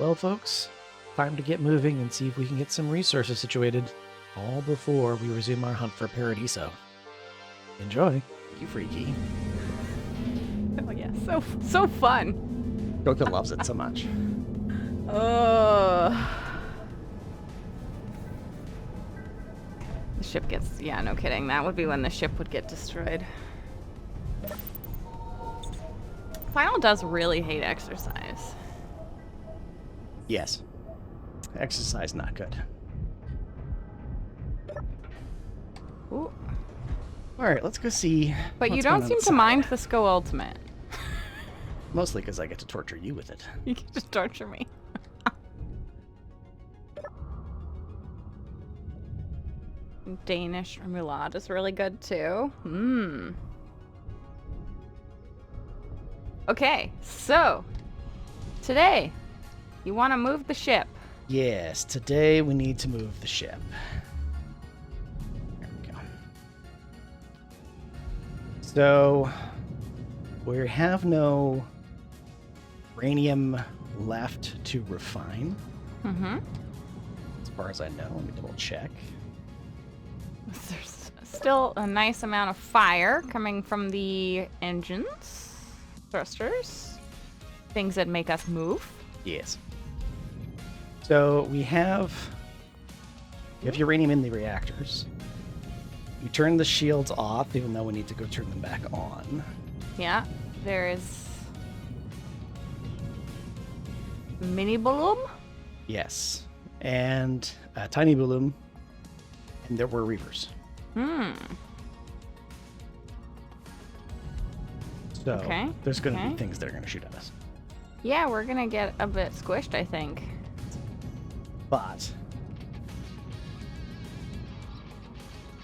Well, folks, time to get moving and see if we can get some resources situated, all before we resume our hunt for Paradiso. Enjoy. You freaky. Oh yeah, so fun. Coco loves it so much. The ship gets, yeah, no kidding. That would be when the ship would get destroyed. Final does really hate exercise. Yes. Exercise not good. Ooh. Alright, let's go see. But you what's don't going on seem to inside. mind the Sko Ultimate. Mostly because I get to torture you with it. You can just torture me. Danish remoulade is really good too. Okay, so today you want to move the ship. Yes, today we need to move the ship. There we go. So, we have no uranium left to refine. As far as I know, let me double check. There's still a nice amount of fire coming from the engines, thrusters, things that make us move. Yes. So we have uranium in the reactors. We turn the shields off, even though we need to go turn them back on. Yeah, there is mini balloon. Yes. And a tiny balloon. And there were reavers. So Okay, there's going to okay. be things that are going to shoot at us. Yeah, we're gonna get a bit squished, I think. But,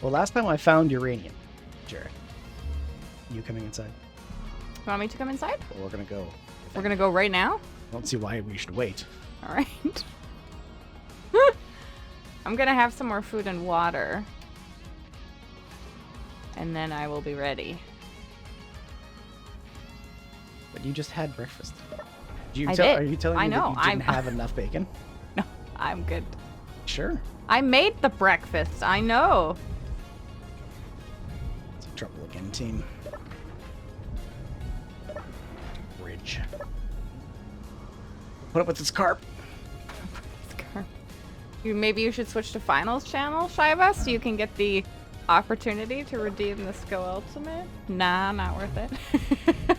well, last time I found uranium, Jared. You coming inside? You want me to come inside? Or we're going to go. We're gonna go right now? I don't see why we should wait. All right. I'm gonna have some more food and water. And then I will be ready. But you just had breakfast. I did. Are you telling I me know, that you didn't have enough bacon? No, I'm good. Sure. I made the breakfast. I know. It's trouble again, team. Bridge. Put up with this carp. Maybe you should switch to finals channel, Shiva, so you can get the opportunity to redeem the Sko Ultimate. Nah, not worth it.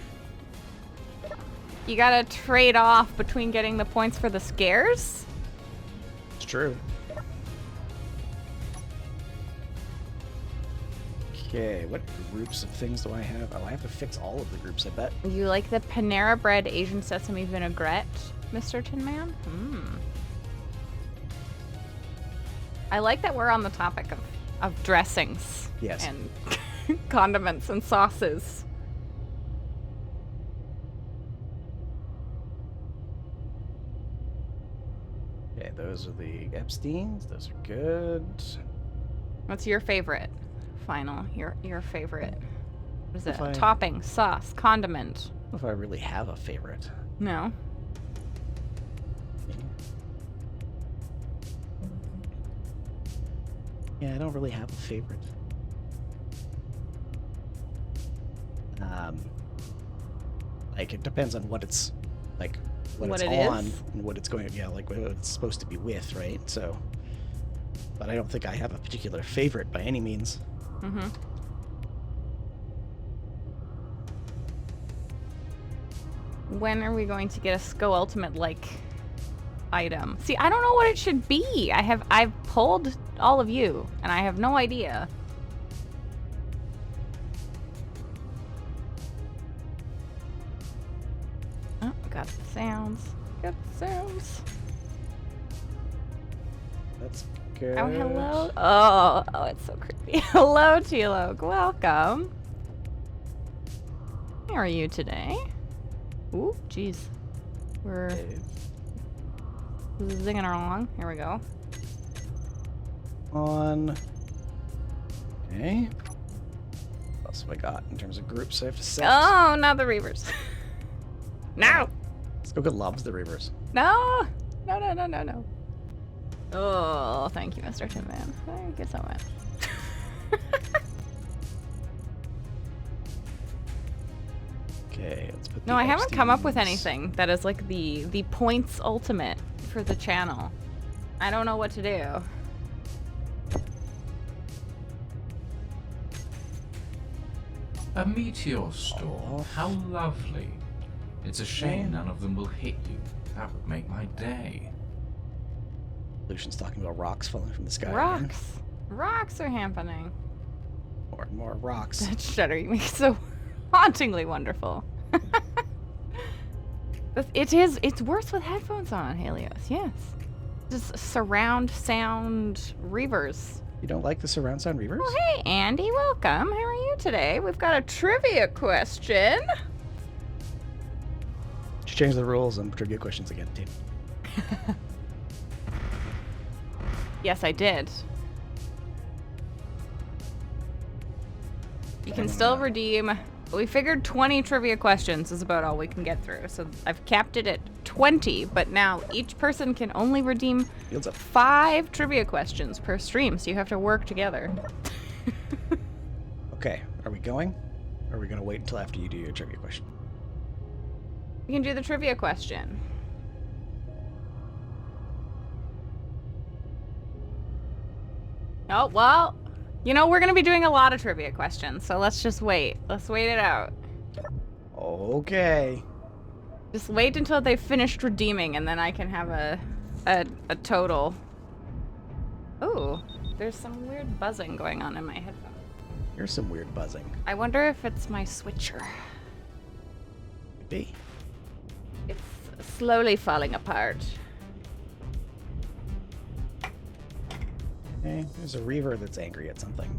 You gotta trade off between getting the points for the scares. It's true. Okay, what groups of things do I have? Oh, I have to fix all of the groups, I bet. You like the Panera Bread Asian Sesame Vinaigrette, Mr. Tin Man? I like that we're on the topic of dressings. Yes. And condiments and sauces. Okay, those are the Epsteins. Those are good. What's your favorite? Final, your favorite. What is it? If Topping, sauce, condiment. I don't know if I really have a favorite. No. Yeah, I don't really have a favorite. Like it depends on what it's like, what it's it on, is? and what it's going. Yeah, like what it's supposed to be with, right? So, but I don't think I have a particular favorite by any means. When are we going to get a Sko Ultimate like item? See, I don't know what it should be. I've pulled all of you, and I have no idea. Oh, got the sounds. Got the sounds. That's good. Oh, hello. Oh, it's so creepy. Hello, Chilok. Welcome. How are you today? Ooh, jeez. We're Okay. zinging along. Here we go. On. Okay. What else have I got in terms of groups I have to set? Oh, not the Reavers. No! Skoka loves the Reavers. No! No, no, no, no, no. Oh, thank you, Mr. Tin Man. Thank you so much. Okay, let's put No, the I haven't come up with Epsteins. anything that is like the points ultimate for the channel. I don't know what to do. A meteor storm. How lovely. It's a shame none of them will hit you. That would make my day. Lucian's talking about rocks falling from the sky. Again. Rocks. Rocks are happening. More and more rocks. That shuddering makes it so hauntingly wonderful. It's worse with headphones on, Helios, yes. Just surround sound reavers. You don't like the surround sound reavers? Oh, hey, Andy, welcome. How are you today? We've got a trivia question. Should change the rules and trivia questions again, team. Yes, I did. You can still redeem. We figured 20 trivia questions is about all we can get through. So I've capped it at 20, but now each person can only redeem Fields up. 5 trivia questions per stream, so you have to work together. Okay, are we going? Or are we going to wait until after you do your trivia question? You can do the trivia question. Oh, well, you know, we're going to be doing a lot of trivia questions, so let's just wait. Let's wait it out. Okay. Just wait until they've finished redeeming, and then I can have a total. Ooh, there's some weird buzzing going on in my headphones. Here's some weird buzzing. I wonder if it's my switcher. Could be. It's slowly falling apart. Okay, there's a reaver that's angry at something.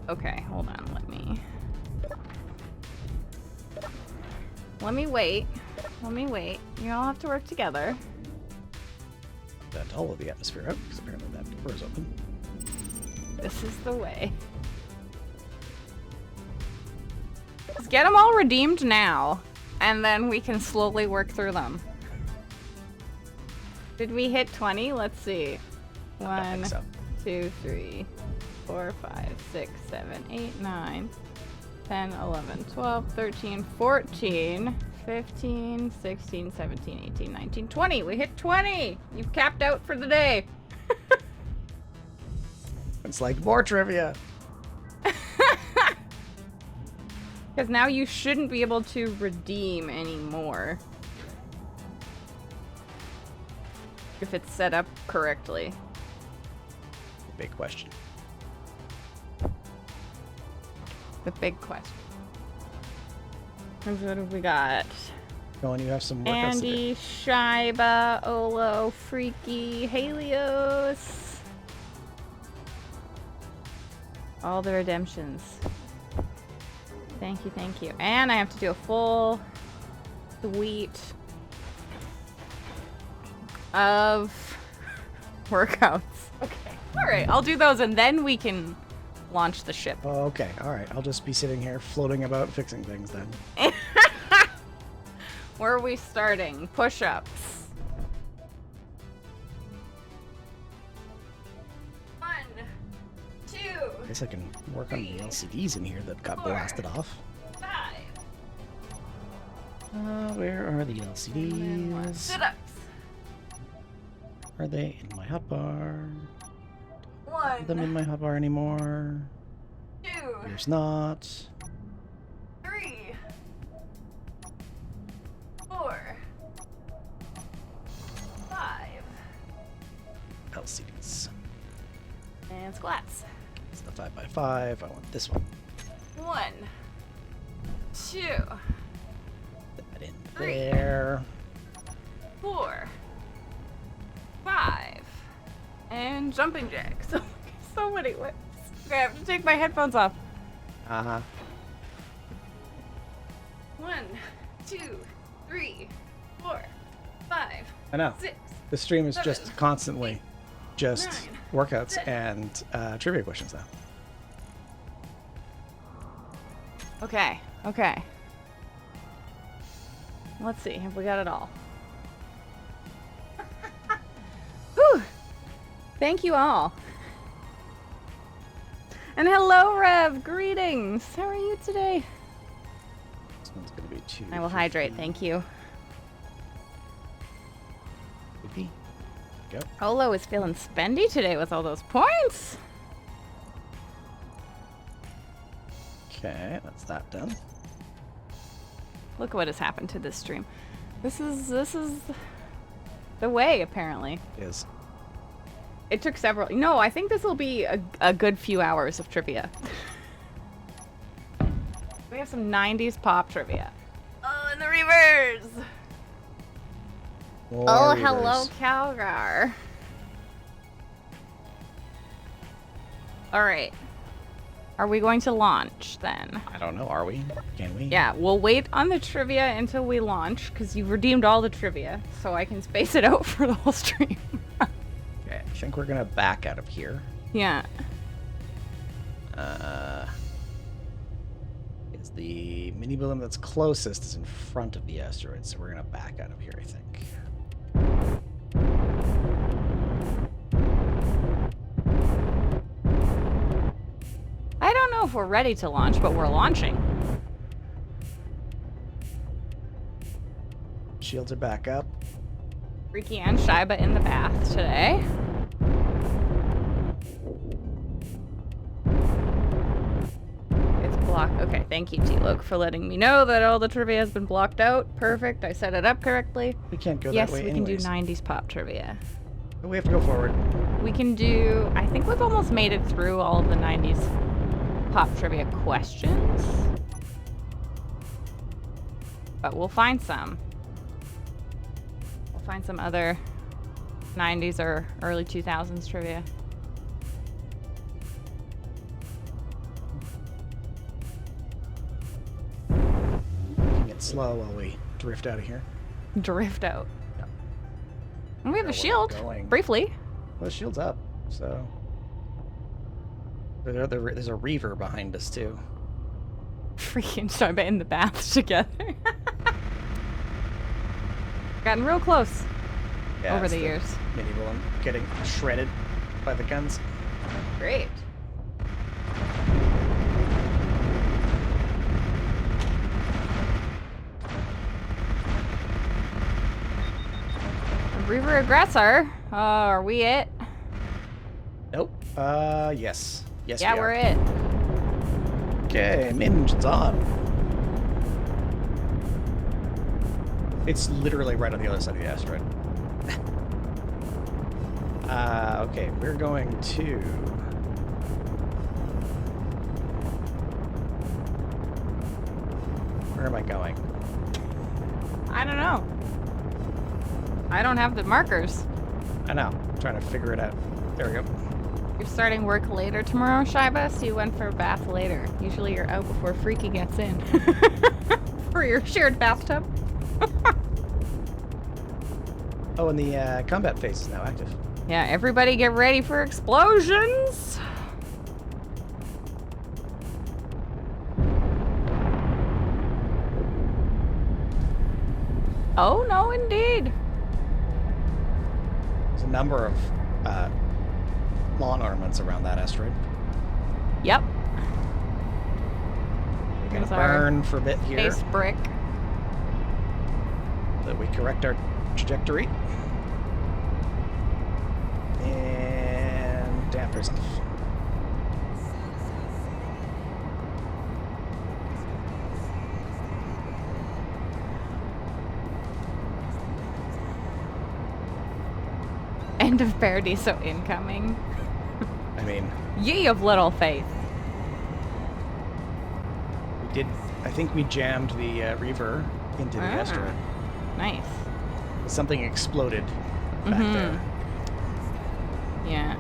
Okay, hold on, let me wait. Let me wait. You all have to work together. Vent all of the atmosphere out, because apparently that door is open. This is the way. Just get them all redeemed now, and then we can slowly work through them. Did we hit 20? Let's see. I think 1, so. 2, 3, 4, 5, 6, 7, 8, 9, 10, 11, 12, 13, 14, 15, 16, 17, 18, 19, 20. We hit 20! You've capped out for the day. It's like more trivia. Because now you shouldn't be able to redeem anymore. If it's set up correctly. Big question. The big question. What have we got? Go on, you have some workouts to do. Andy, Shiba, Olo, Freaky, Helios. All the redemptions. Thank you, thank you. And I have to do a full suite of workouts. Okay. All right, I'll do those and then we can launch the ship. Oh, okay, alright. I'll just be sitting here floating about fixing things then. Where are we starting? Push-ups. 1, 2, I guess I can work on the LCDs in here that got 4, blasted off. 5. Where are the LCDs? Sit-ups. Are they in my hotbar? 1, Are them in my hotbar anymore? 2, There's not. 3, 4, 5. LCDs. And squats. It's the 5x5. I want this one. 1, 2, That in 3. there. 4, 5. And jumping jacks. So many whips. Okay, I have to take my headphones off. Uh-huh. 1, 2, 3, 4, 5. I know. 6. The stream is 7, just constantly just 9, workouts 10. and trivia questions now. Okay, okay. Let's see. Have we got it all? Whew. Thank you all. And hello, Rev. Greetings. How are you today? This one's going to be 2. I will hydrate. Thank you. Go. Olo is feeling spendy today with all those points. Okay, that's that done. Look what has happened to this stream. This is the way, apparently. It is. It took several. No, I think this will be a good few hours of trivia. We have some 90s pop trivia. Oh, and the reverse. More Oh, readers. hello, Calgar. All right. Are we going to launch then? I don't know. Are we? Can we? Yeah, we'll wait on the trivia until we launch because you've redeemed all the trivia, so I can space it out for the whole stream. Okay, I think we're gonna back out of here. Yeah. Is the mini balloon that's closest is in front of the asteroid, so we're gonna back out of here, I think. I don't know if we're ready to launch, but we're launching. Shields are back up. Freaky and Shiba in the bath today. It's blocked. Okay, thank you, T-Loke, for letting me know that all the trivia has been blocked out. Perfect. I set it up correctly. We can't go Yes, that way we can anyways. do 90s pop trivia. But we have to go forward. We can do... I think we've almost made it through all of the 90s pop trivia questions. But we'll find some. We'll find some other 90s or early 2000s trivia. Making it slow while we drift out of here. Drift out. Yeah. And we have Know a where shield, we're going. briefly. Well, the shield's up, so... There's a reaver behind us, too. Freaking Shiba in the bath together. Gotten real close Yeah, over it's the years. Mini balloon getting shredded by the guns. Great. Reaver Aggressor. Are we it? Nope. Yes. Yes, Yeah, we we're are. it. Okay, engine's on. It's literally right on the other side of the asteroid. Okay, we're going to... Where am I going? I don't know. I don't have the markers. I know. I'm trying to figure it out. There we go. You're starting work later tomorrow, Shiba, so you went for a bath later. Usually you're out before Freaky gets in. For your shared bathtub. Oh, and the combat phase is now active. Yeah, everybody get ready for explosions! Oh, no, indeed. There's a number of lawn ornaments around that asteroid. Yep. We're gonna There's our burn for a bit here Space brick. so that we correct our trajectory. And dampers off. End of Paradiso incoming. I mean, Ye of little faith. we did. I think we jammed the Reaver into the asteroid. Nice. Something exploded back there. Yeah.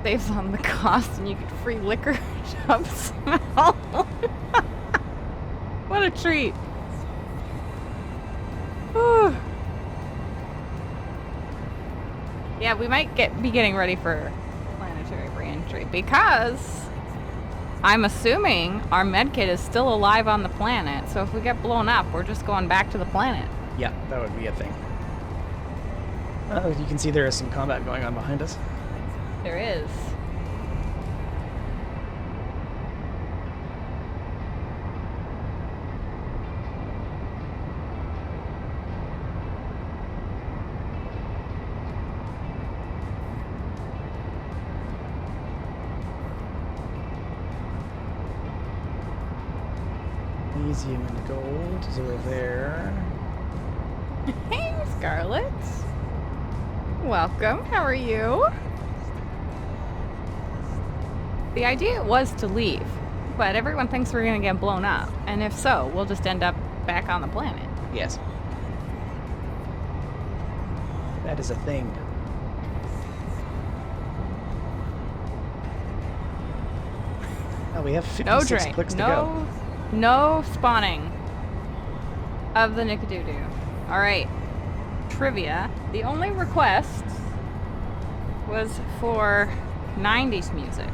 Saves on the cost and you get free liquor shop smell. What a treat. Whew. Yeah, we might be getting ready for planetary reentry because I'm assuming our medkit is still alive on the planet, so if we get blown up, we're just going back to the planet. Yeah, that would be a thing. You can see there is some combat going on behind us. There is. Elysium and gold is over there. Hey, Scarlet. Welcome. How are you? The idea was to leave, but everyone thinks we're going to get blown up. And if so, we'll just end up back on the planet. Yes. That is a thing. Oh, we have 56 clicks to go. No spawning of the Nickadoodoo. All right. Trivia. The only request was for 90s music.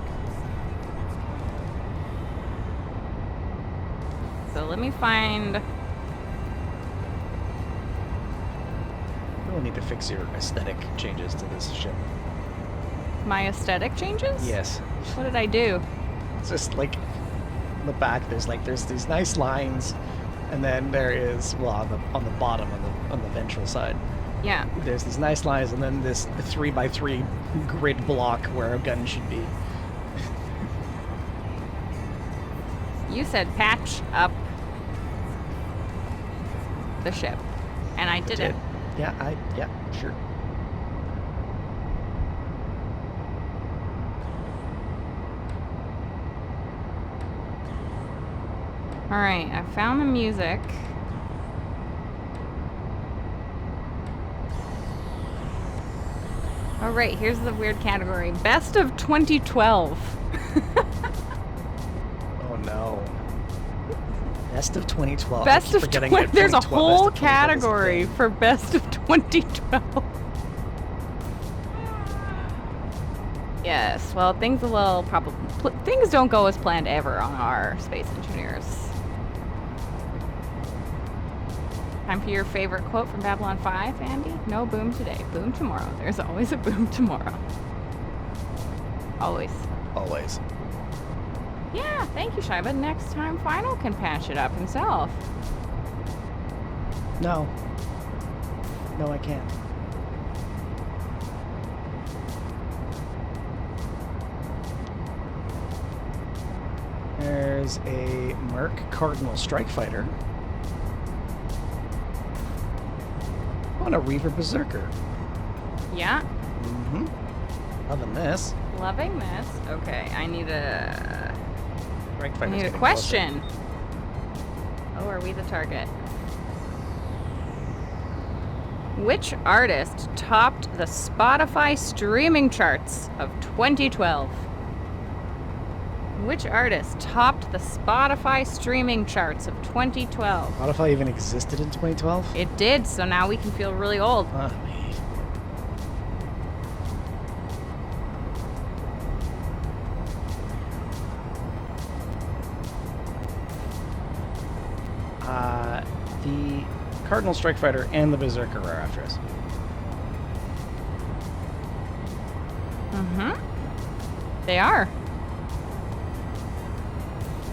So let me find... We'll need to fix your aesthetic changes to this ship. My aesthetic changes? Yes. What did I do? It's just like on the back there's these nice lines, and then there is, well, on the bottom, on the ventral side. Yeah. There's these nice lines, and then this 3x3 grid block where a gun should be. You said patch up the ship, and I did it. Yeah, sure. All right, I found the music. All right, here's the weird category. Best of 2012. Oh no. Best of 2012. Best of 2012. There's a whole category for best of 2012. Yes, well, things don't go as planned ever on our Space Engineers. Time for your favorite quote from Babylon 5, Andy? No boom today, boom tomorrow. There's always a boom tomorrow. Always. Always. Yeah, thank you, Shiva. Next time, Final can patch it up himself. No. No, I can't. There's a Merc Cardinal Strike Fighter. On a Reaver Berserker. Yeah. Mm-hmm. Loving this. Loving this. Okay, I need a Strike question. Oh, are we the target? Which artist topped the Spotify streaming charts of 2012? Which artist topped the Spotify streaming charts of 2012? Spotify even existed in 2012? It did, so now we can feel really old. The Cardinal Strike Fighter and the Berserker are after us. Mm-hmm. They are.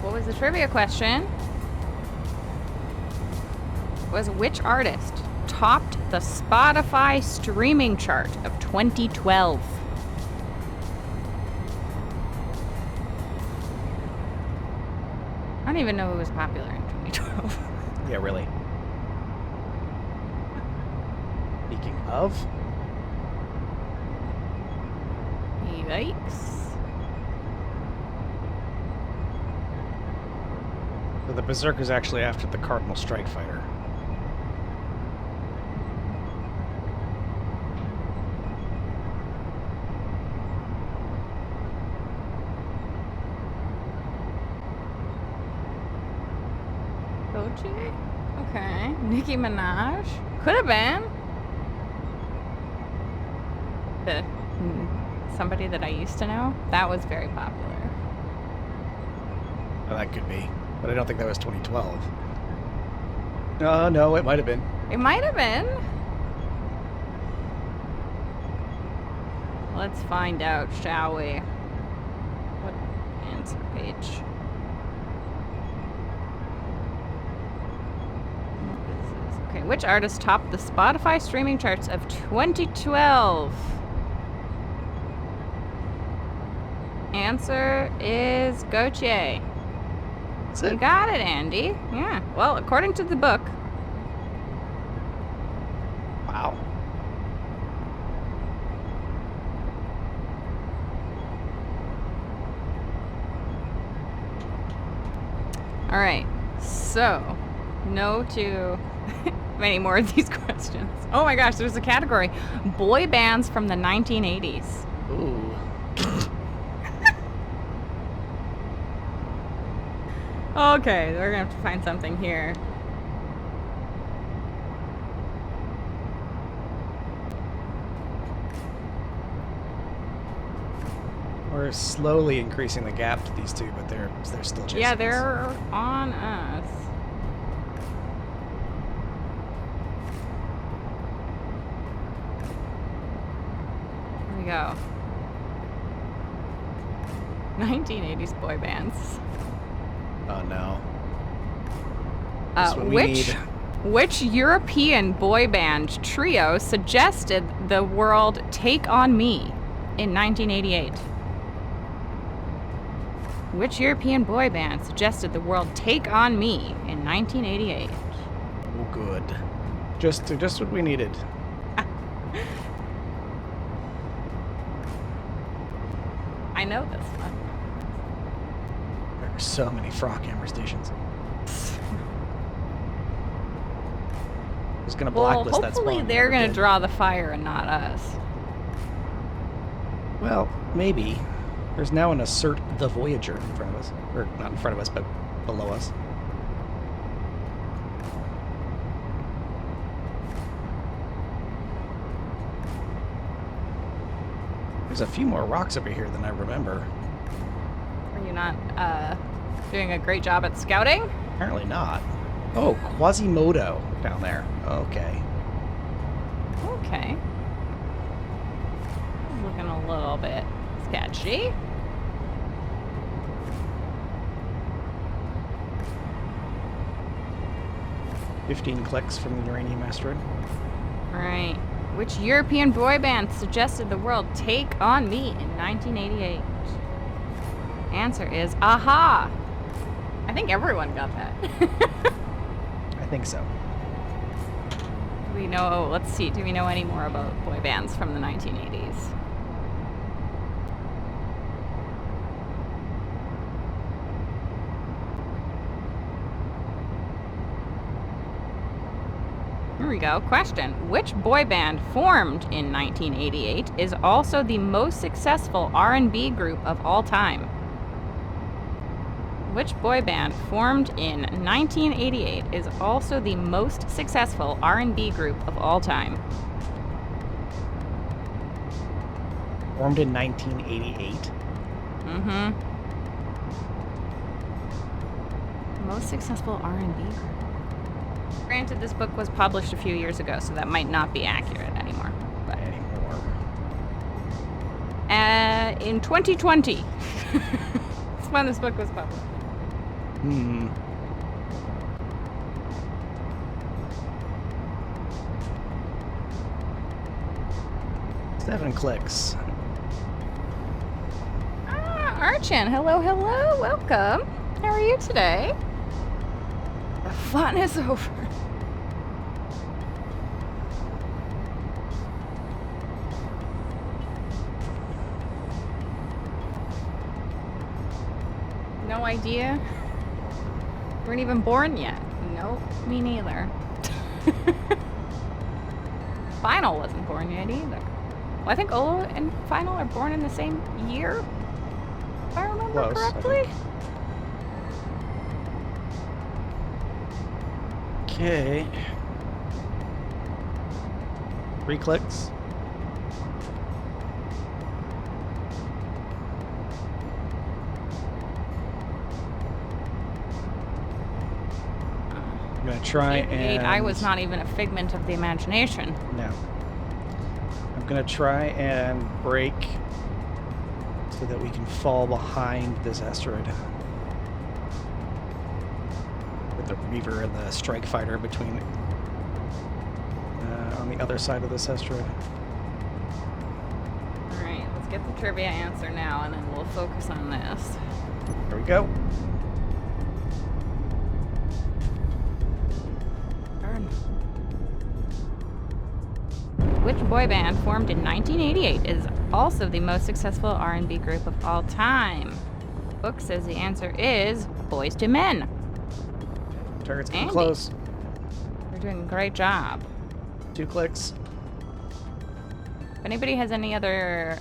What was the trivia question? Was which artist topped the Spotify streaming chart of 2012? I don't even know who was popular in 2012. Yeah, really. Speaking of, Yikes. so the Berserker's actually after the Cardinal Strike Fighter. Koji? Okay. Nicki Minaj? Could have been. Somebody that I used to know. That was very popular. Oh, that could be. But I don't think that was 2012. No, it might have been. It might have been. Let's find out, shall we? What answer page? Okay, which artist topped the Spotify streaming charts of 2012? Answer is Gautier. That's You it. got it, Andy. Yeah. Well, according to the book. Wow. All right. So, no to many more of these questions. Oh my gosh, there's a category. Boy bands from the 1980s. Ooh. Okay, we're gonna have to find something here. We're slowly increasing the gap to these two, but they're still chasing Yeah, us. they're on us. Here we go. 1980s boy bands. Oh no. That's what we need. Which European boy band trio suggested the world Take On Me in 1988? Which European boy band suggested the world Take On Me in 1988? Oh, good. Just what we needed. I know this one. There are so many Froghammer stations. I was gonna Well, blacklist that spawn. hopefully they're never gonna did. draw the fire and not us. Well, maybe. There's now an Assert the Voyager in front of us. Or not in front of us, but below us. There's a few more rocks over here than I remember. Are you not doing a great job at scouting? Apparently not. Oh, Quasimodo down there. Okay. Okay. Looking a little bit sketchy. $15 clicks from the uranium asteroid. Alright. Which European boy band suggested the world Take On Me in 1988? Answer is Aha! I think everyone got that. I think so. Do we know, let's see, do we know any more about boy bands from the 1980s? Here we go. Question. Which boy band formed in 1988 is also the most successful R&B group of all time? Which boy band formed in 1988 is also the most successful R&B group of all time? Formed in 1988. Mm-hmm. Most successful R&B group. Granted, this book was published a few years ago, so that might not be accurate anymore. But in 2020, that's when this book was published. Hmm. Seven clicks. Ah, Archin, hello, welcome. How are you today? The fun is over. No idea? Weren't even born yet. Nope, me neither. Final wasn't born yet either. Well, I think Olo and Final are born in the same year, if I remember Close, I correctly. Okay. 3 clicks. gonna try 88, and... I was not even a figment of the imagination. No. I'm gonna try and break so that we can fall behind this asteroid. With the Reaver and the Strike Fighter between... on the other side of this asteroid. Alright, let's get the trivia answer now, and then we'll focus on this. Here we go. Burn. Which boy band formed in 1988 is also the most successful R&B group of all time? Book says the answer is Boys to Men. Target's getting Andy. close. You're doing a great job. 2 clicks. If anybody has any other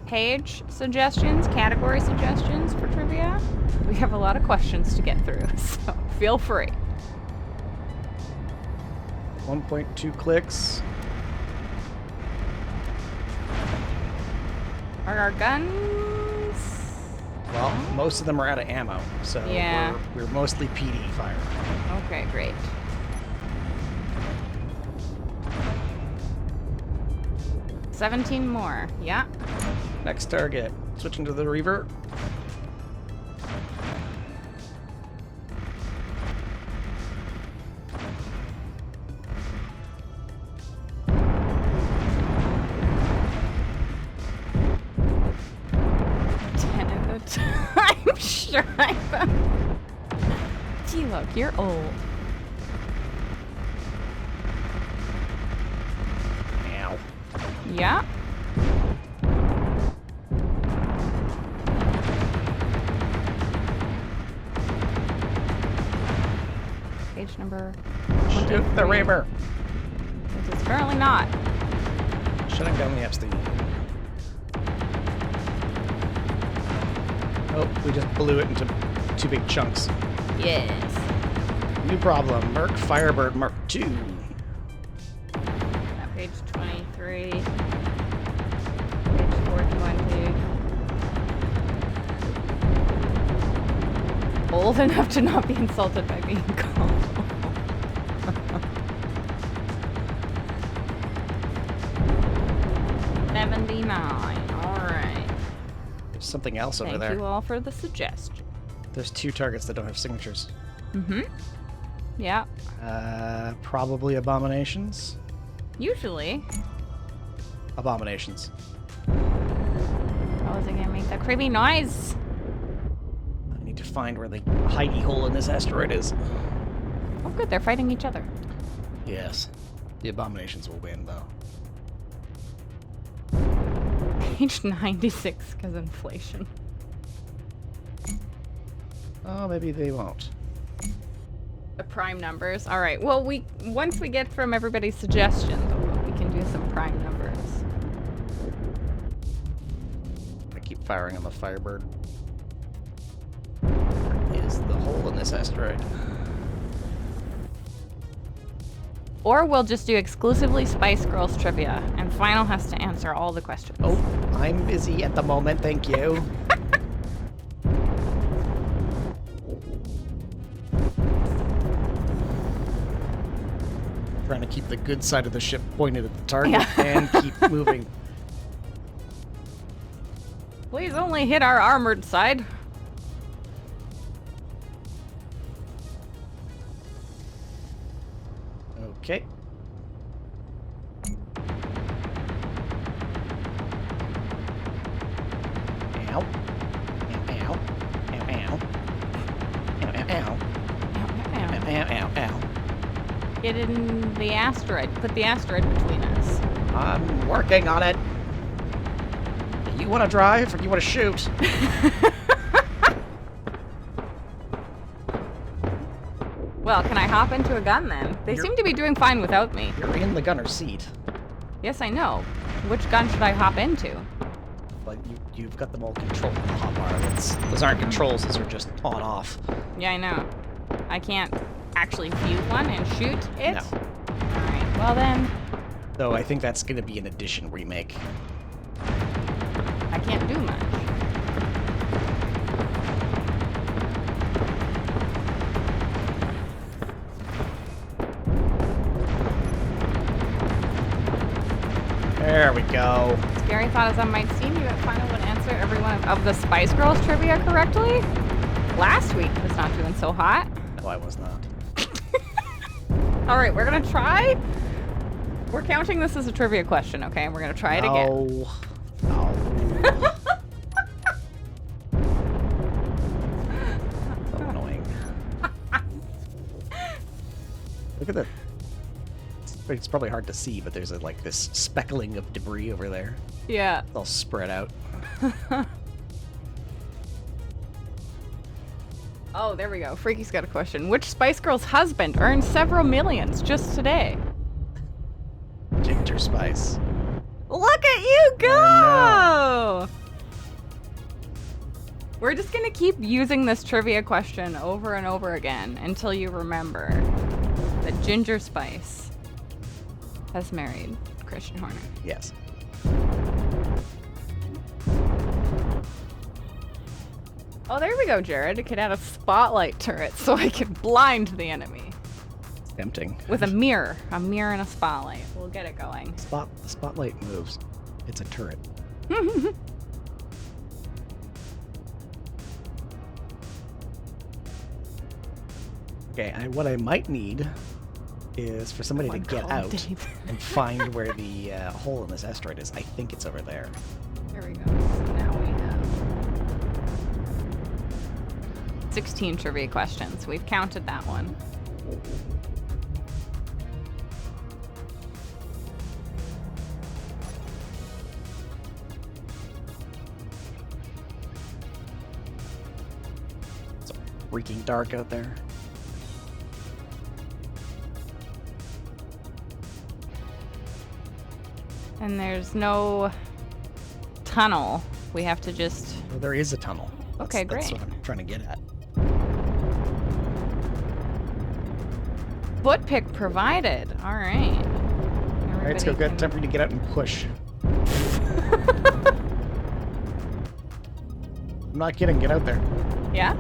page suggestions, category suggestions for trivia, we have a lot of questions to get through, so feel free. 1.2 clicks. Are our guns... Well, most of them are out of ammo, so Yeah. we're mostly PD fire. Okay, great. $17 more. Yeah. Next target. Switching to the Reaver. I'm sure Gee, look, you're old. Ow. Yeah. Page number... Shoot the Reaver. It's apparently not. Shutting down the Epstein. Oh, we just blew it into 2 big chunks. Yes. New problem. Merc Firebird Mark II. Page 23. Page 420. Old enough to not be insulted by being called. 79. Alright. There's something else over Thank there. you all for the suggestion. There's 2 targets that don't have signatures. Mm-hmm. Yeah. Probably abominations. Usually. Abominations. How is it gonna make that creepy noise? I need to find where the hidey hole in this asteroid is. Oh good, they're fighting each other. Yes. The abominations will win, though. Page 96, because inflation. Oh, maybe they won't. The prime numbers. All right. Well, once we get from everybody's suggestions, we can do some prime numbers. I keep firing on the Firebird. Where is the hole in this asteroid? Or we'll just do exclusively Spice Girls trivia, and Final has to answer all the questions. Oh, I'm busy at the moment, thank you. Trying to keep the good side of the ship pointed at the target and keep moving. Please only hit our armored side. Okay. Ow. Ow, ow. Ow, ow. Ow, ow, ow. Ow, ow, ow. Get in the asteroid. Put the asteroid between us. I'm working on it. You want to drive or you want to shoot? Well, can I hop into a gun then? They seem to be doing fine without me. You're in the gunner's seat. Yes, I know. Which gun should I hop into? But you've got them all controlled with the hotbar. Those aren't controls, those are just on-off. Yeah, I know. I can't actually view one and shoot it? No. Alright, well then, Though I think that's going to be an edition remake. I can't do much. There we go. Scary thought as I might seem, you at final would answer every one of the Spice Girls trivia correctly. Last week was not doing so hot. No, I was not. All right, we're gonna try. We're counting this as a trivia question, okay? And we're gonna try it again. No. So annoying. Look at that. It's probably hard to see, but there's like this speckling of debris over there. Yeah. It's all spread out. Oh, there we go. Freaky's got a question. Which Spice Girl's husband earned several millions just today? Ginger Spice. Look at you go! We're just gonna keep using this trivia question over and over again until you remember that Ginger Spice has married Christian Horner. Yes. Oh, there we go, Jared. It could add a spotlight turret so I can blind the enemy. It's tempting. With a mirror and a spotlight. We'll get it going. The spotlight moves. It's a turret. Okay, what I might need is for somebody to get out and find where the hole in this asteroid is. I think it's over there. There we go. So now we have 16 trivia questions. We've counted that one. It's freaking dark out there. And there's no tunnel. We have to just... Well, there is a tunnel. Okay, That's great. what I'm trying to get at. Foot pick provided. All right. All right, let's go. Good. Time for you to get out and push. I'm not kidding. Get out there. Yeah?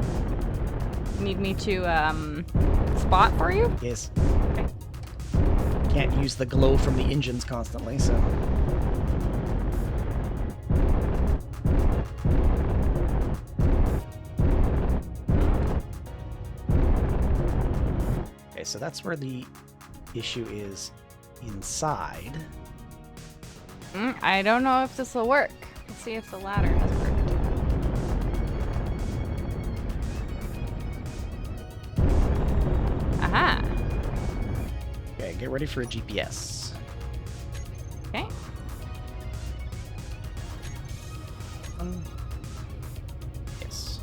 Need me to spot for you? Yes. Okay. Can't use the glow from the engines constantly, so... Okay, so that's where the issue is inside. I don't know if this will work. Let's see if the ladder has worked. Aha! Okay, get ready for a GPS. Okay. Yes.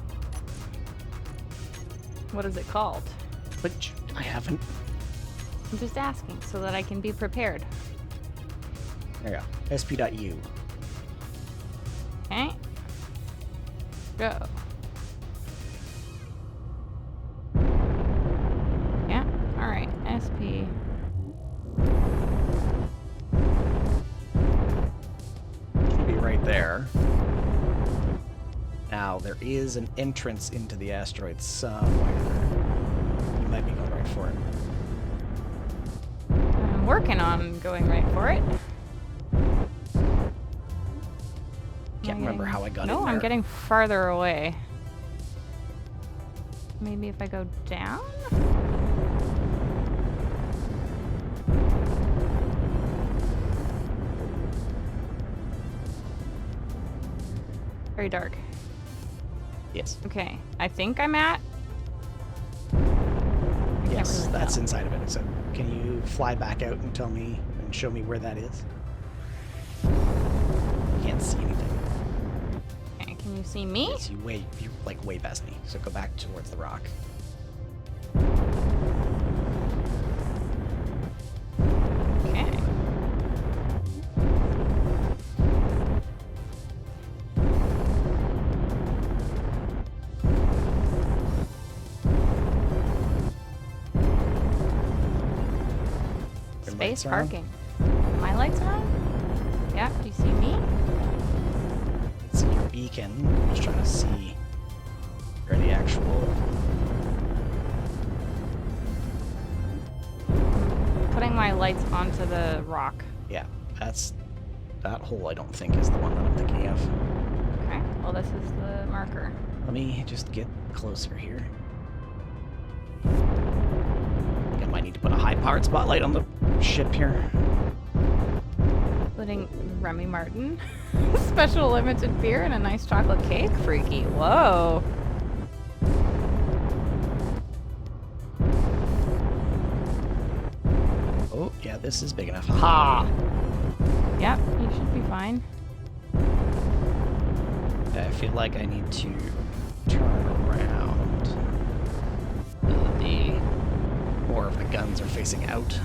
What is it called? But I haven't. I'm just asking so that I can be prepared. There you go. sp.u. Okay. Go. Yeah, alright. SP. Should be right there. Now, there is an entrance into the asteroid somewhere. You might be going right for it. I'm working on going right for it. Can't remember how I got in No, there. I'm getting farther away. Maybe if I go down? Very dark. Yes. Okay, I think I'm at... Yes, really that's tell. inside of it. So, can you fly back out and tell me and show me where that is? Can't see anything. Okay, can you see me? Yes, you're like way past me. So go back towards the rock. Okay. Your Space lights are on? parking. My lights are on? Yeah, do you see me? It's your beacon. I'm just trying to see where the actual... Putting my lights onto the rock. Yeah, that's That hole, I don't think, is the one that I'm thinking of. Okay, well, this is the marker. Let me just get closer here. I think I might need to put a high-powered spotlight on the ship here. Including Remy Martin. Special limited beer and a nice chocolate cake, freaky. Whoa. Oh, yeah, this is big enough. Ha! Yep, you should be fine. I feel like I need to turn around. More of the guns are facing out.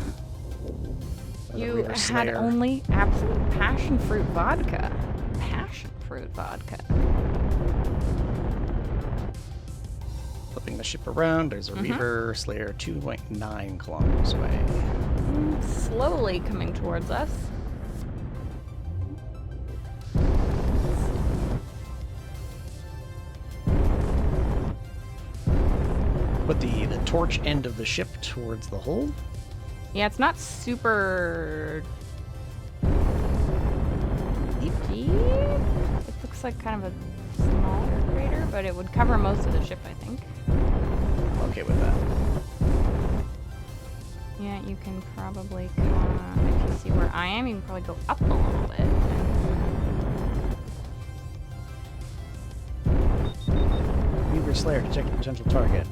You had only absolute passion fruit vodka. Passion fruit vodka. Flipping the ship around, there's a Reaver Slayer 2.9 kilometers away. Slowly coming towards us. Put the torch end of the ship towards the hull. Yeah, it's not super deep. It looks like kind of a smaller crater, but it would cover most of the ship, I think. Okay with that. Yeah, you can probably if you see where I am, you can probably go up a little bit. Reaver Slayer detected potential target.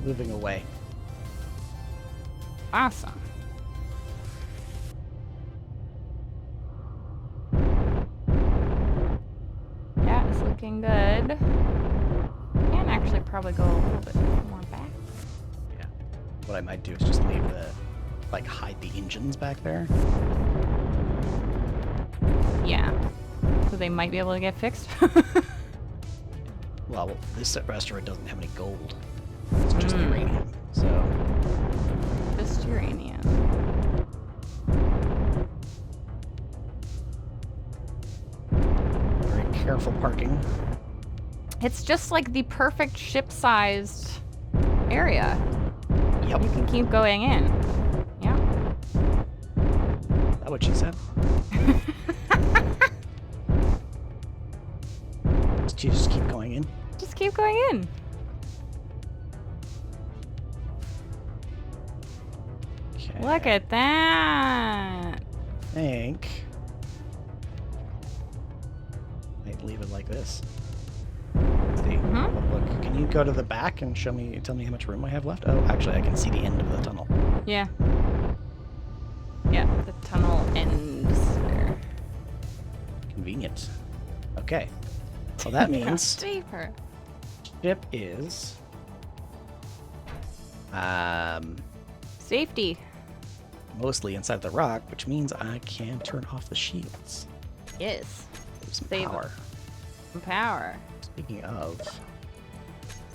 Moving away. Awesome. Yeah, it's looking good. Can actually probably go a little bit more back. Yeah. What I might do is just leave hide the engines back there. Yeah. So they might be able to get fixed. Well, this asteroid doesn't have any gold. It's just uranium, so... Just uranium. Very careful parking. It's just like the perfect ship-sized area. Yep. You can keep going in. Yeah. Is that what she said? Just keep going in. Just keep going in. Okay. Look at that. Think. Might leave it like this. Let's see. Look, can you go to the back and tell me how much room I have left? Oh, actually, I can see the end of the tunnel. Yeah. Yeah, the tunnel ends there. Convenient. Okay. Well, that means Deeper. ship is Safety. mostly inside the rock, which means I can turn off the shields. Yes. Save some Save power. some power. Speaking of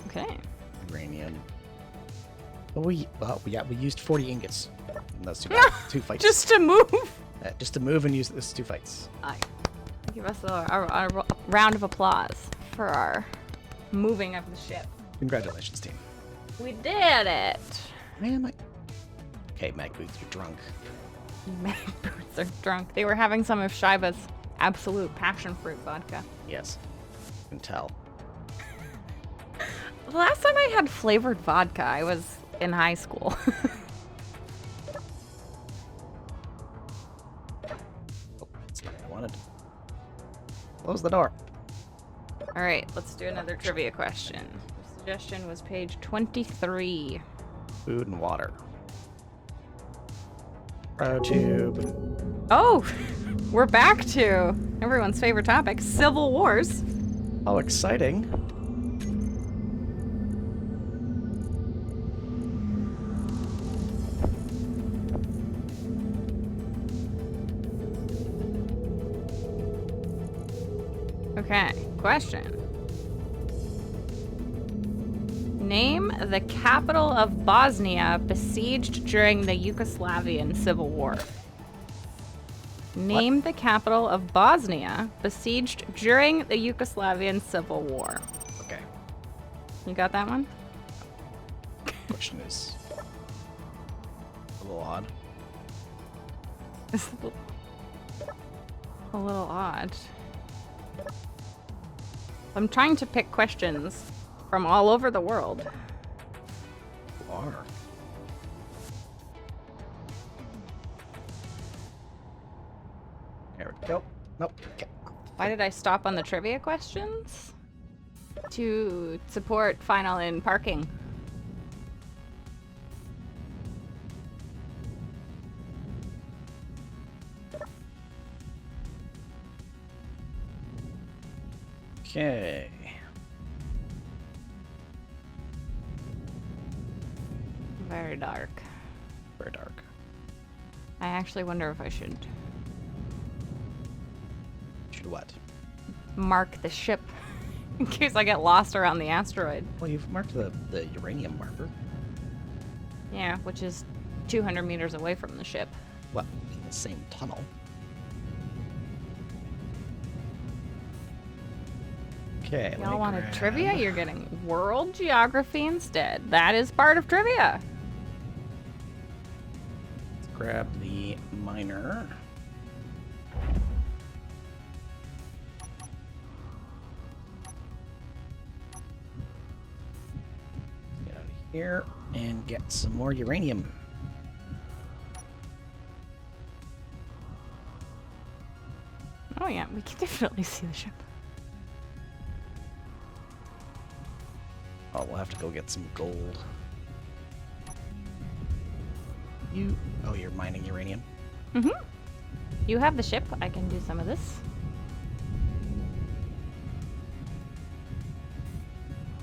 Okay. uranium, we used 40 ingots in those two fights. Just to move. Just to move and use those two fights. Aye. Give us a round of applause for our moving of the ship. Congratulations, team. We did it. Why am I? Okay, Mag Boots, you're drunk. Mag Boots are drunk. They were having some of Shiva's absolute passion fruit vodka. Yes, you can tell. The last time I had flavored vodka, I was in high school. Oh, that's not what I wanted. Close the door. All right, let's do another trivia question. The suggestion was page 23. Food and water. Tube. Oh, we're back to everyone's favorite topic, Civil Wars. How exciting. Okay, question. Name the capital of Bosnia besieged during the Yugoslavian Civil War. Name the capital of Bosnia besieged during the Yugoslavian Civil War. Okay. You got that one? Question is a little odd. is a little odd. I'm trying to pick questions from all over the world. You are. There we go. Nope. Okay. Why did I stop on the trivia questions? To support final in parking. Okay. Very dark. Very dark. I actually wonder if I should Should what? mark the ship in case I get lost around the asteroid. Well, you've marked the uranium marker. Yeah, which is 200 meters away from the ship. Well, in the same tunnel. Okay. let Y'all me wanted grab- trivia? You're getting world geography instead. That is part of trivia. Let's grab the miner. Get out of here and get some more uranium. Oh yeah, we can definitely see the ship. Oh, we'll have to go get some gold. Oh, you're mining uranium? Mm-hmm. You have the ship. I can do some of this.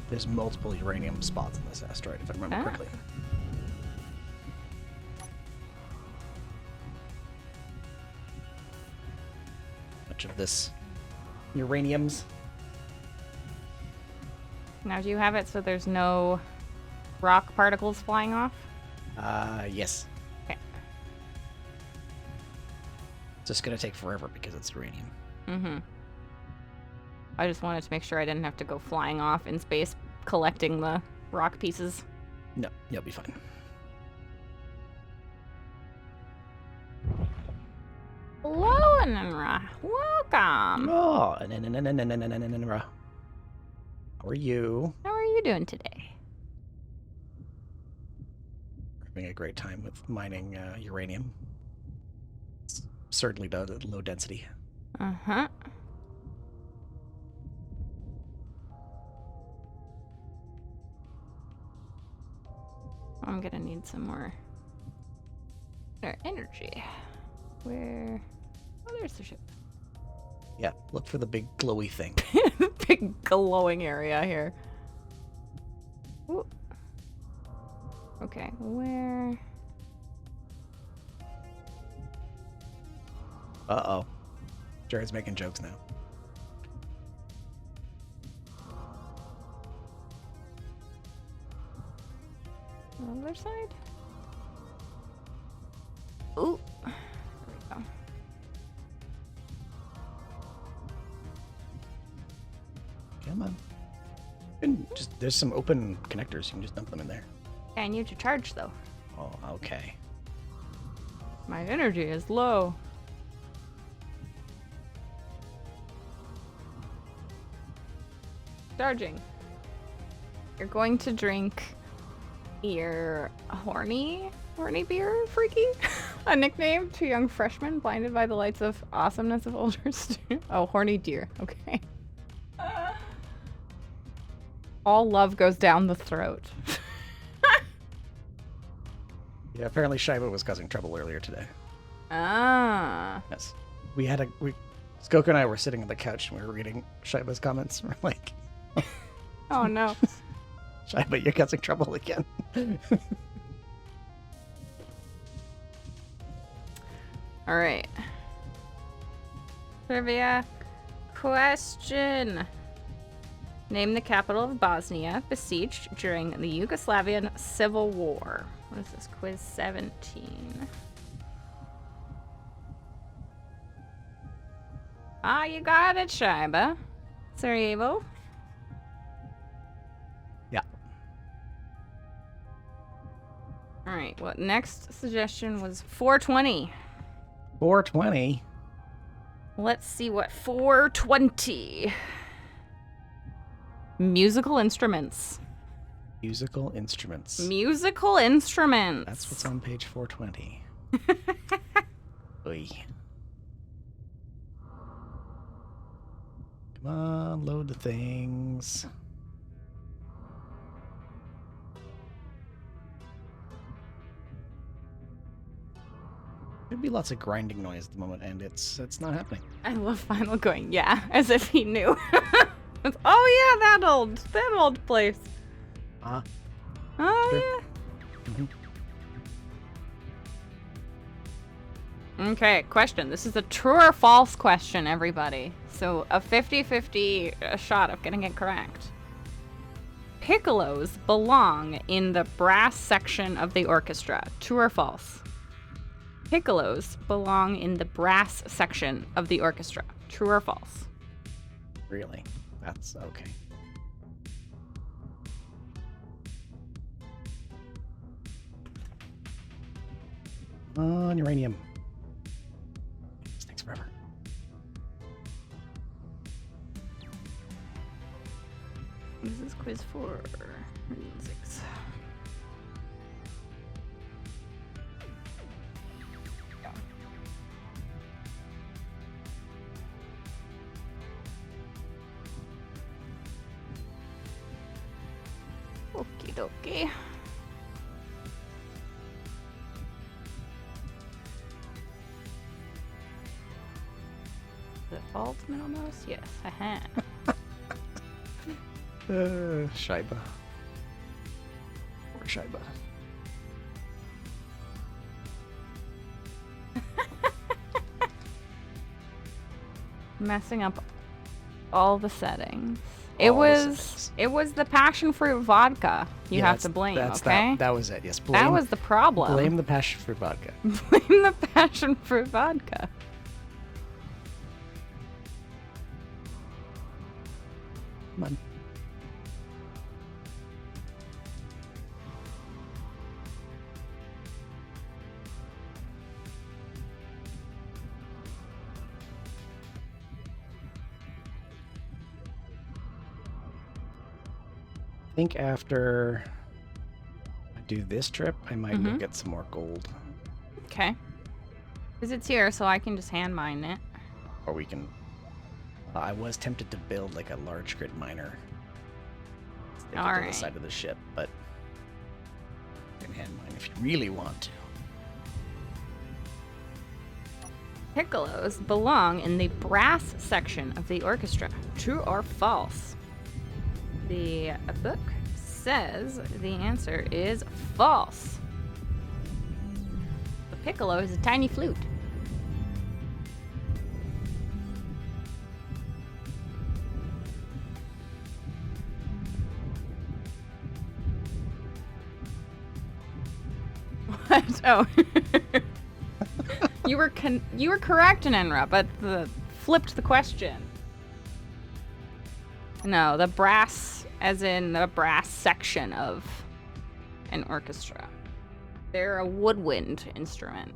There's multiple uranium spots in this asteroid, if I remember Ah. correctly. Much of this uranium's. Now, do you have it so there's no rock particles flying off? Yes. Okay. It's just gonna take forever because it's uranium. Mm-hmm. I just wanted to make sure I didn't have to go flying off in space collecting the rock pieces. No, you'll be fine. Hello, Ananra. Welcome. Oh, how are you? How are you doing today? Having a great time with mining uranium. It's certainly low density. Uh-huh. I'm gonna need some more energy. Where? Oh, there's the ship. Yeah, look for the big glowy thing. Big glowing area here. Ooh. Okay, where? Uh-oh. Jared's making jokes now. On the other side? Ooh. There we go. Come on. And just there's some open connectors. You can just dump them in there. I need to charge though. Oh, okay. My energy is low. Charging. You're going to drink your horny beer, Freaky? A nickname to young freshmen blinded by the lights of awesomeness of older students. Oh, horny deer. Okay. All love goes down the throat. Yeah, apparently Shiva was causing trouble earlier today. Ah. Yes. Skoko and I were sitting on the couch and we were reading Shiva's comments. We're like, Oh no. Shiva, you're causing trouble again. All right. Trivia question. Name the capital of Bosnia besieged during the Yugoslavian Civil War. What is this? Quiz 17. Ah, you got it, Shiba. Sarajevo. Yeah. All right. What next suggestion was 420. 420. Let's see what 420. Musical instruments. Musical instruments. Musical instruments. That's what's on page 420. Oy. Come on, load the things. There'd be lots of grinding noise at the moment, and it's not happening. I love Final going, yeah, as if he knew. Oh yeah, that old place. Ah. Oh Sure. yeah. Mhm. Okay, question. This is a true or false question, everybody. So a 50-50 shot of getting it correct. Piccolos belong in the brass section of the orchestra. True or false? Piccolos belong in the brass section of the orchestra. True or false? Really? That's okay. Come on, uranium. This takes forever. This is quiz 4. 6. Okie dokie. The ultimate almost? Yes, I have. Scheibe. Or Scheibe. Messing up all the settings. All the settings. It was the passion fruit vodka you Yeah, have to blame, okay? That was it, yes. That was the problem. Blame the passion fruit vodka. Blame the passion fruit vodka. Come on. I think after I do this trip, I might go get some more gold. Okay. Because it's here, so I can just hand mine it. Or we can... I was tempted to build like a large grid miner. Stick it to the Alright. side of the ship, but... You can hand mine if you really want to. Piccolos belong in the brass section of the orchestra. True or false? The book says the answer is false. The piccolo is a tiny flute. What? Oh. You were correct, Nenra, but flipped the question. No, the brass, as in the brass section of an orchestra. They're a woodwind instrument.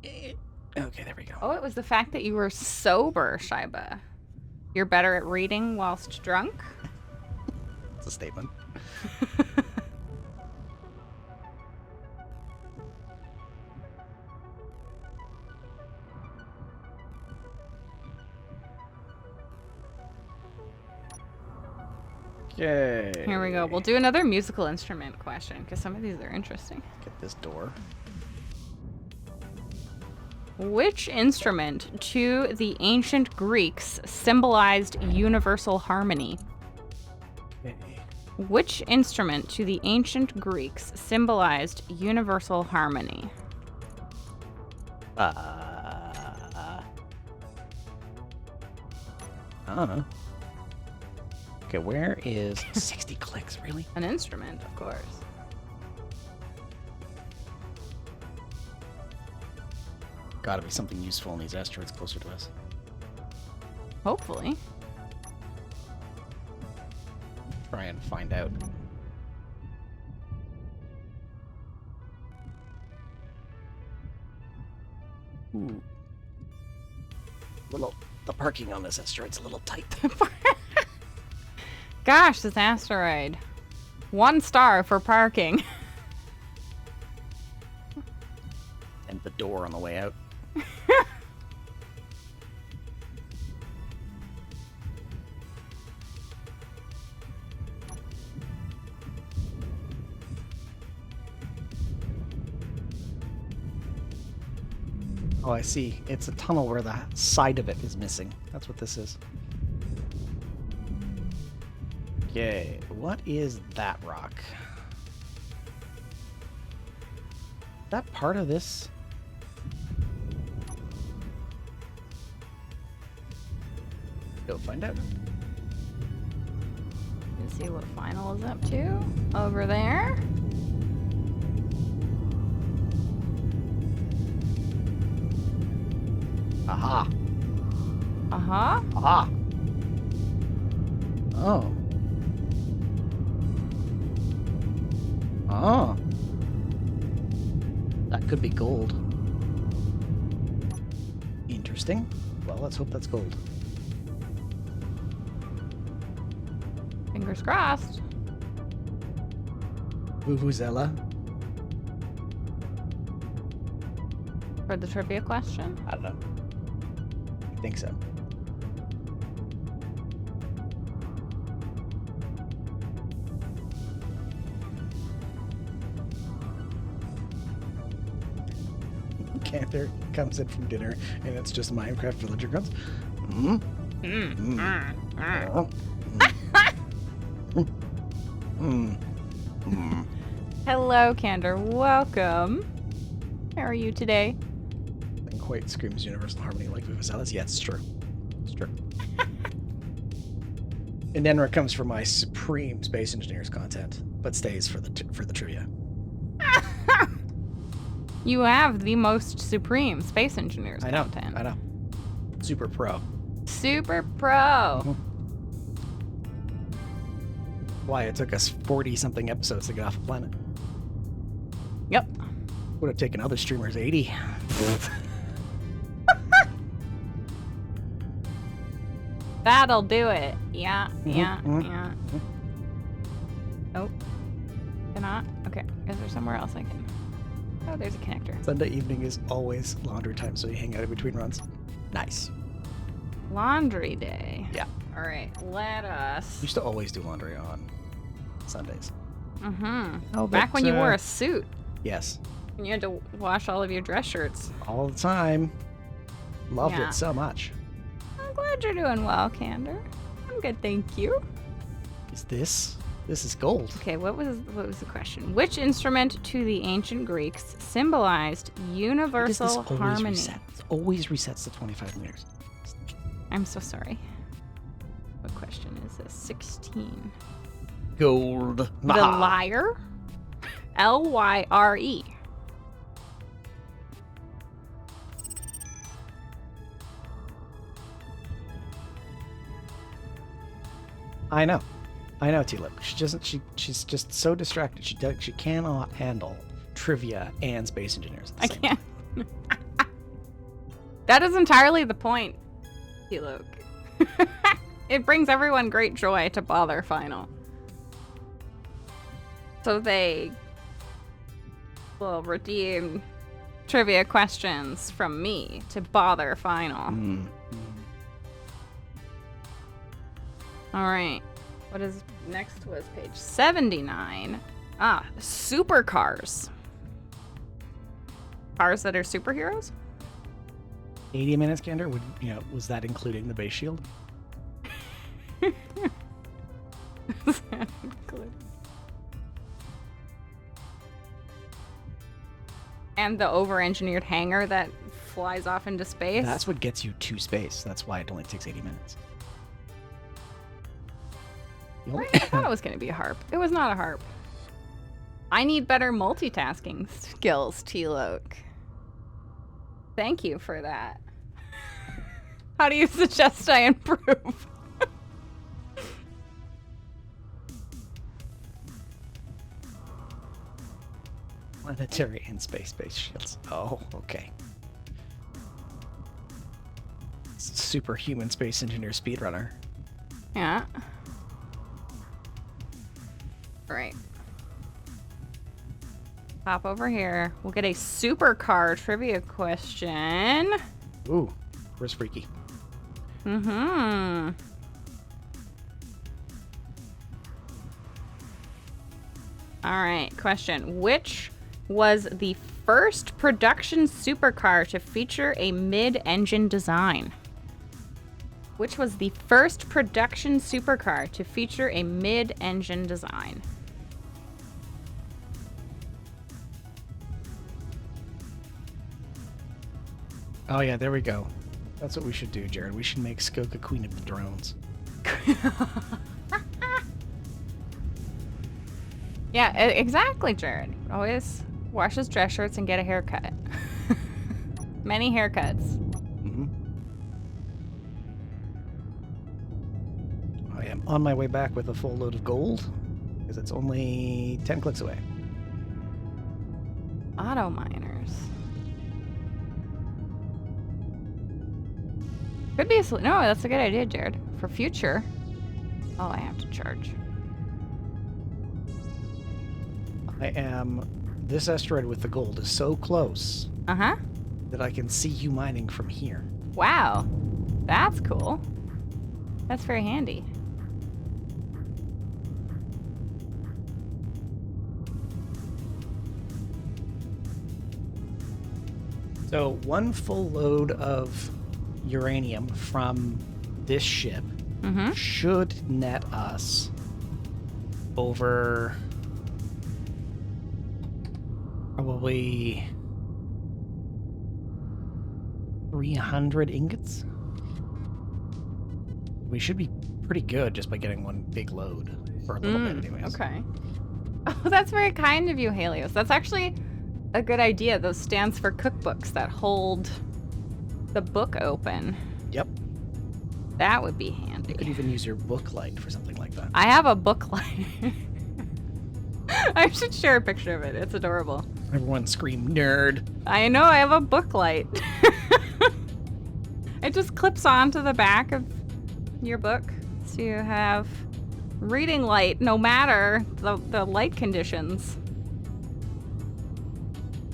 Okay, there we go. Oh, it was the fact that you were sober, Shaiba. You're better at reading whilst drunk? It's a statement. Okay. Here we go. We'll do another musical instrument question, because some of these are interesting. Get this door. Which instrument to the ancient Greeks symbolized universal harmony? Okay. Which instrument to the ancient Greeks symbolized universal harmony? I don't know. Okay, where is 60 clicks, really? An instrument, of course. Gotta be something useful in these asteroids closer to us. Hopefully. Try and find out. Ooh. The parking on this asteroid's a little tight. Gosh, this asteroid. 1 star for parking. And the door on the way out. Oh, I see. It's a tunnel where the side of it is missing. That's what this is. Okay, what is that rock? That part of this? Go find out. Let's see what Final is up to over there. Aha. Uh-huh. Aha. Oh. Oh. That could be gold. Interesting. Well, let's hope that's gold. Fingers crossed. Vuvuzela. For the trivia question. I don't know. I think so. Cantor comes in from dinner and it's just Minecraft villager grunts. Hello, Candor. Welcome. How are you today? And quite screams universal harmony like Vuvuzelas. Yeah, it's true. It's true. And Enra comes for my supreme Space Engineers content, but stays for the trivia. You have the most supreme Space Engineers content. I know. Super pro. Super pro. Why it took us 40-something episodes to get off the planet. Yep. Would have taken other streamers 80. That'll do it. Yeah. Yeah. Oh. Cannot? Okay. Is there somewhere else I can? Oh, there's a connector. Sunday evening is always laundry time, so you hang out in between runs. Nice. Laundry day. Yeah. All right. Let us. Used to always do laundry on Sundays. Mm-hmm. Oh, Back but, when you wore a suit Yes. and you had to wash all of your dress shirts. All the time. Loved Yeah. it so much. I'm glad you're doing well, Candor. I'm good, thank you. Is this? This is gold. Okay, what was the question? Which instrument to the ancient Greeks symbolized universal Why does this always harmony? reset? It always resets to 25 meters. I'm so sorry. What question is this? 16. Gold. The lyre? Lyre. I know, T-Lip. She's just so distracted. She cannot handle trivia and Space Engineers. At the I same can't. time. That is entirely the point, T-Luke. It brings everyone great joy to bother Final. So they will redeem trivia questions from me to bother Final. All right. What is next was page 79. Supercars. Cars that are superheroes? 80 minutes, Gander. Was that including the base shield? And the over-engineered hangar that flies off into space. That's what gets you to space. That's why it only takes 80 minutes. I thought it was going to be a harp. It was not a harp. I need better multitasking skills, T-Loke. Thank you for that. How do you suggest I improve? Planetary and space-based shields. Oh, okay. superhuman space engineer speedrunner. Yeah. Right. Hop over here. We'll get a supercar trivia question. Ooh, where's Freaky? Mm-hmm. All right, question. Which was the first production supercar to feature a mid-engine design? Which was the first production supercar to feature a mid-engine design? Oh yeah, there we go. That's what we should do, Jared. We should make Skoka queen of the drones. Yeah, exactly, Jared. Always wash his dress shirts and get a haircut. Many haircuts. Mm-hmm. I am on my way back with a full load of gold, because it's only 10 clicks away. Auto miners. Could be a no, that's a good idea, Jared. For future. Oh, I have to charge. This asteroid with the gold is so close Uh-huh. that I can see you mining from here. Wow. That's cool. That's very handy. So one full load of uranium from this ship Mm-hmm. should net us over probably 300 ingots. We should be pretty good just by getting one big load for a little bit anyways. Okay. Oh, that's very kind of you, Helios. That's actually a good idea. Those stands for cookbooks that hold the book open. Yep. That would be You could handy. even use your book light for something like that. I have a book light. I should share a picture of it. It's adorable. Everyone scream nerd. I know, I have a book light. It just clips onto the back of your book. So you have reading light no matter the light conditions.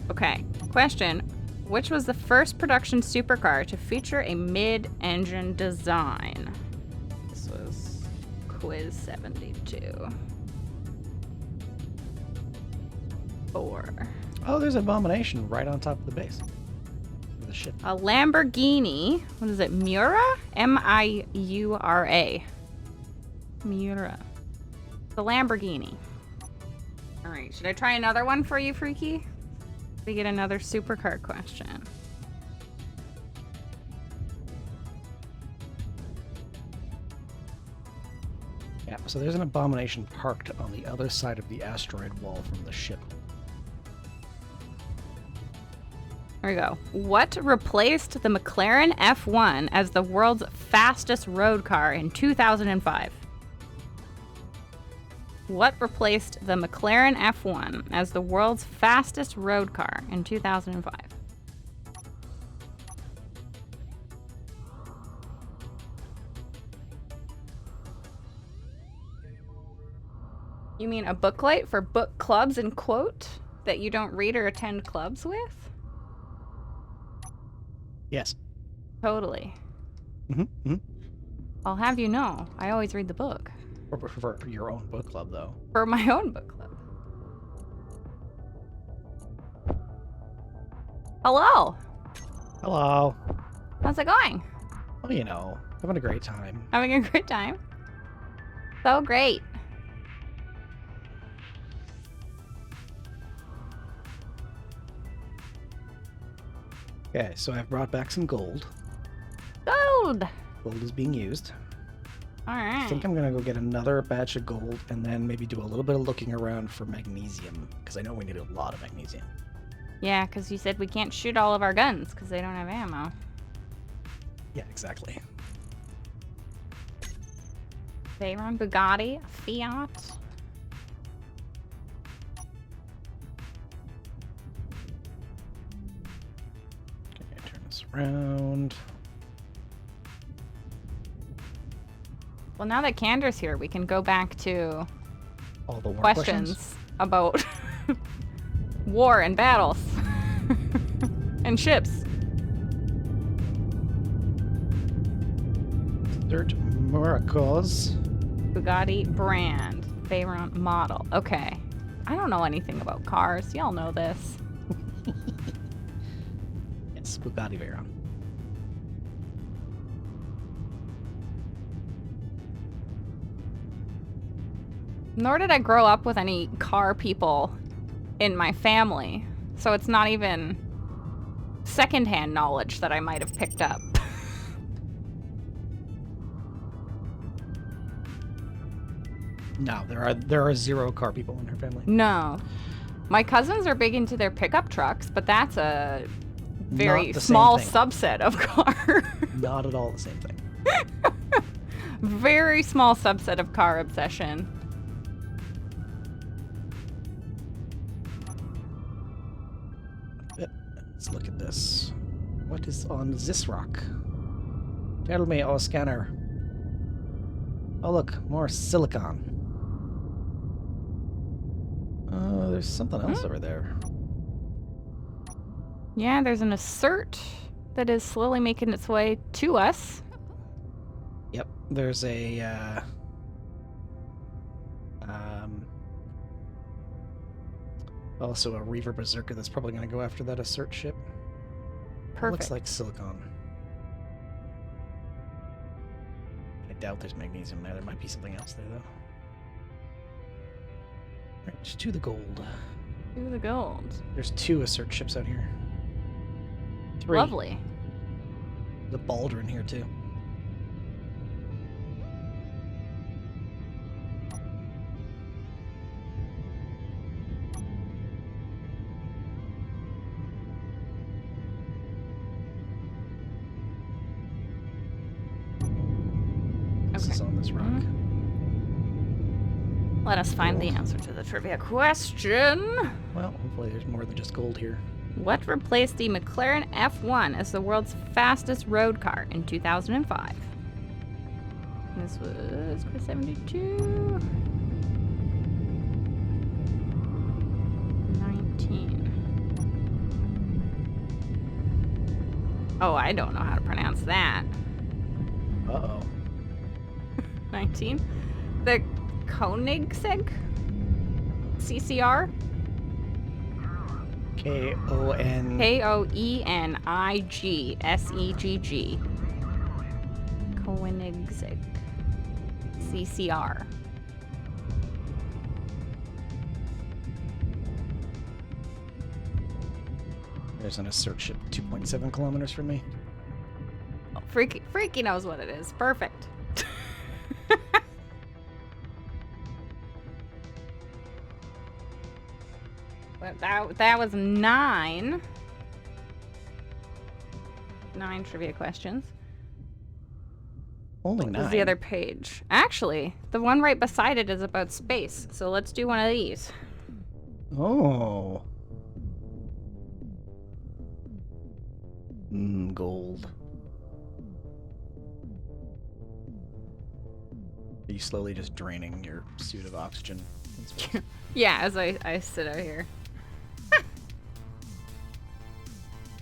Okay, question. Which was the first production supercar to feature a mid-engine design? This was quiz 72. 4. Oh, there's an abomination right on top of the base. Of the ship. A Lamborghini. What is it? Miura? M-I-U-R-A. Miura. The Lamborghini. All right. Should I try another one for you, Freaky? We get another supercar question. Yeah, so there's an abomination parked on the other side of the asteroid wall from the ship. Here we go. What replaced the McLaren F1 as the world's fastest road car in 2005? What replaced the McLaren F1 as the world's fastest road car in 2005? You mean a booklight for book clubs and quote that you don't read or attend clubs with? Yes. Totally. Mm-hmm. I'll have you know, I always read the book. For your own book club, though. For my own book club. Hello. Hello. How's it going? Oh, you know, having a great time. Having a great time? So great. Okay, so I've brought back some gold. Gold. Gold is being used. All I right. think I'm gonna go get another batch of gold and then maybe do a little bit of looking around for magnesium, because I know we need a lot of magnesium. Yeah, because you said we can't shoot all of our guns because they don't have ammo. Yeah, exactly. Veyron, Bugatti, Fiat. Okay, turn this around. Well, now that Cander's here, we can go back to All the war questions about war and battles and ships. Dirt miracles. Bugatti brand, Veyron model. Okay. I don't know anything about cars. Y'all know this. Yes, Bugatti Veyron. Nor did I grow up with any car people in my family, so it's not even secondhand knowledge that I might have picked up. No, there are 0 car people in her family. No. My cousins are big into their pickup trucks, but that's a very Not the same small thing. subset of car. Not at all the same thing. Very small subset of car obsession. Let's look at this. What is on this rock? Tell me, oh scanner. Oh look, more silicon. Oh, there's something else over there. Yeah, there's an assert that is slowly making its way to us. Yep, there's a also a Reaver Berserker that's probably going to go after that assert ship. Perfect. Looks like silicon. I doubt there's magnesium there. There might be something else there though. Right, to the gold. Ooh, the gold. There's 2 assert ships out here. 3. Lovely. The Baldwin here too. This is on this rock. Let us find the answer to the trivia question. Well, hopefully there's more than just gold here. What replaced the McLaren F1 as the world's fastest road car in 2005? This was Chris 72. 19. Oh, I don't know how to pronounce that. Uh-oh. 19. The Koenigsegg CCR? K-O-N... Koenigsegg. Koenigsegg. CCR. There's an assert ship 2.7 kilometers from me. Oh, Freaky knows what it is. Perfect. But that was 9. 9 trivia questions. Only What 9. was the other page? Actually, the one right beside it is about space. So let's do one of these. Oh. Gold. Are you slowly just draining your suit of oxygen? Yeah, as I sit out here.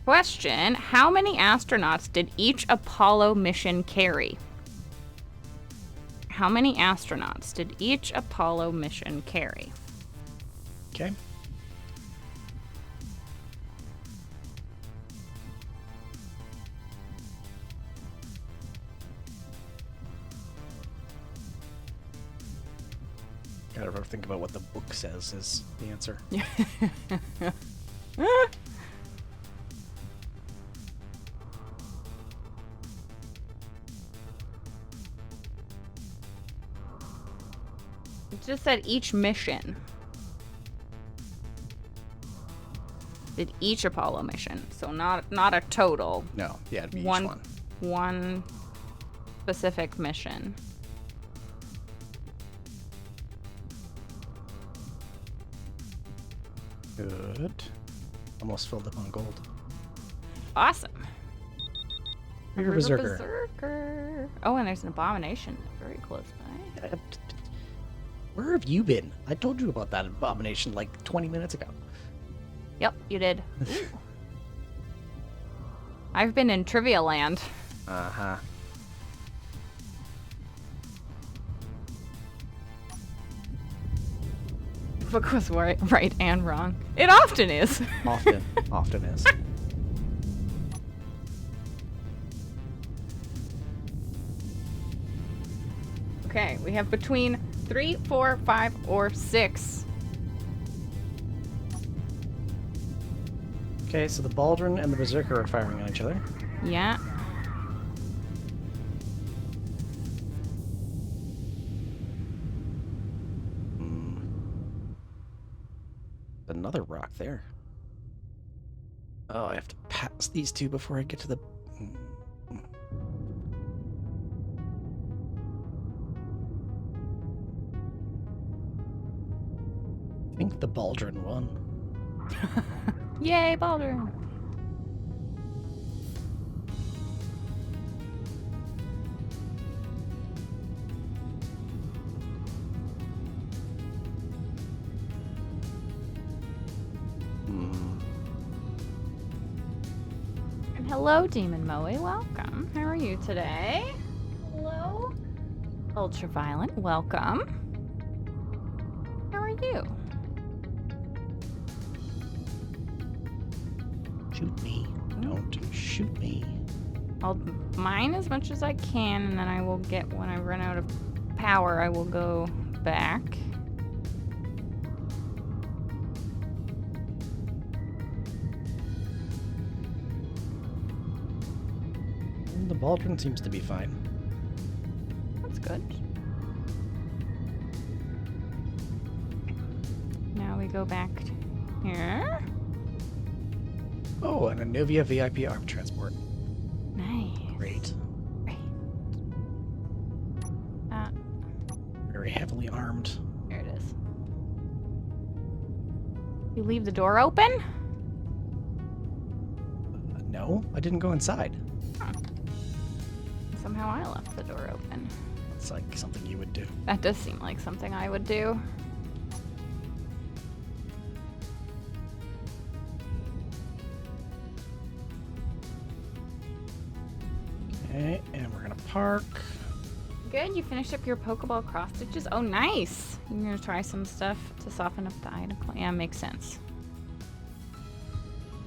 Question: how many astronauts did each Apollo mission carry? How many astronauts did each Apollo mission carry? Okay. Gotta think about what the book says is the answer. It just said each mission. Did each Apollo mission, so not a total. No, yeah, it'd be One- each one. One specific mission. Good. Almost filled up on gold. Awesome. River Berserker. Berserker. Oh, and there's an abomination very close by. Where have you been? I told you about that abomination like 20 minutes ago. Yep, you did. I've been in Trivia Land. Uh-huh. Book was right and wrong. It often is. Often is. Okay, we have between 3, 4, 5, or 6. Okay, so the Baldrin and the Berserker are firing on each other. Yeah. Another rock there. Oh, I have to pass these two before I get to the... I think the Baldrin won. Yay, Baldur. And hello, Demon Moe. Welcome. How are you today? Hello. Ultraviolet. Welcome. How are you? Shoot me. Don't shoot me. I'll mine as much as I can, and then I will get, when I run out of power, I will go back. The Baldrin seems to be fine. That's good. Now we go back here. Oh, and a Novia VIP arm transport. Nice. Great. Great. Very heavily armed. There it is. You leave the door open? No, I didn't go inside. Huh. Somehow I left the door open. It's like something you would do. That does seem like something I would do. Okay, and we're gonna park. Good, you finished up your Pokeball cross stitches. Oh, nice. You're gonna try some stuff to soften up the item. Yeah, makes sense.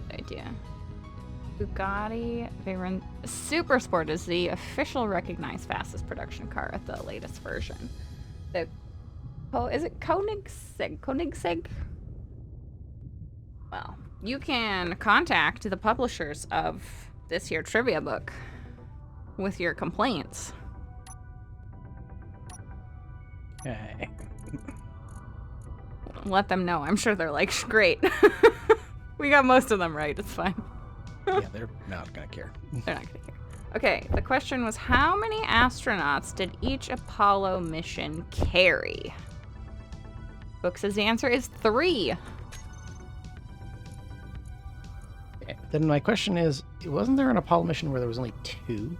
Good idea. Bugatti Veyron Super Sport is the official recognized fastest production car at the latest version. The is it Koenigsegg? Koenigsegg? Well, you can contact the publishers of this here trivia book with your complaints. Okay. Let them know. I'm sure they're like, great. We got most of them right. It's fine. Yeah, they're not gonna care. They're not gonna care. Okay, the question was, how many astronauts did each Apollo mission carry? Book says the answer is 3. Okay. Then my question is, wasn't there an Apollo mission where there was only 2?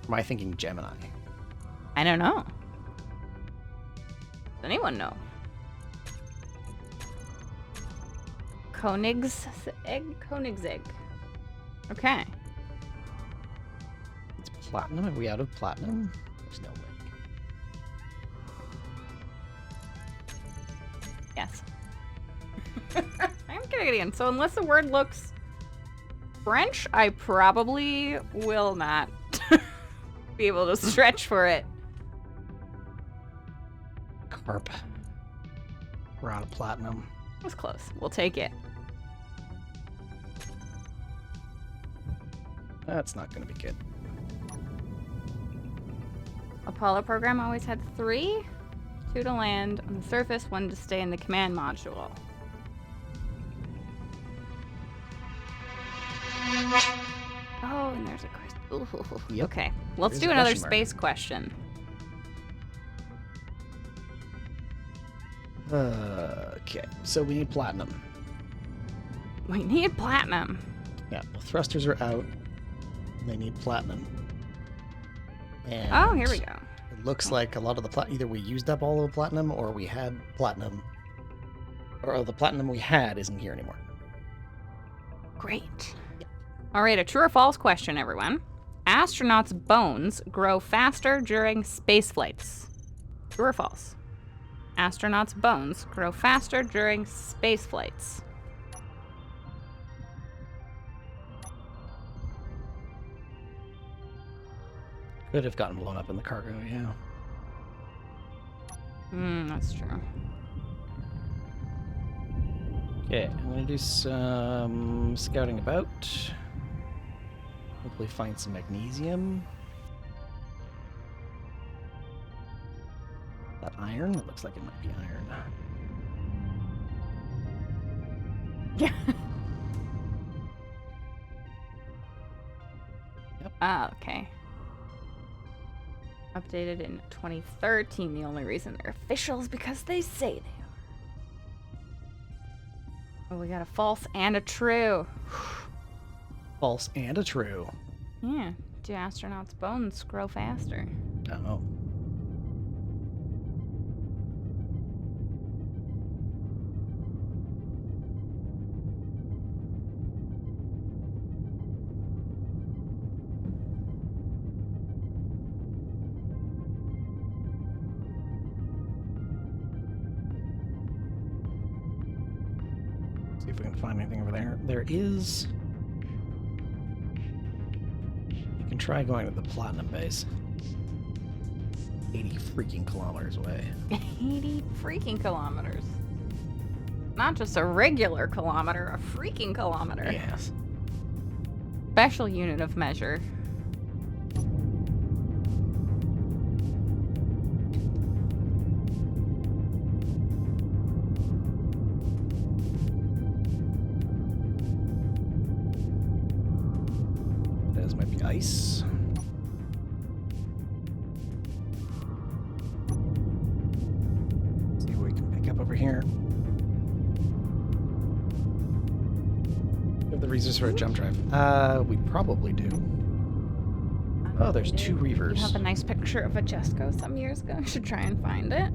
Or am I thinking Gemini? I don't know. Does anyone know? Koenigsegg. Okay. It's platinum. Are we out of platinum? There's no way. Yes. I'm Canadian, so unless the word looks French, I probably will not be able to stretch for it. Carp. We're out of platinum. It was close. We'll take it. That's not going to be good. Apollo program always had 3. 2 to land on the surface, 1 to stay in the command module. Oh, and there's a question. Ooh. Yep. Okay, let's There's do a another question mark. space question. Okay, so we need platinum. We need platinum. Yeah, well, thrusters are out. They need platinum. And Oh, here we go. It looks like a lot of the either we used up all of the platinum or we had platinum. Or the platinum we had isn't here anymore. Great. All right, a true or false question, everyone. Astronauts' bones grow faster during space flights. True or false? Astronauts' bones grow faster during space flights. Could have gotten blown up in the cargo, yeah. That's true. Okay, I'm gonna do some scouting about. Hopefully find some magnesium. That iron? It looks like it might be iron. Yeah. Yep. Ah, okay. Updated in 2013. The only reason they're official is because they say they are. Oh, we got a false and a true. False and a true. Yeah. Do astronauts' bones grow faster? Oh. See if we can find anything over there. There is. You can try going to the platinum base. 80 freaking kilometers away. 80 freaking kilometers. Not just a regular kilometer, a freaking kilometer. Yes. Special unit of measure. Those might be ice. See what we can pick up over here. We have the resource for a jump drive. We probably do. Oh, there's two You reavers. have a nice picture of a Jesco some years ago. I should try and find it.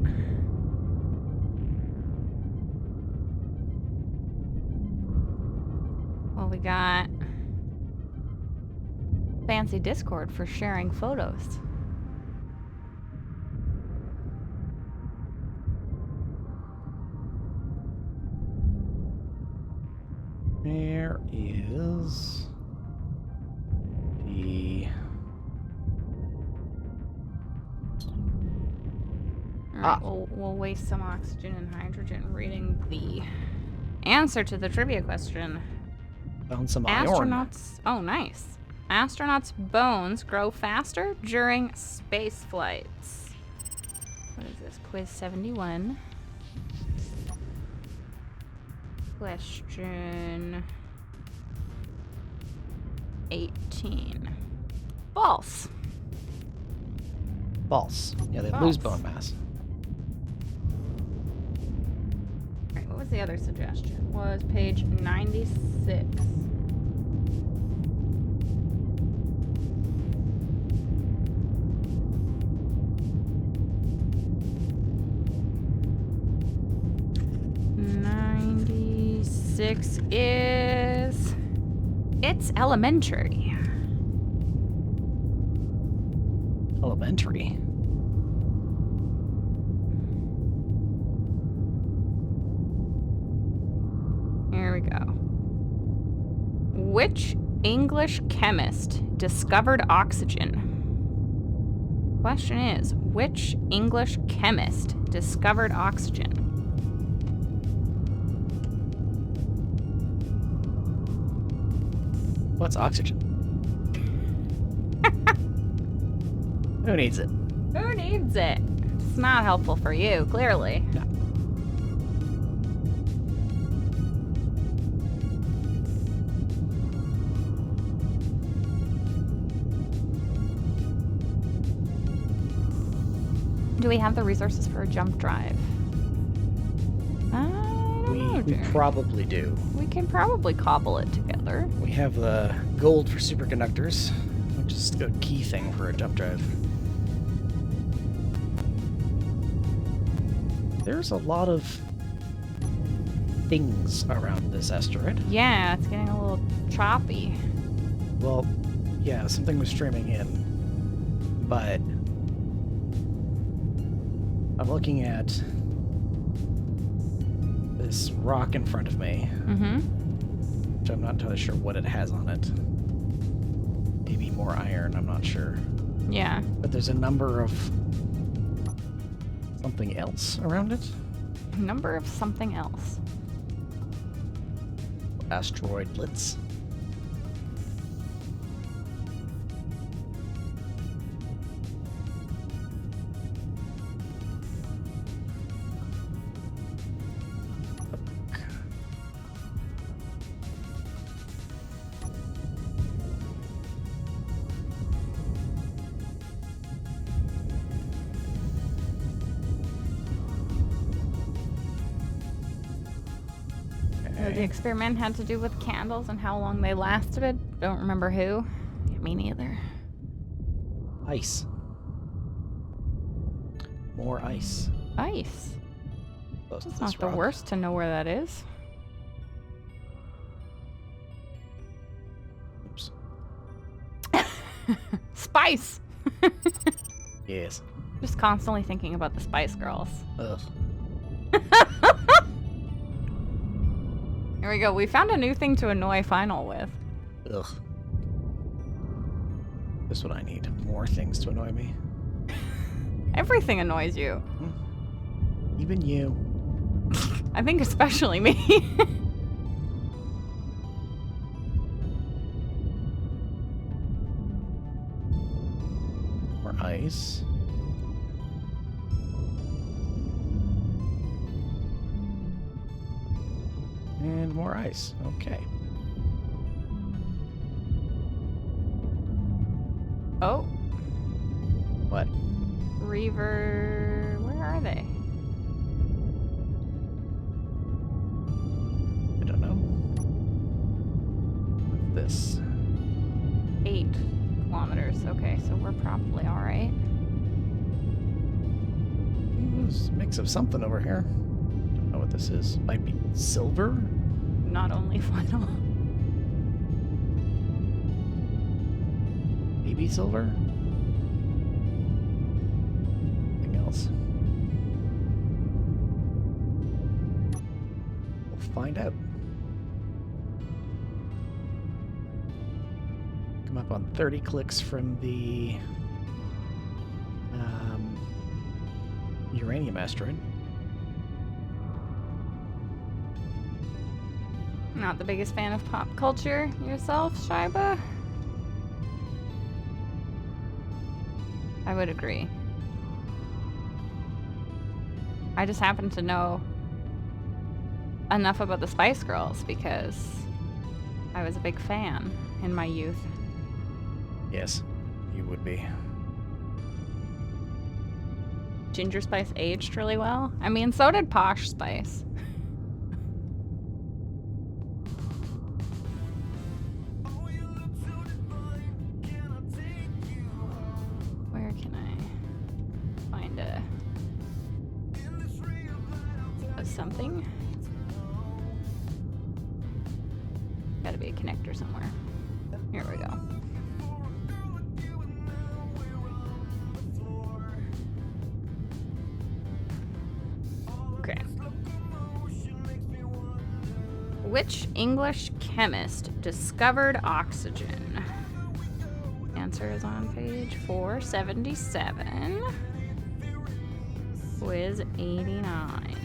Well, we got fancy Discord for sharing photos. There is the All right, we'll waste some oxygen and hydrogen reading the answer to the trivia question. found some iron. Astronauts. Oh, nice. Astronauts' bones grow faster during space flights. What is this? Quiz 71. Question 18. False. False. Yeah, they lose False. bone mass. All right, what was the other suggestion? Was page 96. Is it's elementary. Elementary. Here we go. Which English chemist discovered oxygen? Question is, which English chemist discovered oxygen? What's oxygen? Who needs it? Who needs it? It's not helpful for you, clearly. No. Do we have the resources for a jump drive? I don't know, We Jeremy. probably do. We can probably cobble it together. We have the gold for superconductors. just a key thing for a jump drive. There's a lot of things around this asteroid. Yeah, it's getting a little choppy. Well, yeah, something was streaming in, but I'm looking at this rock in front of me, which I'm not entirely sure what it has on it. Maybe more iron, I'm not sure. Yeah. But there's a number of something else around it. Number of something else. Asteroidlets. The experiment had to do with candles and how long they lasted. Don't remember who. Me neither. Ice. More ice. Ice. Close to It's this not the rock. worst to know where that is. Oops. Spice! Yes. Just constantly thinking about the Spice Girls. Ugh. Here we go. We found a new thing to annoy Final with. Ugh. That's what I need. More things to annoy me. Everything annoys you. Even you. I think especially me. More ice. And more ice. Okay. Oh, What? Reaver. Where are they? I don't know. What's this? 8 kilometers. Okay, so we're probably alright. There's a mix of something over here. Don't know what this is. Might be silver? Not only Final. Maybe silver? Anything else? We'll find out. Come up on 30 clicks from the uranium asteroid. Not the biggest fan of pop culture yourself, Shiba? I would agree. I just happen to know enough about the Spice Girls because I was a big fan in my youth. Yes, you would be. Ginger Spice aged really well. I mean, so did Posh Spice. Where can I find a something? Gotta be a connector somewhere. Here we go. Okay. Which English chemist discovered oxygen? Answer is on page 477. Quiz 89.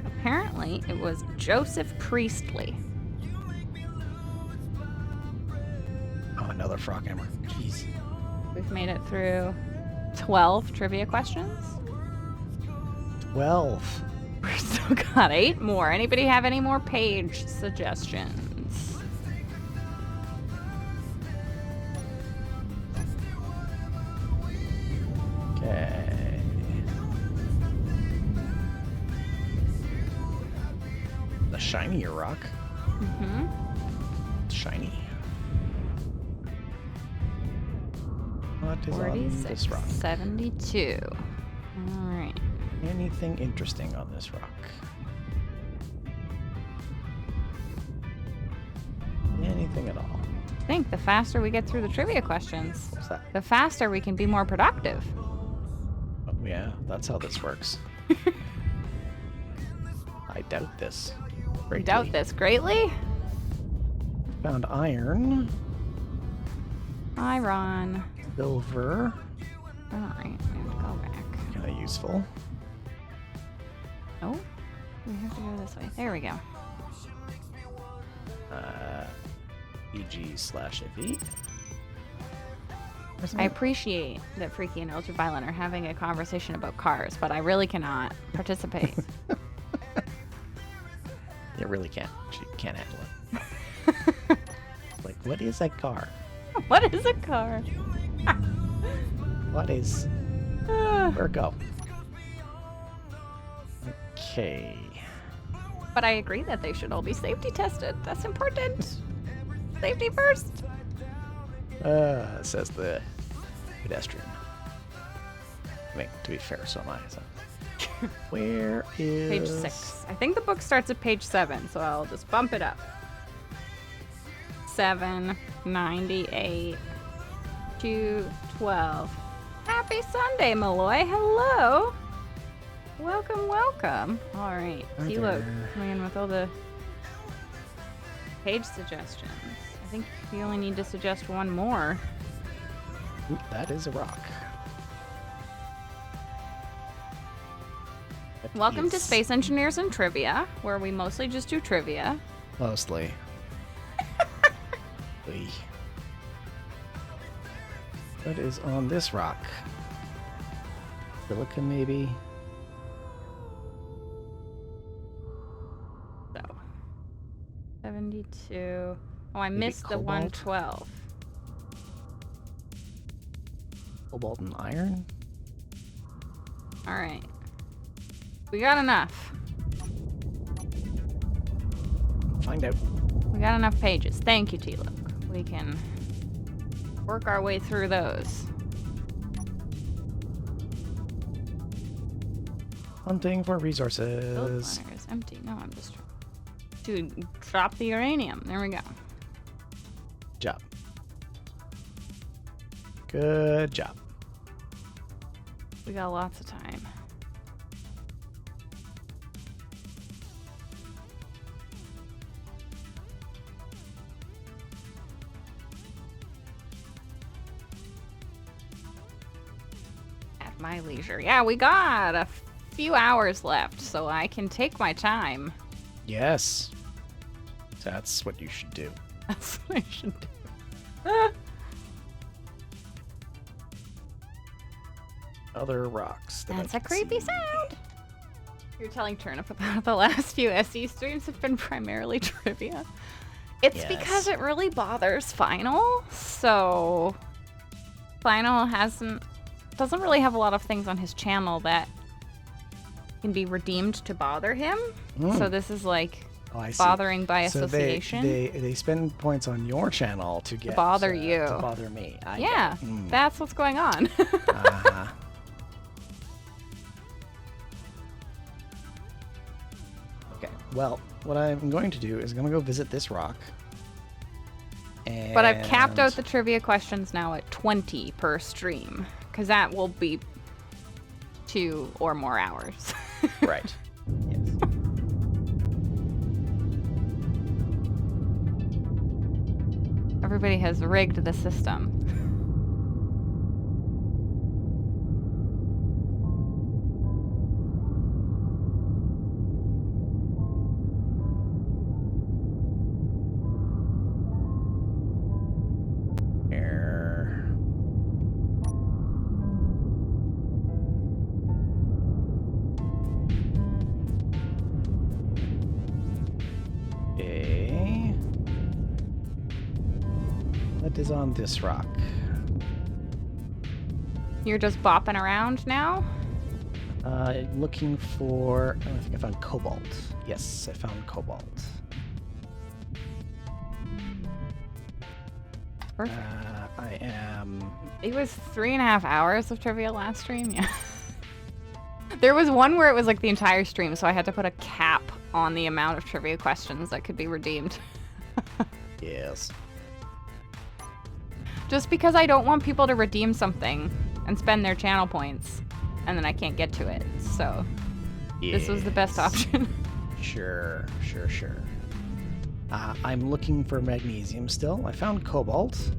Apparently, it was Joseph Priestley. Oh, another frog hammer. Jeez. We've made it through 12 trivia questions. 12. We've still got 8 more. Anybody have any more page suggestions? Okay. The shinier rock. Mm-hmm. shiny. What is on 46, this rock? 72. Alright. Anything interesting on this rock? Anything at all? I think the faster we get through the trivia questions, What's that? the faster we can be more productive. Oh, yeah, that's how this works. I doubt this. Greatly. Doubt this greatly. Found iron, Iron. silver, Alright, we have to go back. kind of useful. Oh, we have to go this way. There we go. EG/FE. I appreciate that Freaky and Ultraviolent are having a conversation about cars, but I really cannot participate. You really can't. She can't handle it. Like, what is a car? What is a car? What is... Where go? Okay. But I agree that they should all be safety tested. That's important. Safety first. Says the pedestrian. I mean, to be fair, so am I. So. Where is... Page 6. I think the book starts at page 7, so I'll just bump it up. 798 212. Happy Sunday, Malloy. Hello. Welcome, welcome. All right. Hi See, look, there. coming in with all the page suggestions. I think you only need to suggest one more. Oop, that is a rock. That Welcome to is Space Engineers and Trivia, where we mostly just do trivia. Mostly. Oy. What is on this rock? Silica, maybe? So, 72. Oh, I Maybe missed the cobalt? 112. Cobalt and iron? All right. We got enough. Find out. We got enough pages. Thank you, T-Look. We can work our way through those. Hunting for Build resources. planner is empty. No, I'm just trying to drop the uranium. There we go. Job. Good job. We got lots of time. At my leisure. Yeah, we got a few hours left, so I can take my time. Yes. That's what you should do. That's what I should do. Other rocks. That I That's a can creepy see. sound. You're telling Turnip about the last few SE streams have been primarily trivia. It's Yes. because it really bothers Final. So Final doesn't really have a lot of things on his channel that can be redeemed to bother him. So this is like Oh, I see. bothering by So association. they spend points on your channel to get bother you. to bother me. I yeah, get it. that's what's going on. Uh-huh. Okay. Well, what I'm going to do is I'm going to go visit this rock. And But I've capped out the trivia questions now at 20 per stream, because that will be 2 or more hours. Right. Yes. Everybody has rigged the system. Err. Okay. What is on this rock? You're just bopping around now? Looking for. Oh, I think I found cobalt. Yes, I found cobalt. Perfect. I am. It was 3.5 hours of trivia last stream, yeah. There was one where it was like the entire stream, so I had to put a cap on the amount of trivia questions that could be redeemed. Yes. Just because I don't want people to redeem something and spend their channel points, and then I can't get to it, so this was the best option. Sure. I'm looking for magnesium still. I found cobalt.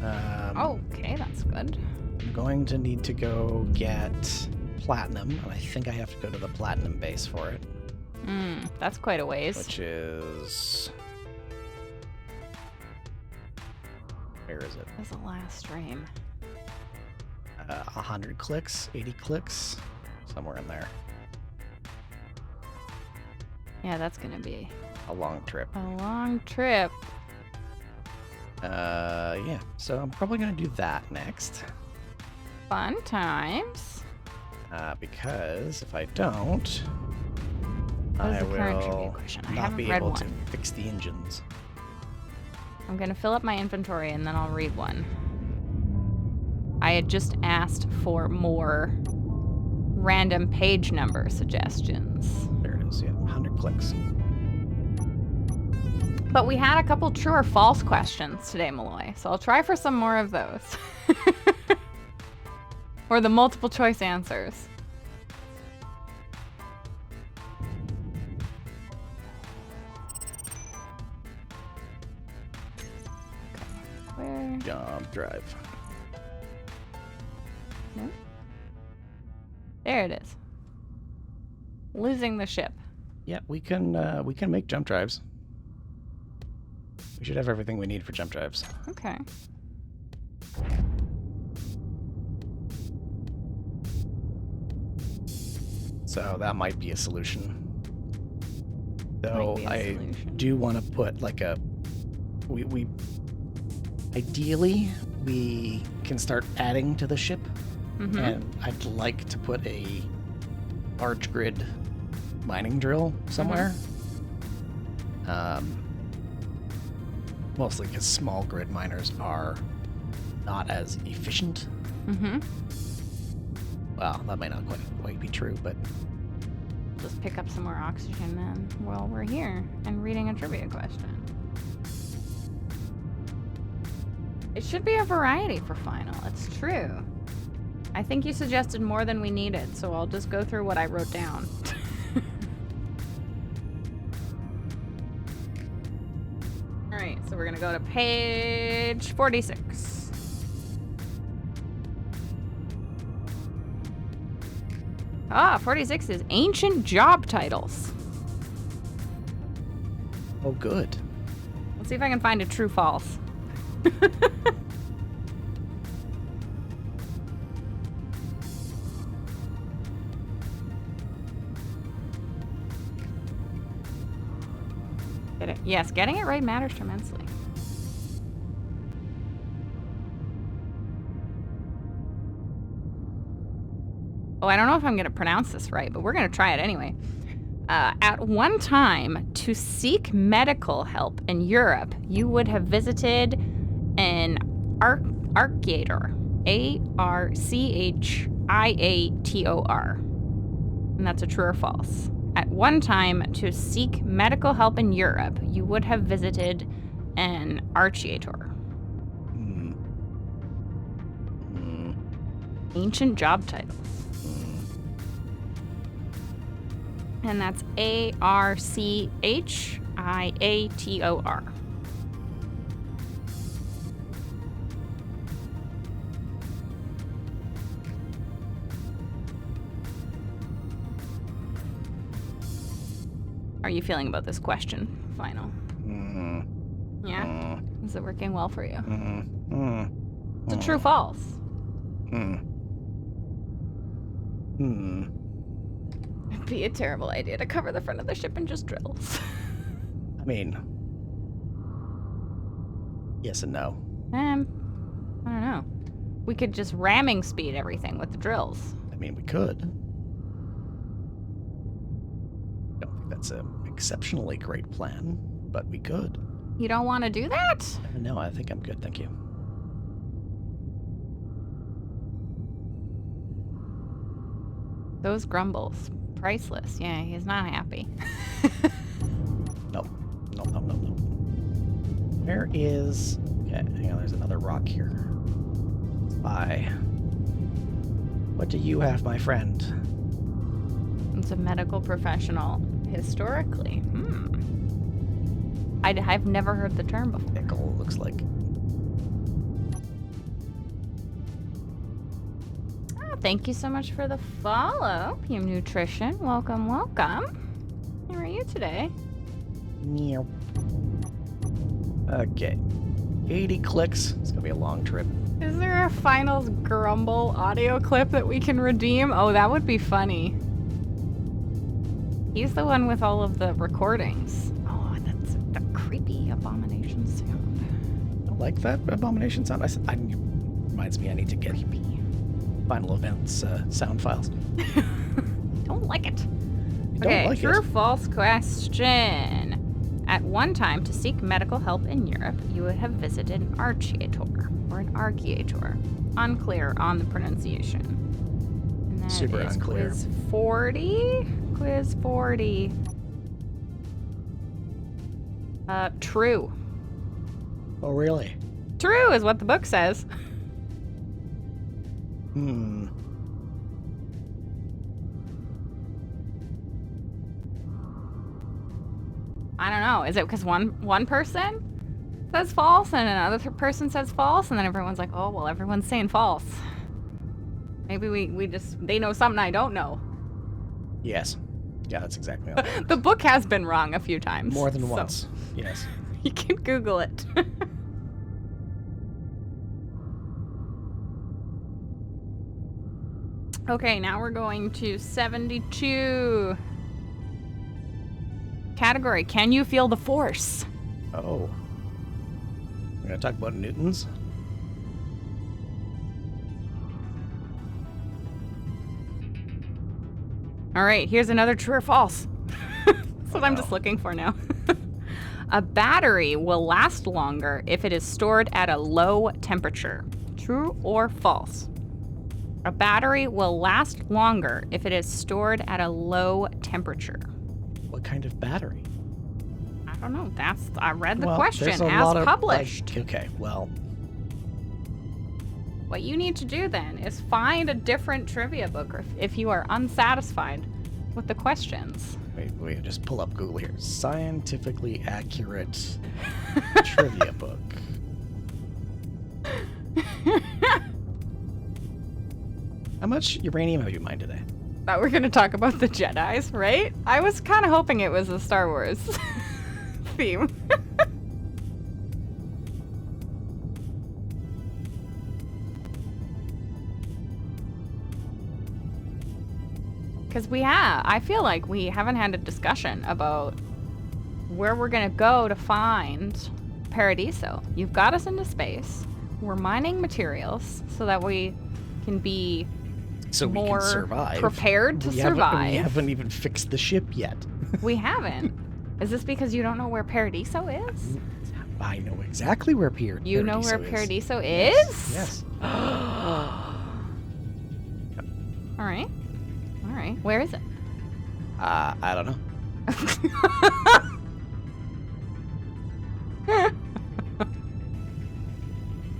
Okay, that's good. I'm going to need to go get platinum, and I think I have to go to the platinum base for it. That's quite a ways. Which is... Where is it? That's the last stream. 100 clicks, 80 clicks, somewhere in there. Yeah, that's gonna be A long trip. a long trip. Yeah, so I'm probably gonna do that next. Fun times. Because if I don't, What is I the current trivia will question? I not haven't be read able to one. fix the engines. I'm gonna fill up my inventory and then I'll read one. I had just asked for more random page number suggestions. There it is, yeah, 100 clicks. But we had a couple true or false questions today, Malloy, so I'll try for some more of those. Or the multiple choice answers. Where? Job drive. No? There it is. Losing the ship. Yeah, we can make jump drives. We should have everything we need for jump drives. Okay. So that might be a solution. Though Might be a I solution. do want to put like a we ideally we can start adding to the ship, Mm-hmm. and I'd like to put a large grid mining drill somewhere. Mostly because small grid miners are not as efficient. Mm-hmm. Well, that might not quite be true, but Just pick up some more oxygen then while we're here and reading a trivia question. It should be a variety for final. It's true. I think you suggested more than we needed, so I'll just go through what I wrote down. Alright, so we're gonna go to page 46. Ah, 46 is ancient job titles. oh, good. Let's see if I can find a true false. Get it? Yes, getting it right matters tremendously. Oh, I don't know if I'm going to pronounce this right, but we're going to try it anyway. At one time, to seek medical help in Europe, you would have visited an archiator. Archiator. And that's a true or false. At one time, to seek medical help in Europe, you would have visited an archiator. Ancient job titles. And that's Archiator. How are you feeling about this question, final? Yeah? Is it working well for you? It's a true false. It'd be a terrible idea to cover the front of the ship in just drills. I mean, yes and no. I don't know. We could just ramming speed everything with the drills. I mean, we could. I don't think that's an exceptionally great plan, but we could. You don't want to do that? No, I think I'm good, thank you. Those grumbles. Priceless. Yeah, he's not happy. Nope. Nope. Where is... Okay, hang on, there's another rock here. Bye. What do you have, my friend? It's a medical professional. Historically. I've never heard the term before. Pickle, looks like. Oh, thank you so much for the follow, PM Nutrition. Welcome, welcome. How are you today? Meow. Okay. 80 clicks. It's gonna be a long trip. Is there a finals grumble audio clip that we can redeem? Oh, that would be funny. He's the one with all of the recordings. Oh, that's a creepy abomination sound. I like that abomination sound. Reminds me I need to get final events sound files. Don't like it. Don't Okay, like true it. or false question. At one time, to seek medical help in Europe, you would have visited an archiator or an archiator. Unclear on the pronunciation. And that Super is unclear. Quiz 40. Quiz 40. True. Oh, really? True is what the book says. I don't know. Is it because one person says false and another person says false, and then everyone's like, oh, well, everyone's saying false. Maybe we just, they know something I don't know. Yes. Yeah, that's exactly how The book has been wrong a few times. More than so once. Yes. You can Google it. Okay, now we're going to 72. Category, can you feel the force? Oh. We're gonna talk about Newtons? All right, here's another true or false. That's what I'm just looking for now. A battery will last longer if it is stored at a low temperature. True or false? A battery will last longer if it is stored at a low temperature. What kind of battery? I don't know. I read the Well, question there's a as lot of, published. Okay, well, What you need to do then is find a different trivia book if you are unsatisfied with the questions. wait, just pull up Google here. Scientifically accurate trivia book. How much uranium have you mined today? Thought we were going to talk about the Jedis, right? I was kind of hoping it was a Star Wars theme. Because I feel like we haven't had a discussion about where we're going to go to find Paradiso. You've got us into space. We're mining materials so that we can be So we more can survive. prepared to We survive. haven't even fixed the ship yet. We haven't. Is this because you don't know where Paradiso is? I know exactly where Paradiso is. You know where Paradiso is? Yes. All right. All right. Where is it? I don't know.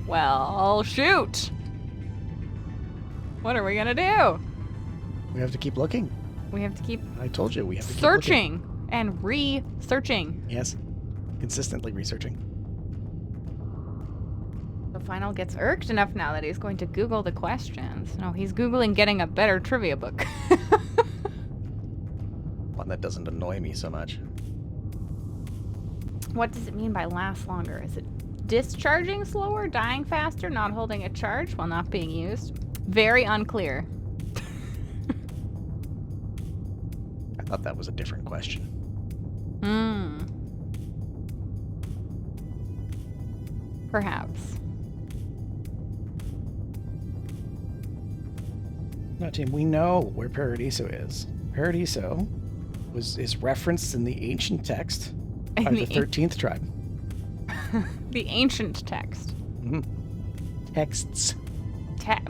Well, shoot. What are we gonna do? We have to keep looking. We have to keep I told you we have to keep looking. searching and re-searching. Yes. Consistently researching. The final gets irked enough now that he's going to Google the questions. No, he's Googling getting a better trivia book. One that doesn't annoy me so much. What does it mean by last longer? Is it discharging slower, dying faster, not holding a charge while not being used? Very unclear. I thought that was a different question. Perhaps. No, Tim, we know where Paradiso is. Paradiso is referenced in the ancient text by the 13th tribe. The ancient text. Texts.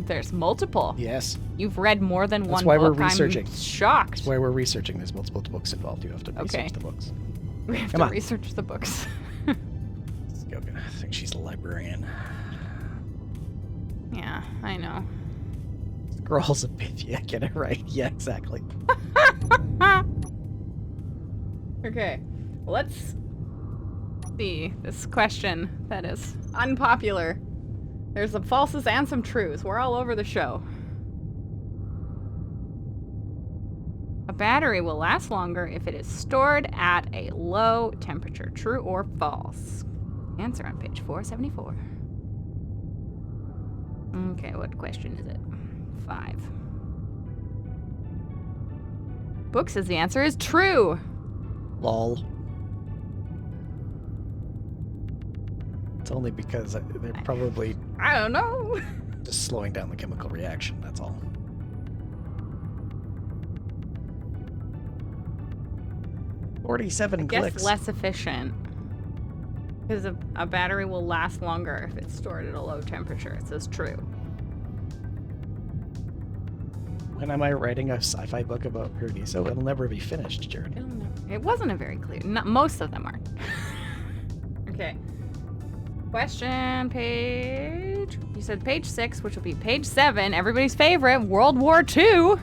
There's multiple. Yes. You've read more than That's one why book. we're researching. I'm shocked. That's why we're researching. There's multiple books involved. You have to Okay. research the books. We have Come to on. research the books. Let's go. I think she's a librarian. Yeah, I know. Scrolls of Pythia. Get it right. Yeah, exactly. Okay, let's see this question that is unpopular. There's some falses and some truths. We're all over the show. A battery will last longer if it is stored at a low temperature. True or false? Answer on page 474. Okay, what question is it? 5. Book says the answer is true. Lol. It's only because they're probably I don't know. just slowing down the chemical reaction, that's all. I 47 guess clicks. less efficient. Because a battery will last longer if it's stored at a low temperature. It says true. When am I writing a sci-fi book about Paradiso? It'll never be finished, Jared. It wasn't a very clear. Not, most of them aren't. Okay. Question page. You said page 6, which will be page 7. Everybody's favorite, World War II.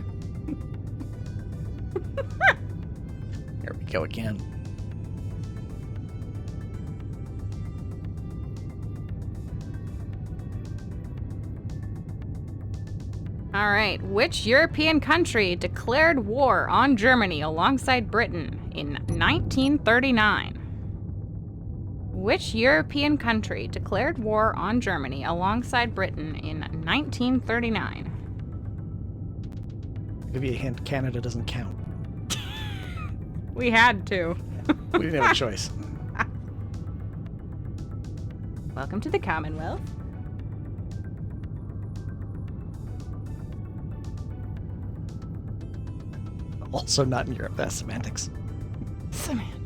Here we go again. All right. Which European country declared war on Germany alongside Britain in 1939? Which European country declared war on Germany alongside Britain in 1939? I'll give you a hint. Canada doesn't count. We had to. We didn't have a choice. Welcome to the Commonwealth. Also not in Europe. That's semantics. Samantha.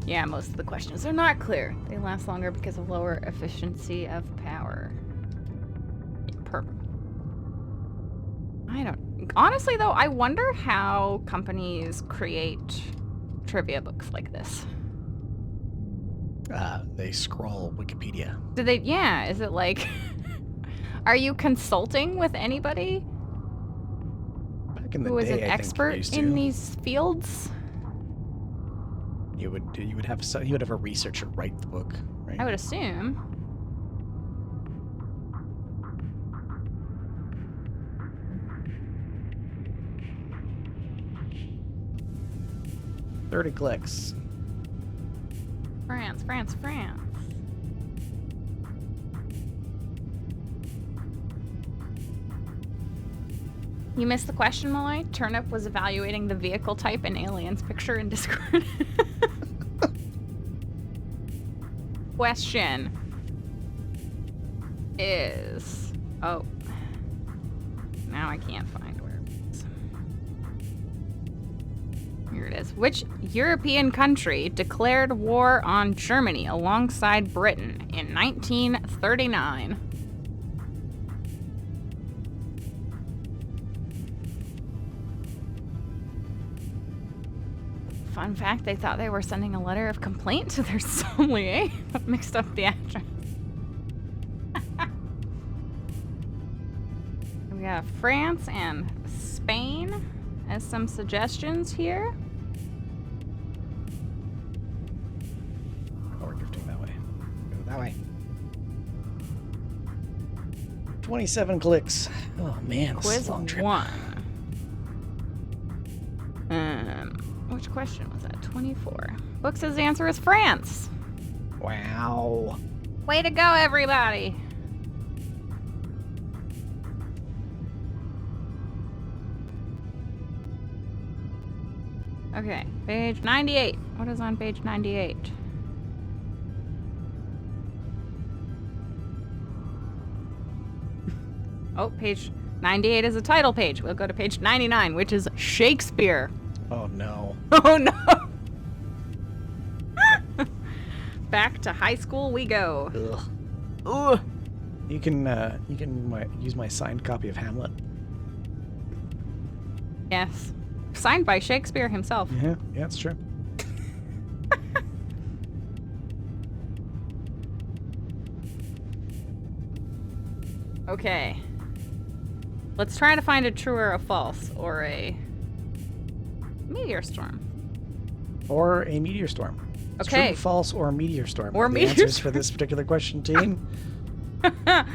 Yeah, most of the questions are not clear. They last longer because of lower efficiency of power. I don't... Honestly, though, I wonder how companies create trivia books like this. They scroll Wikipedia. Do they... Yeah, is it like... Are you consulting with anybody Back in the who day, is an I think expert they used to. in these fields? You would have a researcher write the book, right? I would assume. .30 clicks. France, France, France. You missed the question, Malloy? Turnip was evaluating the vehicle type in Aliens picture in Discord. Question is... Oh. Now I can't find where it is. Here it is. Which European country declared war on Germany alongside Britain in 1939? Fun fact, they thought they were sending a letter of complaint to their sommelier, but mixed up the address. We got France and Spain as some suggestions here. Oh, we're drifting that way. Go that way. 27 clicks. Oh man, this is Quiz a long trip. 1. Which question was that? 24. Book says the answer is France. Wow. Way to go, everybody. Okay, page 98. What is on page 98? Oh, page 98 is a title page. We'll go to page 99, which is Shakespeare. Oh no. Oh no! Back to high school we go. Ugh. Ugh. You can use my signed copy of Hamlet. Yes. Signed by Shakespeare himself. Yeah, it's true. Okay. Let's try to find a true or a false, or a meteor storm. Or a meteor storm. Okay. True, false, or meteor storm. Or The meteor answers storm. for this particular question, team.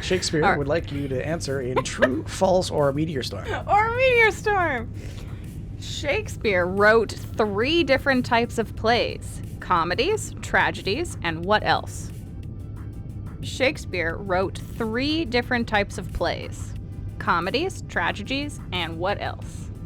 Shakespeare Alright. would like you to answer in true, false, or a meteor storm. Or a meteor storm! Shakespeare wrote 3 different types of plays: comedies, tragedies, and what else? Shakespeare wrote 3 different types of plays: comedies, tragedies, and what else? –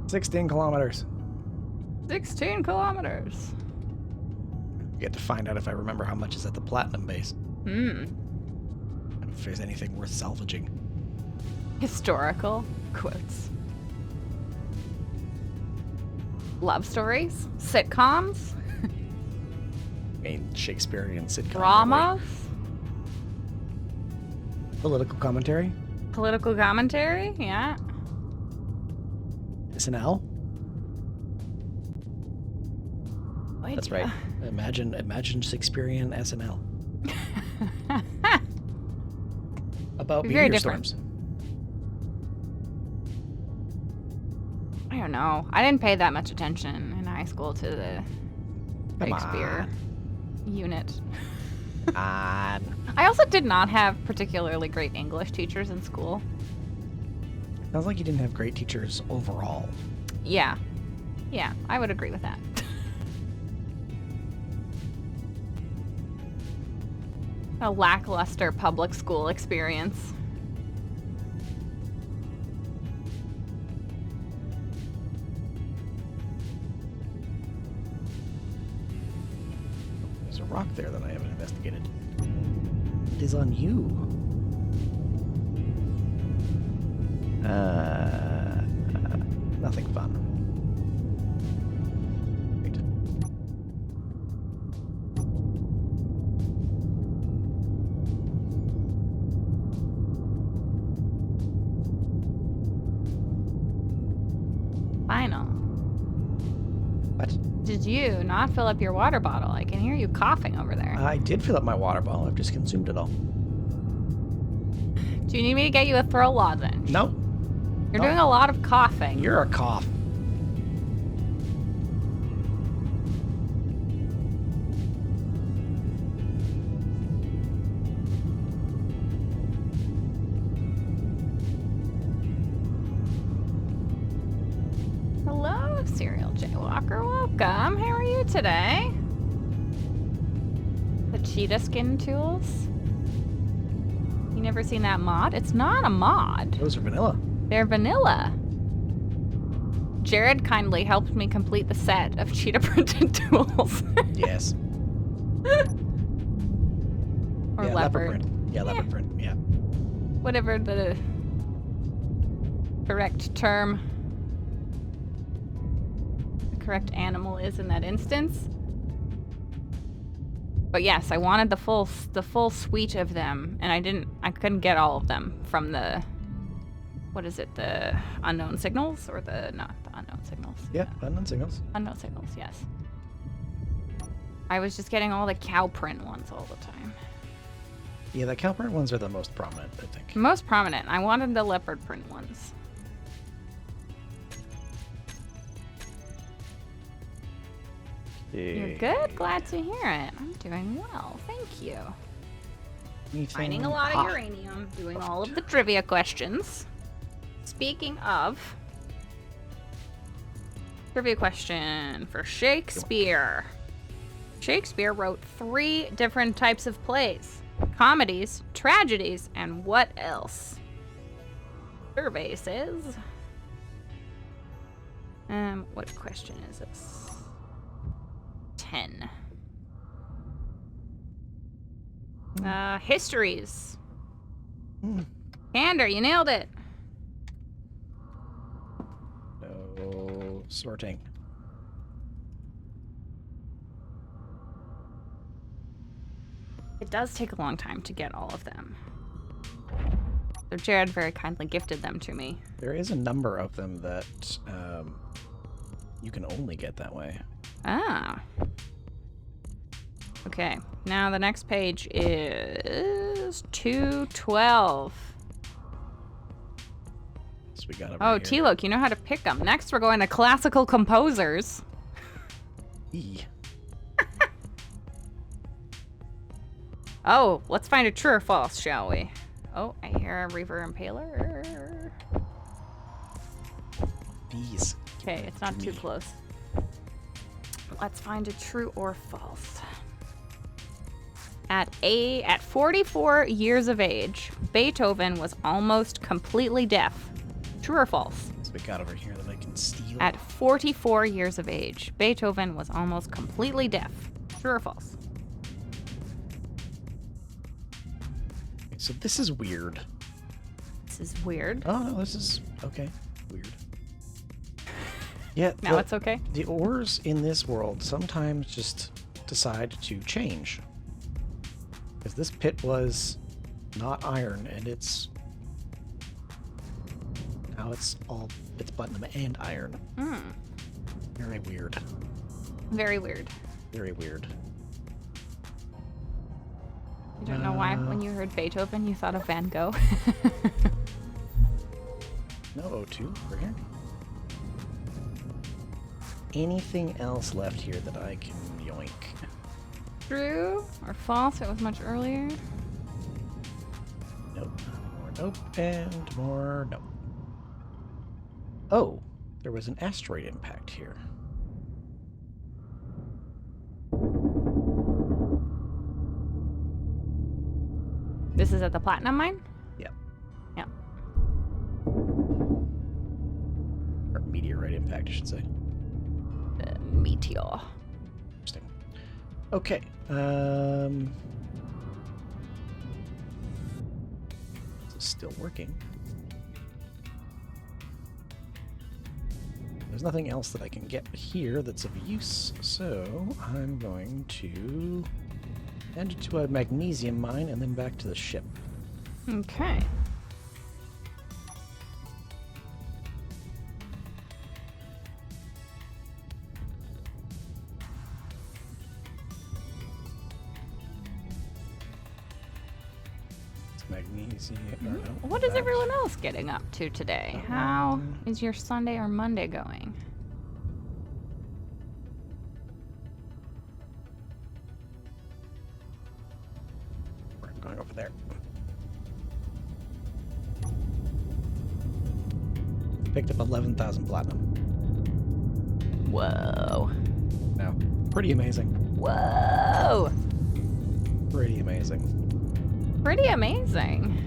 16 kilometers. 16 kilometers. You get to find out if I remember how much is at the platinum base. Hmm. And if there's anything worth salvaging. Historical quotes. Love stories? Sitcoms? I mean, Shakespearean sitcom. Dramas? Political commentary. Political commentary? Yeah. SNL. Wait, That's right. Imagine Shakespearean SNL. About Very meteor different. storms. I don't know. I didn't pay that much attention in high school to the Come Shakespeare unit. on. I also did not have particularly great English teachers in school. Sounds like you didn't have great teachers overall. Yeah. Yeah, I would agree with that. A lackluster public school experience. There's a rock there that I haven't investigated. It is on you. Nothing fun. Wait. Final. What? Did you not fill up your water bottle? I can hear you coughing over there. I did fill up my water bottle. I've just consumed it all. Do you need me to get you a throat lozenge? Nope. You're No. doing a lot of coughing. You're a cough. Hello, Serial Jaywalker. Welcome. How are you today? The cheetah skin tools? You never seen that mod? It's not a mod. Those are vanilla. They're vanilla. Jared kindly helped me complete the set of cheetah printed tools. Yes. Or yeah, leopard. print. Yeah, leopard print. Yeah. Whatever the correct term, the correct animal is in that instance. But yes, I wanted the full suite of them, and I couldn't get all of them from the, what is it, the unknown signals, or not the unknown signals? Yeah, unknown signals. Unknown signals, yes. I was just getting all the cow print ones all the time. Yeah, the cow print ones are the most prominent, I think. Most prominent. I wanted the leopard print ones. You're good? Glad to hear it. I'm doing well. Thank you. Finding a lot of uranium, doing all of the trivia questions. Speaking of, trivia question for Shakespeare. Shakespeare wrote 3 different types of plays: comedies, tragedies, and what else? Survey says. What question is this? 10. Histories. Candor, you nailed it. No sorting. It does take a long time to get all of them. So Jared very kindly gifted them to me. There is a number of them that you can only get that way. Ah. Okay, now the next page is 212. So we got over Oh, here. T-Look, you know how to pick them. Next, we're going to classical composers. E. Oh, let's find a true or false, shall we? Oh, I hear a Reaver Impaler. These. Okay, it's not too close. Let's find a true or false. At 44 years of age, Beethoven was almost completely deaf. True or false? So we got over here that I can steal. At 44 years of age, Beethoven was almost completely deaf. True or false? So this is weird. This is weird. Oh no, this is okay. Weird. Yeah. Now it's okay? The ores in this world sometimes just decide to change. Because this pit was not iron, and now it's platinum and iron. Very weird. Very weird. Very weird. You don't know why when you heard Beethoven you thought of Van Gogh? No O2 over here. Anything else left here that I can yoink? True or false? It was much earlier. Nope. More nope. And more nope. Oh, there was an asteroid impact here. This is at the platinum mine? Yep. Yeah. Or meteorite impact, I should say. Meteor. Interesting. Okay. This is still working. There's nothing else that I can get here that's of use, so I'm going to head to a magnesium mine and then back to the ship. Okay. It's magnesium. Or no, What is that's- everyone else getting up to today? How is your Sunday or Monday going? I'm going over there. Picked up 11,000 platinum. Whoa. No, pretty amazing. Whoa. Pretty amazing. Pretty amazing.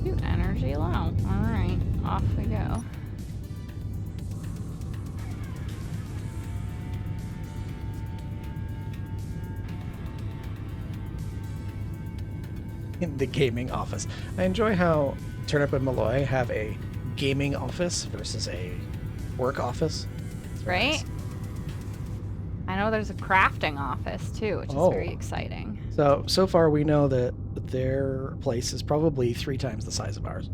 Too energy low. Alright, off we go. In the gaming office. I enjoy how Turnip and Malloy have a gaming office versus a work office. It's very Right? nice. I know there's a crafting office too, which is Oh. very exciting. So far we know that their place is probably 3 times the size of ours.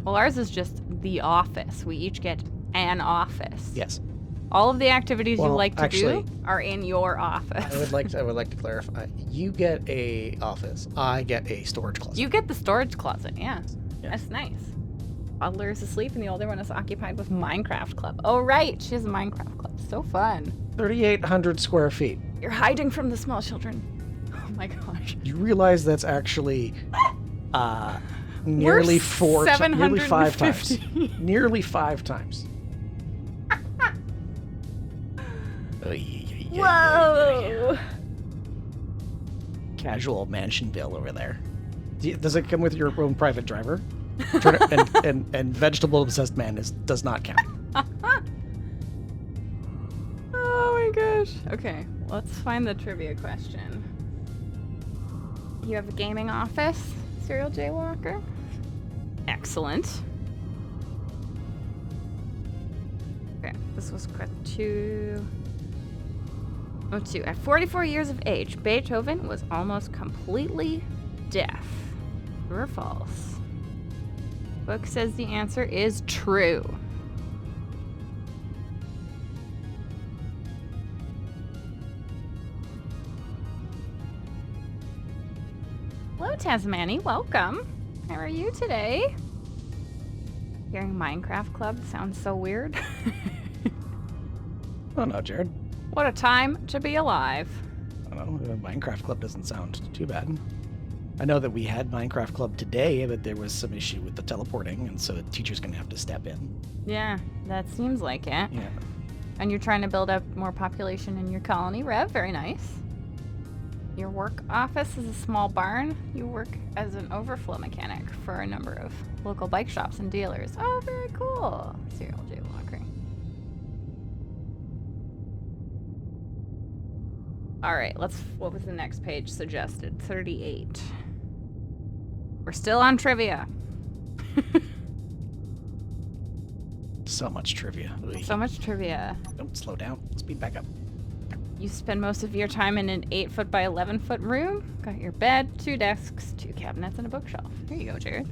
Well, ours is just the office. We each get an office. Yes. All of the activities you Well, like to actually, do are in your office. I would like to clarify. You get a office. I get a storage closet. You get the storage closet, yeah. Yeah. That's nice. Toddler is asleep and the older one is occupied with Minecraft Club. Oh, right. She has a Minecraft Club. So fun. 3,800 square feet. You're hiding from the small children. Oh my gosh. You realize that's actually nearly nearly 5 times. Nearly 5 times. Whoa! Casual Mansionville over there. Does it come with your own private driver? and vegetable obsessed man does not count. Oh my gosh. Okay, let's find the trivia question. You have a gaming office, Serial Jaywalker? Excellent. Okay, this was question 2. Oh, 2. At 44 years of age, Beethoven was almost completely deaf. True or false? Book says the answer is true. Hello, Tasmani. Welcome. How are you today? Hearing Minecraft Club sounds so weird. Oh no, Jared. What a time to be alive. I don't know. Minecraft Club doesn't sound too bad. I know that we had Minecraft Club today, but there was some issue with the teleporting, and so the teacher's going to have to step in. Yeah, that seems like it. Yeah. And you're trying to build up more population in your colony, Rev. Very nice. Your work office is a small barn. You work as an overflow mechanic for a number of local bike shops and dealers. Oh, very cool. Serial Jaywalker. All right, what was the next page suggested? 38. We're still on trivia. So much trivia. So much trivia. Don't slow down. Speed back up. You spend most of your time in an 8-foot by 11-foot room. Got your bed, 2 desks, 2 cabinets, and a bookshelf. Here you go, Jared.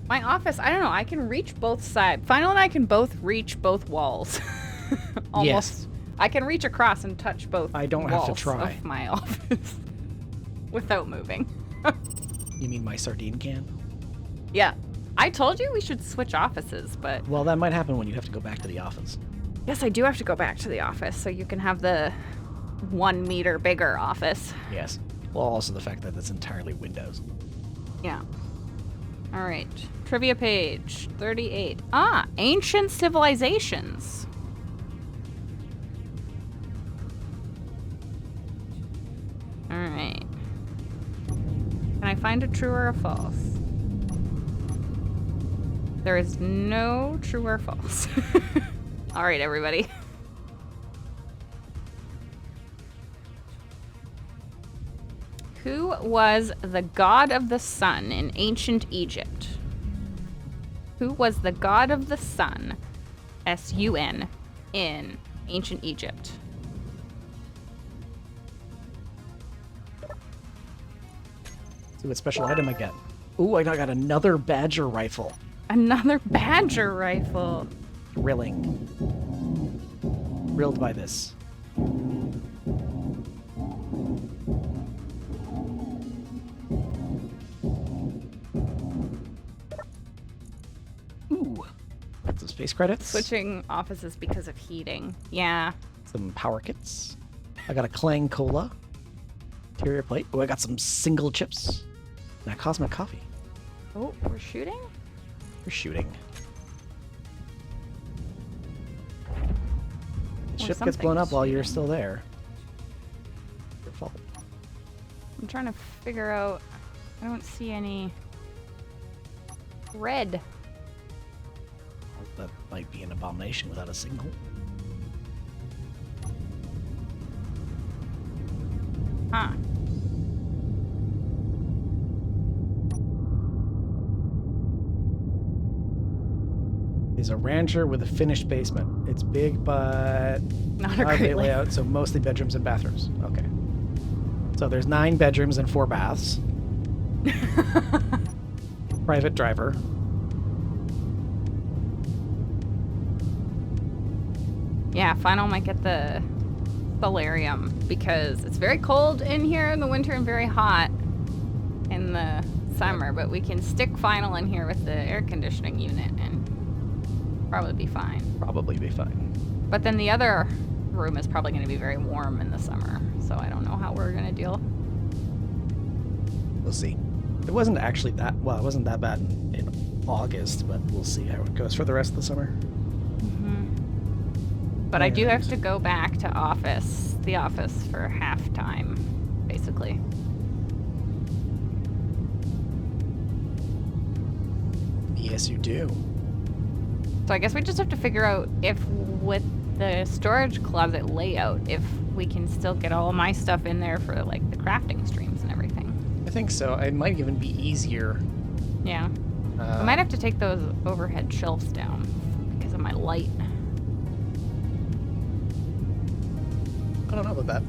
My office, I don't know, I can reach both sides. Final and I can both reach both walls. Almost. Yes. I can reach across and touch both I don't have to walls try. of my office without moving. You mean my sardine can? Yeah. I told you we should switch offices, but... Well, that might happen when you have to go back to the office. Yes, I do have to go back to the office, so you can have the 1 meter bigger office. Yes. Well, also the fact that it's entirely windows. Yeah. All right. Trivia page 38. Ah, ancient civilizations. All right. Can I find a true or a false? There is no true or false. All right, everybody. Who was the god of the sun in ancient Egypt? Who was the god of the sun, S-U-N, in ancient Egypt? See what special item I get. Ooh, I got another badger rifle. Another badger rifle. Thrilling. Thrilled by this. Ooh. Got some space credits. Switching offices because of heating. Yeah. Some power kits. I got a Clang Cola. Interior plate. Oh, I got some single chips. And a Cosmic Coffee. Oh, we're shooting? We're shooting. The ship gets blown up while you're still there. Your fault. I'm trying to figure out... I don't see any... red. That might be an abomination without a signal. Huh. Is a rancher with a finished basement. It's big, but Not a great layout, so mostly bedrooms and bathrooms. Okay. So there's 9 bedrooms and 4 baths. Private driver. Yeah, final might get the solarium because it's very cold in here in the winter and very hot in the summer, but we can stick final in here with the air conditioning unit and probably be fine. Probably be fine. But then the other room is probably going to be very warm in the summer, so I don't know how we're going to deal. We'll see. It wasn't actually that, well, it wasn't that bad in August, but we'll see how it goes for the rest of the summer. But I do have to go back to the office for halftime, basically. Yes, you do. So I guess we just have to figure out if with the storage closet layout, if we can still get all my stuff in there for like the crafting streams and everything. I think so. It might even be easier. Yeah. I might have to take those overhead shelves down because of my light. I don't know about that.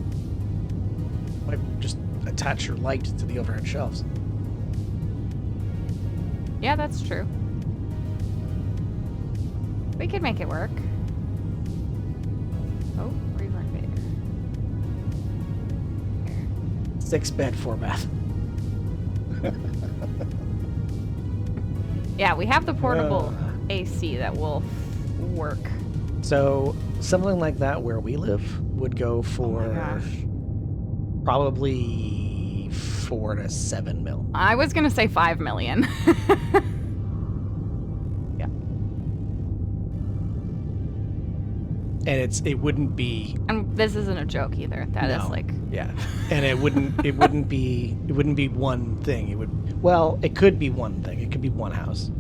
Might just attach your light to the overhead shelves. Yeah, that's true. We could make it work. Oh, revert there. 6-bed, 4-bath. Yeah, we have the portable AC that will work. So something like that where we live would go for probably 4 to 7 mil. I was gonna say 5 million. Yeah. And it wouldn't be. And this isn't a joke either. That is like. Yeah. And it wouldn't be one thing. It could be one thing. It could be one house.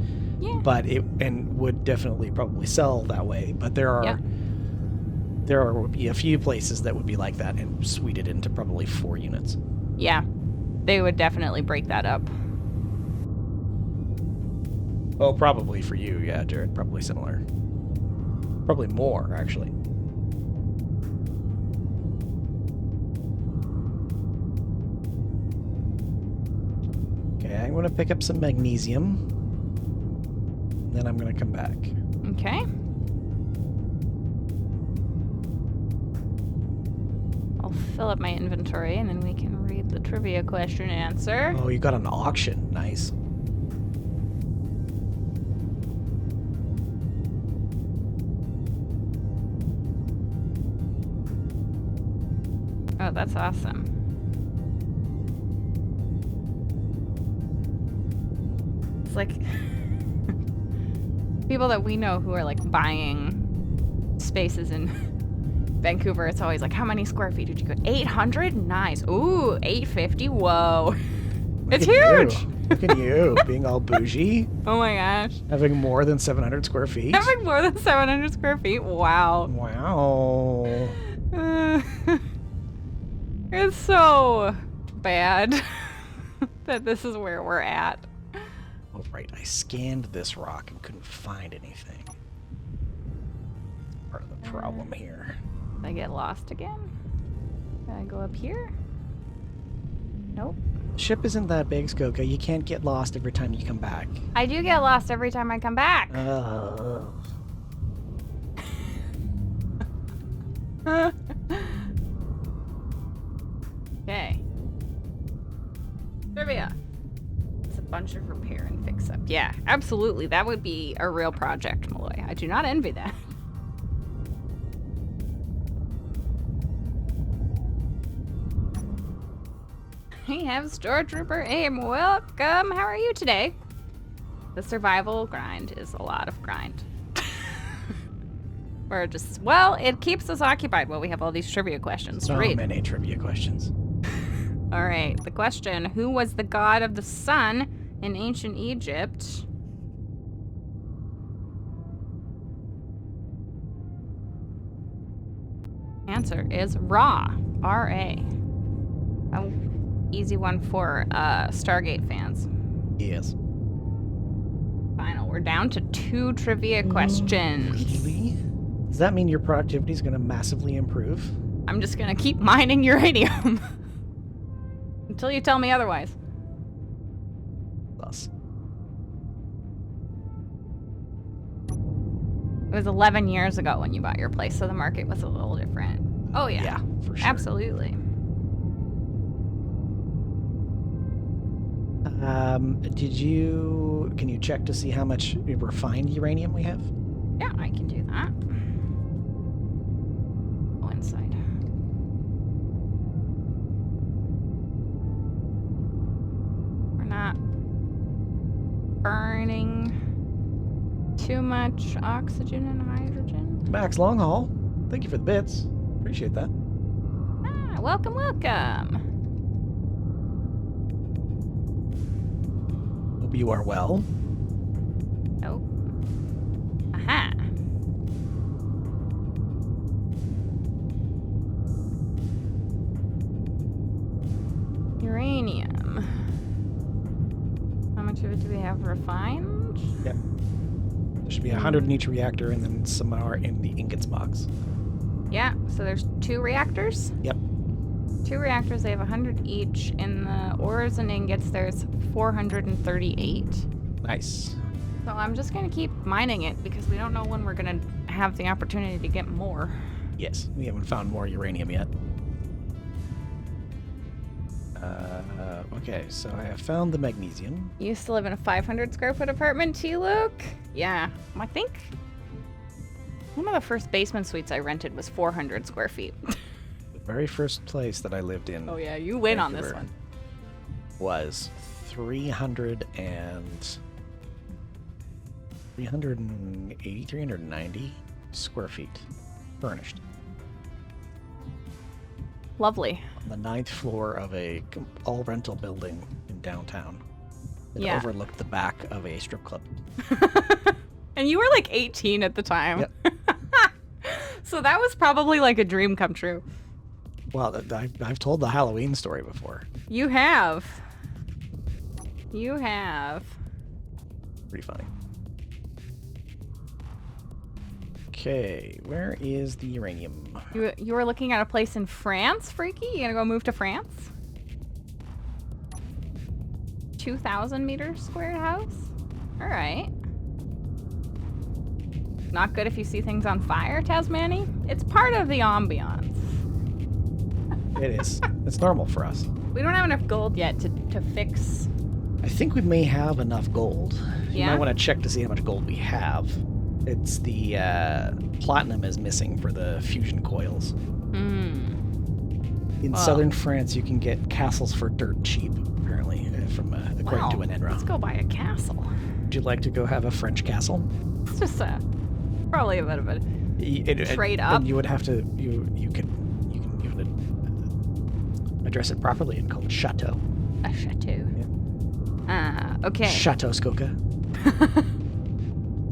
Yeah. But it would definitely probably sell that way. But there are a few places that would be like that and suite it into probably 4 units. Yeah. They would definitely break that up. Oh, probably for you, yeah, Jared. Probably similar. Probably more, actually. Okay, I'm going to pick up some magnesium. Then I'm going to come back. Okay. I'll fill up my inventory and then we can read the trivia question and answer. Oh, you got an auction. Nice. Oh, that's awesome. It's like people that we know who are like buying spaces in Vancouver. It's always like, how many square feet did you go? 800? Nice. Ooh, 850. Whoa. It's huge. Look at you being all bougie. Oh my gosh. Having more than 700 square feet. Having more than 700 square feet. Wow. Wow. It's so bad that this is where we're at. Oh, right. I scanned this rock and couldn't find anything. Part of the problem here. Did I get lost again? Can I go up here? Nope. Ship isn't that big, Skoka. You can't get lost every time you come back. I do get lost every time I come back. Okay. Trivia. It's a bunch of repair and fix up. Yeah, absolutely. That would be a real project, Malloy. I do not envy that. We have Stormtrooper Aim. Welcome. How are you today? The survival grind is a lot of grind. We're just, well, it keeps us occupied while we have all these trivia questions to So read. many trivia questions. All right, the question, who was the god of the sun in ancient Egypt? Answer is Ra, R-A. Oh, easy one for Stargate fans. Yes. Final, we're down to 2 trivia questions. Really? Does that mean your productivity is going to massively improve? I'm just gonna keep mining uranium. Until you tell me otherwise. Thus. It was 11 years ago when you bought your place, so the market was a little different. Oh, yeah. Yeah, for sure. Absolutely. Can you check to see how much refined uranium we have? Yeah, I can do that. Go inside. We're not burning too much oxygen and hydrogen. Max Longhaul, thank you for the bits. Appreciate that. Ah, welcome, welcome. Hope you are well. Oh. Aha. Uranium. How much of it do we have refined? Yep. There should be 100 in each reactor and then some more in the ingots box. Yeah, so there's 2 reactors? Yep. 2 reactors, they have 100 each. In the ores and ingots, there's 438. Nice. So I'm just going to keep mining it because we don't know when we're going to have the opportunity to get more. Yes, we haven't found more uranium yet. Okay, so I have found the magnesium. You used to live in a 500 square foot apartment too, Luke? Yeah, I think one of the first basement suites I rented was 400 square feet. The very first place that I lived in. Oh yeah, you win on this Vancouver one. Was 390 square feet furnished. Lovely. On the 9th floor of a all rental building in downtown. It Yeah. overlooked the back of a strip club. And you were like 18 at the time. Yep. So that was probably like a dream come true. Well, I've told the Halloween story before. You have. You have. Pretty funny. Okay, where is the uranium? You were looking at a place in France, Freaky? You gonna go move to France? 2,000 meters squared house? Alright. Not good if you see things on fire, Tasmani? It's part of the ambiance. It is. It's normal for us. We don't have enough gold yet to fix. I think we may have enough gold. You Yeah? might want to check to see how much gold we have. It's the platinum is missing for the fusion coils. In Well. southern France, you can get castles for dirt cheap, apparently, from according to an Let's Enron. go buy a castle. Would you like to go have a French castle? It's just probably a bit of a trade up. And you would have to you can address it properly and call it chateau. A chateau. Okay. Chateau Skoka.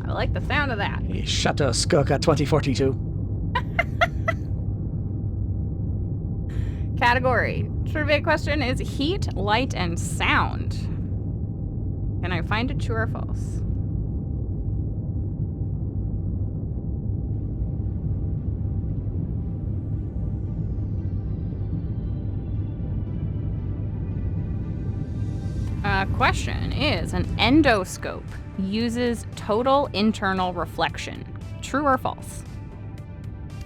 I like the sound of that. A Chateau Skoka 2042. Category. Trivia question is heat, light, and sound. Can I find it true or false? Question is an endoscope uses total internal reflection. True or false?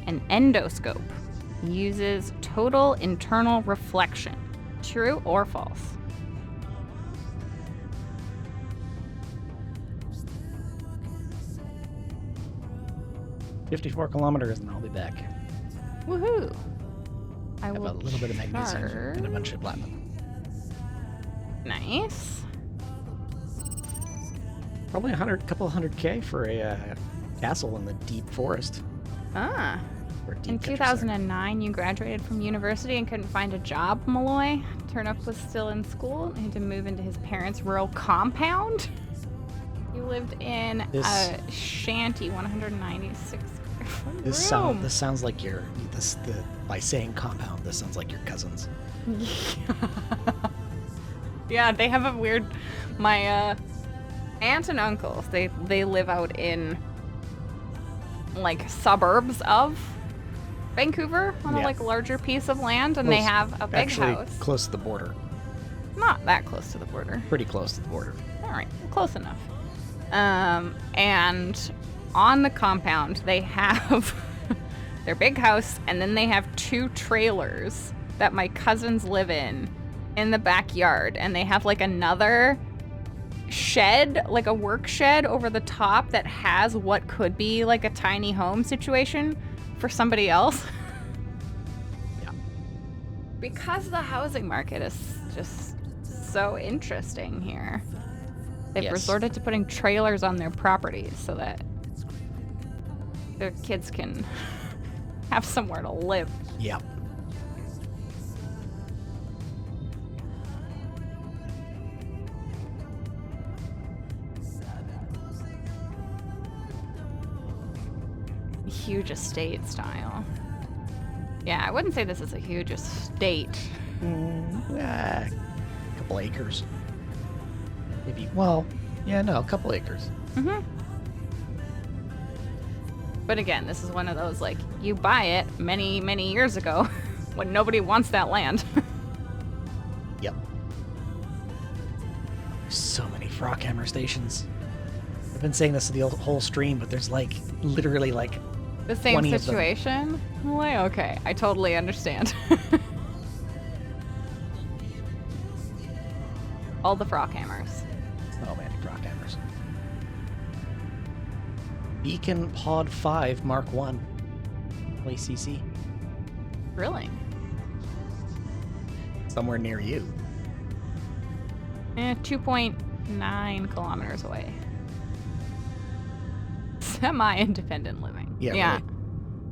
An endoscope uses total internal reflection. True or false? $54 kilometers and I'll be back. Woohoo! I Have will a little bit of magnesium charge. and a bunch of platinum. Nice. Probably couple hundred K for a castle in the deep forest. Ah. Or deep In countryside. 2009, you graduated from university and couldn't find a job, Malloy. Turnup was still in school and had to move into his parents' rural compound. You lived in a shanty, 196 square foot room. This sounds like by saying compound, this sounds like your cousins. Yeah, they have a weird. My aunt and uncles, they live out in like suburbs of Vancouver on a Yeah. like larger piece of land, and they have a big Actually, house. close to the border. Not that close to the border. Pretty close to the border. All right, close enough. And on the compound, they have their big house, and then they have 2 trailers that my cousins live in the backyard. And they have like another shed, like a work shed over the top that has what could be like a tiny home situation for somebody else. Yeah. Because the housing market is just so interesting here. They've resorted to putting trailers on their properties so that their kids can have somewhere to live. Yep. Huge estate style. Yeah, I wouldn't say this is a huge estate. A couple acres. Maybe, well, yeah, no, a couple acres. Mm-hmm. But again, this is one of those, like, you buy it many, many years ago when nobody wants that land. Yep. There's so many Frockhammer stations. I've been saying this the whole stream, but there's like literally like The same 20 of them. situation? Like, okay, I totally understand. All the Frockhammers. Oh man, Frockhammers. Beacon Pod 5 Mark 1. Play CC. Really? Somewhere near you. 2.9 kilometers away. Semi-independent living. Yeah. Really.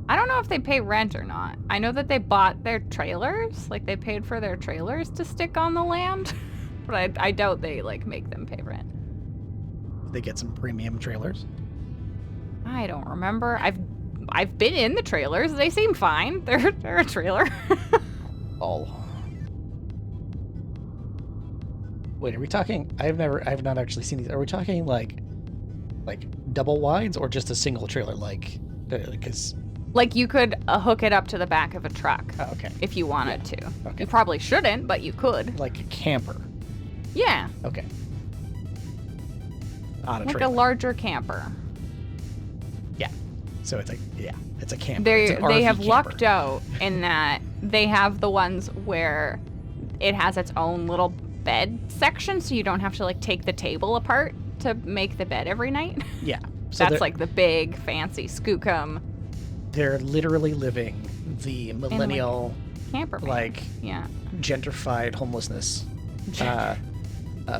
I don't know if they pay rent or not. I know that they bought their trailers. Like, they paid for their trailers to stick on the land. But I doubt they, like, make them pay rent. They get some premium trailers. I don't remember. I've been in the trailers. They seem fine. They're a trailer. Oh. Wait, are we talking? I've not actually seen these. Are we talking like double wides or just a single trailer? Like, because. Like, you could hook it up to the back of a truck. Oh, okay. If you wanted to. Okay. You probably shouldn't, but you could. Like a camper. Yeah. Okay. Not a Like trailer. a larger camper. Yeah. So it's it's a camper. They It's an RV have camper. lucked out in that they have the ones where it has its own little bed section, so you don't have to like take the table apart to make the bed every night. Yeah. So That's like the big fancy skookum they're literally living the millennial camper van. like Yeah. gentrified homelessness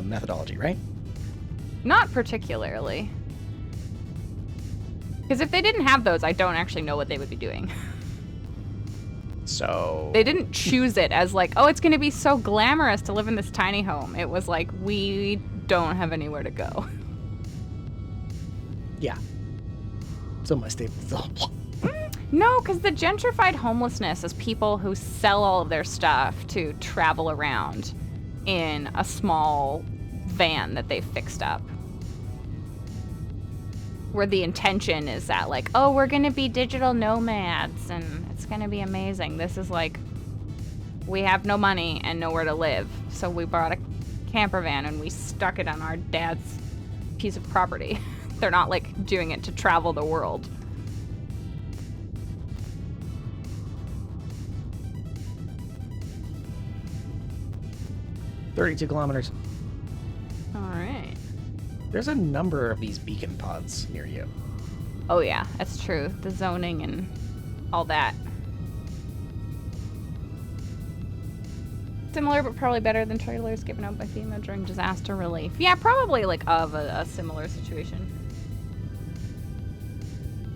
methodology, right? Not particularly. Because if they didn't have those, I don't actually know what they would be doing. So They didn't choose it as like, oh, it's going to be so glamorous to live in this tiny home. It was like, we don't have anywhere to go. yeah. So must they? No, because the gentrified homelessness is people who sell all of their stuff to travel around in a small van that they've fixed up. Where the intention is that, like, oh, we're going to be digital nomads and it's going to be amazing. This is like, we have no money and nowhere to live. So we bought a camper van and we stuck it on our dad's piece of property. They're not, like, doing it to travel the world. "32 kilometers. All right. There's a number of these beacon pods near you. Oh, yeah, that's true. The zoning and all that. Similar, but probably better than trailers given out by FEMA during disaster relief. Yeah, probably like of a similar situation.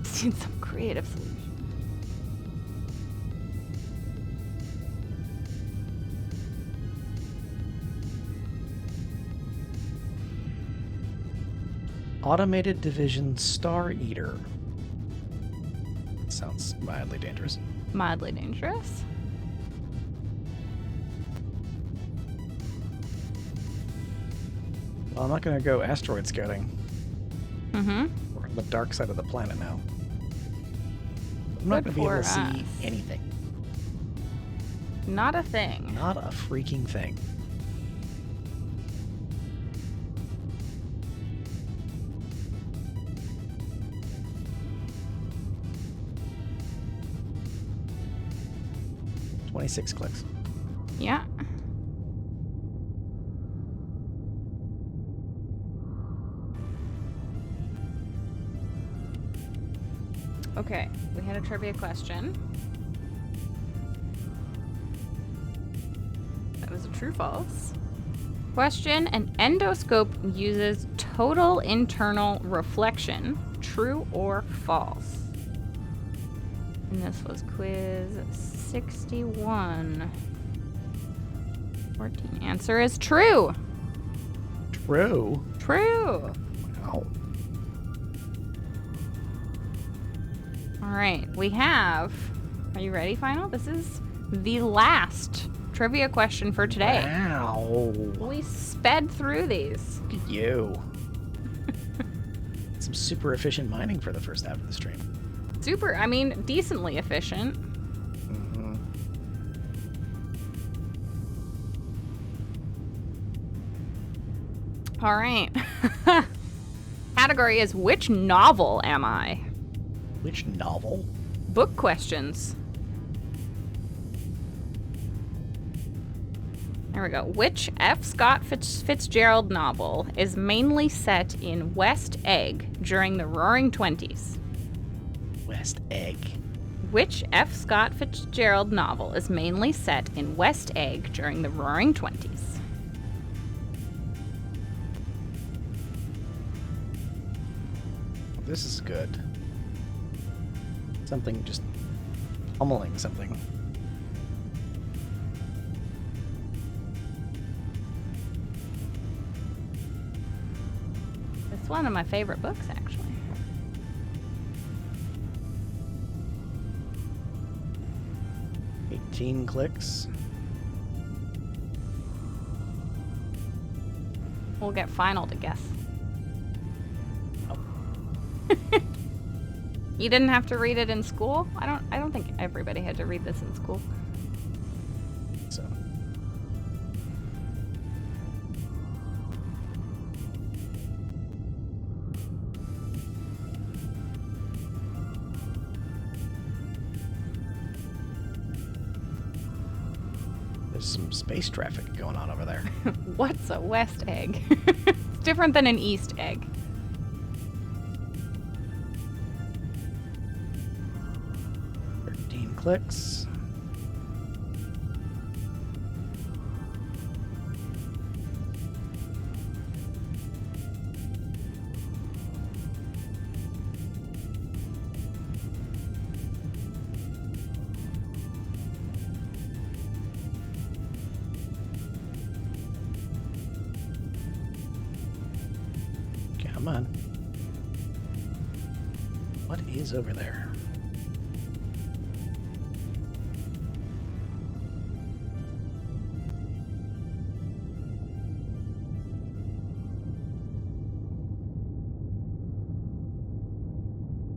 Seen some creative solutions. Automated Division Star Eater. Sounds mildly dangerous. Mildly dangerous. Well, I'm not going to go asteroid scouting. Mm-hmm. We're on the dark side of the planet now. I'm not going to be able to see anything. Not a thing. Not a freaking thing. 26 clicks. Yeah. Okay, we had a trivia question. That was a true-false. Question, an endoscope uses total internal reflection. True or false? And this was quiz 61. 14. Answer is true. True. True. Wow. All right, we have. Are you ready, Final? This is the last trivia question for today. Wow. We sped through these. Look at you. Some super efficient mining for the first half of the stream. Super, I mean, decently efficient. Mm-hmm. All right. Category is which novel am I? Which novel? Book questions. There we go. Which F. Scott Fitzgerald novel is mainly set in West Egg during the Roaring Twenties? West Egg. Which F. Scott Fitzgerald novel is mainly set in West Egg during the Roaring Twenties? This is good. Something just pummeling something. It's one of my favorite books, actually. Eighteen clicks. We'll get Final to guess. Oh. You didn't have to read it in school? I don't think everybody had to read this in school. So. There's some space traffic going on over there. What's a West Egg? It's different than an East Egg. Clicks. Come on. What is over there?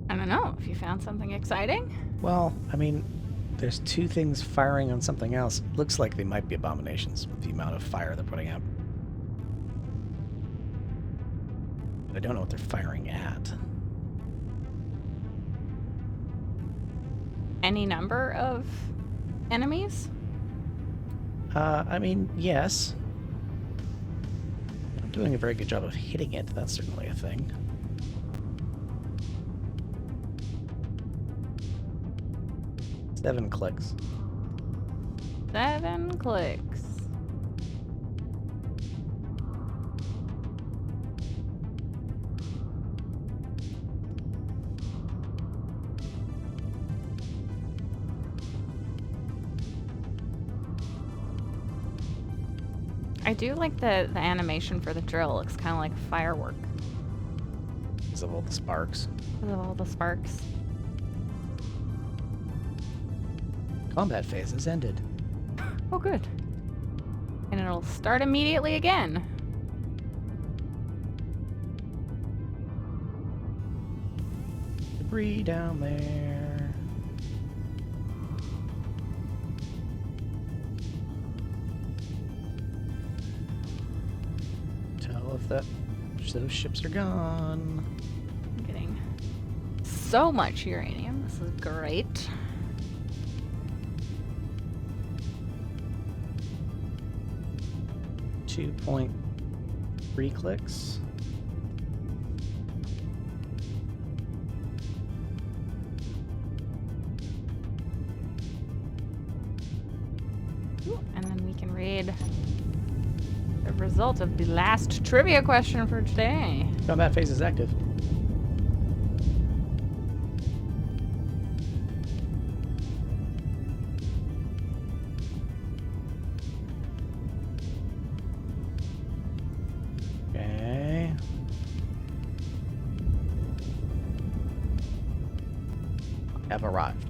I don't know if you found something exciting. Well, I mean, there's two things firing on something else. Looks like they might be abominations with the amount of fire they're putting out. But I don't know what they're firing at. Any number of enemies? I mean, yes. I'm doing a very good job of hitting it. That's certainly a thing. Seven clicks. 7 clicks. I do like the animation for the drill. It looks kind of like firework. Because of all the sparks. Because of all the sparks. Combat phase has ended. Oh, good. And it'll start immediately again. Debris down there. Tell if those ships are gone. I'm getting so much uranium. This is great. 2.3 clicks. And then we can read the result of the last trivia question for today. Combat phase is active. Okay. Have arrived.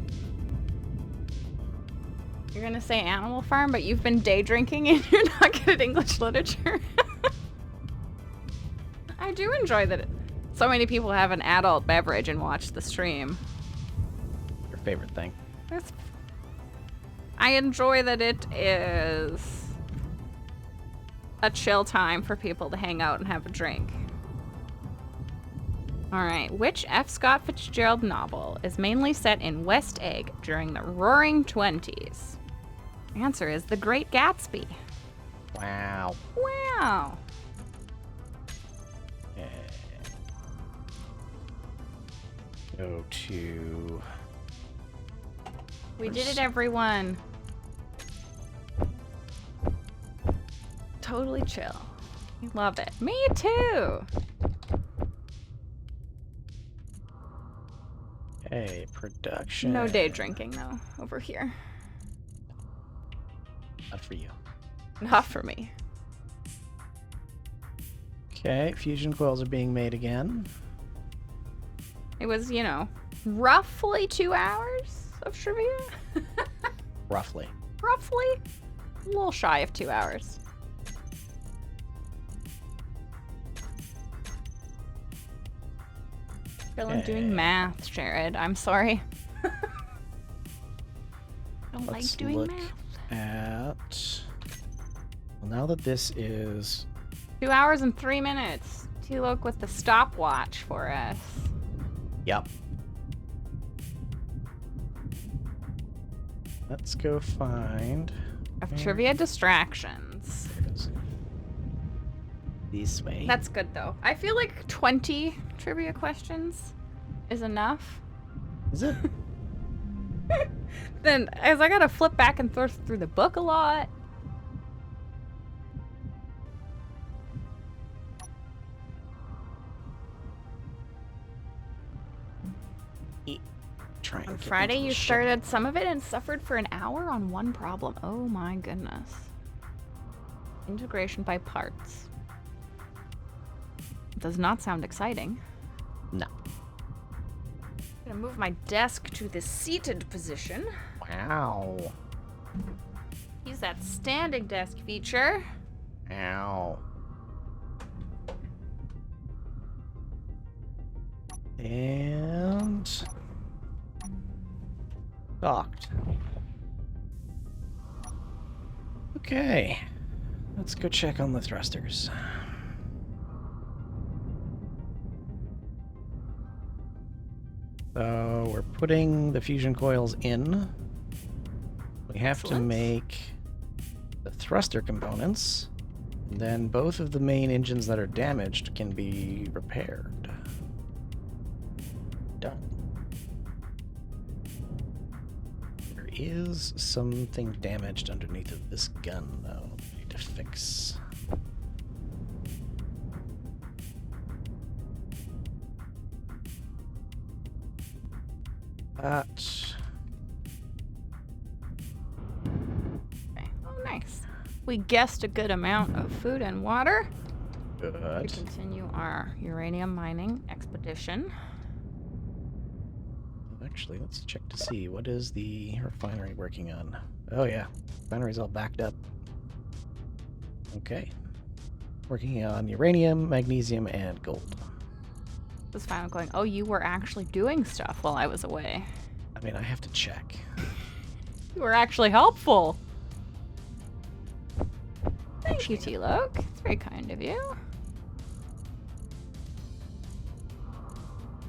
You're gonna say Animal Farm, but you've been day drinking and you're not good at English literature. I do enjoy that so many people have an adult beverage and watch the stream. Your favorite thing. I enjoy that it is a chill time for people to hang out and have a drink. Alright, which F. Scott Fitzgerald novel is mainly set in West Egg during the Roaring Twenties? The answer is The Great Gatsby. Wow. Wow. Okay. Go to... We did it, everyone. Totally chill. Love it. Me too. Okay, production. No day drinking though, over here. Not for you. Not for me. Okay, fusion coils are being made again. It was, roughly 2 hours of trivia. Roughly. Roughly. A little shy of 2 hours. Feeling doing math, Jared. I'm sorry. I don't Let's like doing look math. at... Well, now that this is... 2 hours and 3 minutes. T-Loke with the stopwatch for us. Yep. Let's go find... Of trivia distractions. There it is. This way. That's good though. I feel like 20 trivia questions is enough. Is it? Then, as I gotta flip back and forth through the book a lot. Trying to On get Friday, into the you ship. started some of it and suffered for an hour on one problem. Oh my goodness. Integration by parts. Does not sound exciting. No. I'm gonna move my desk to the seated position. Wow. Use that standing desk feature. Ow. And... docked. Okay. Let's go check on the thrusters. So we're putting the fusion coils in. We have to Excellent. make the thruster components. And then both of the main engines that are damaged can be repaired. Done. There is something damaged underneath of this gun, though. We need to fix. That. Okay. Oh, nice. We guessed a good amount of food and water. We Good. continue our uranium mining expedition. Actually, let's check to see what is the refinery working on. Oh yeah, refinery's all backed up. Okay. Working on uranium, magnesium, and gold. Was finally going, oh, you were actually doing stuff while I was away. I mean, I have to check. You were actually helpful. Thank you, T-Loke. It's very kind of you.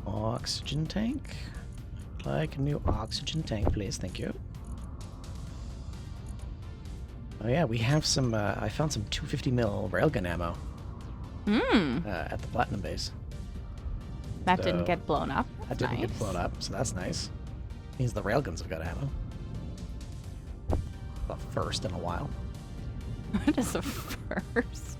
Oxygen tank. I'd like a new oxygen tank, please. Thank you. Oh yeah, we have some. I found some 250 mil railgun ammo at the platinum base. That didn't So, get blown up. That That's didn't get nice. blown up, so that's nice. Means the railguns have got ammo. The first in a while. What is a first?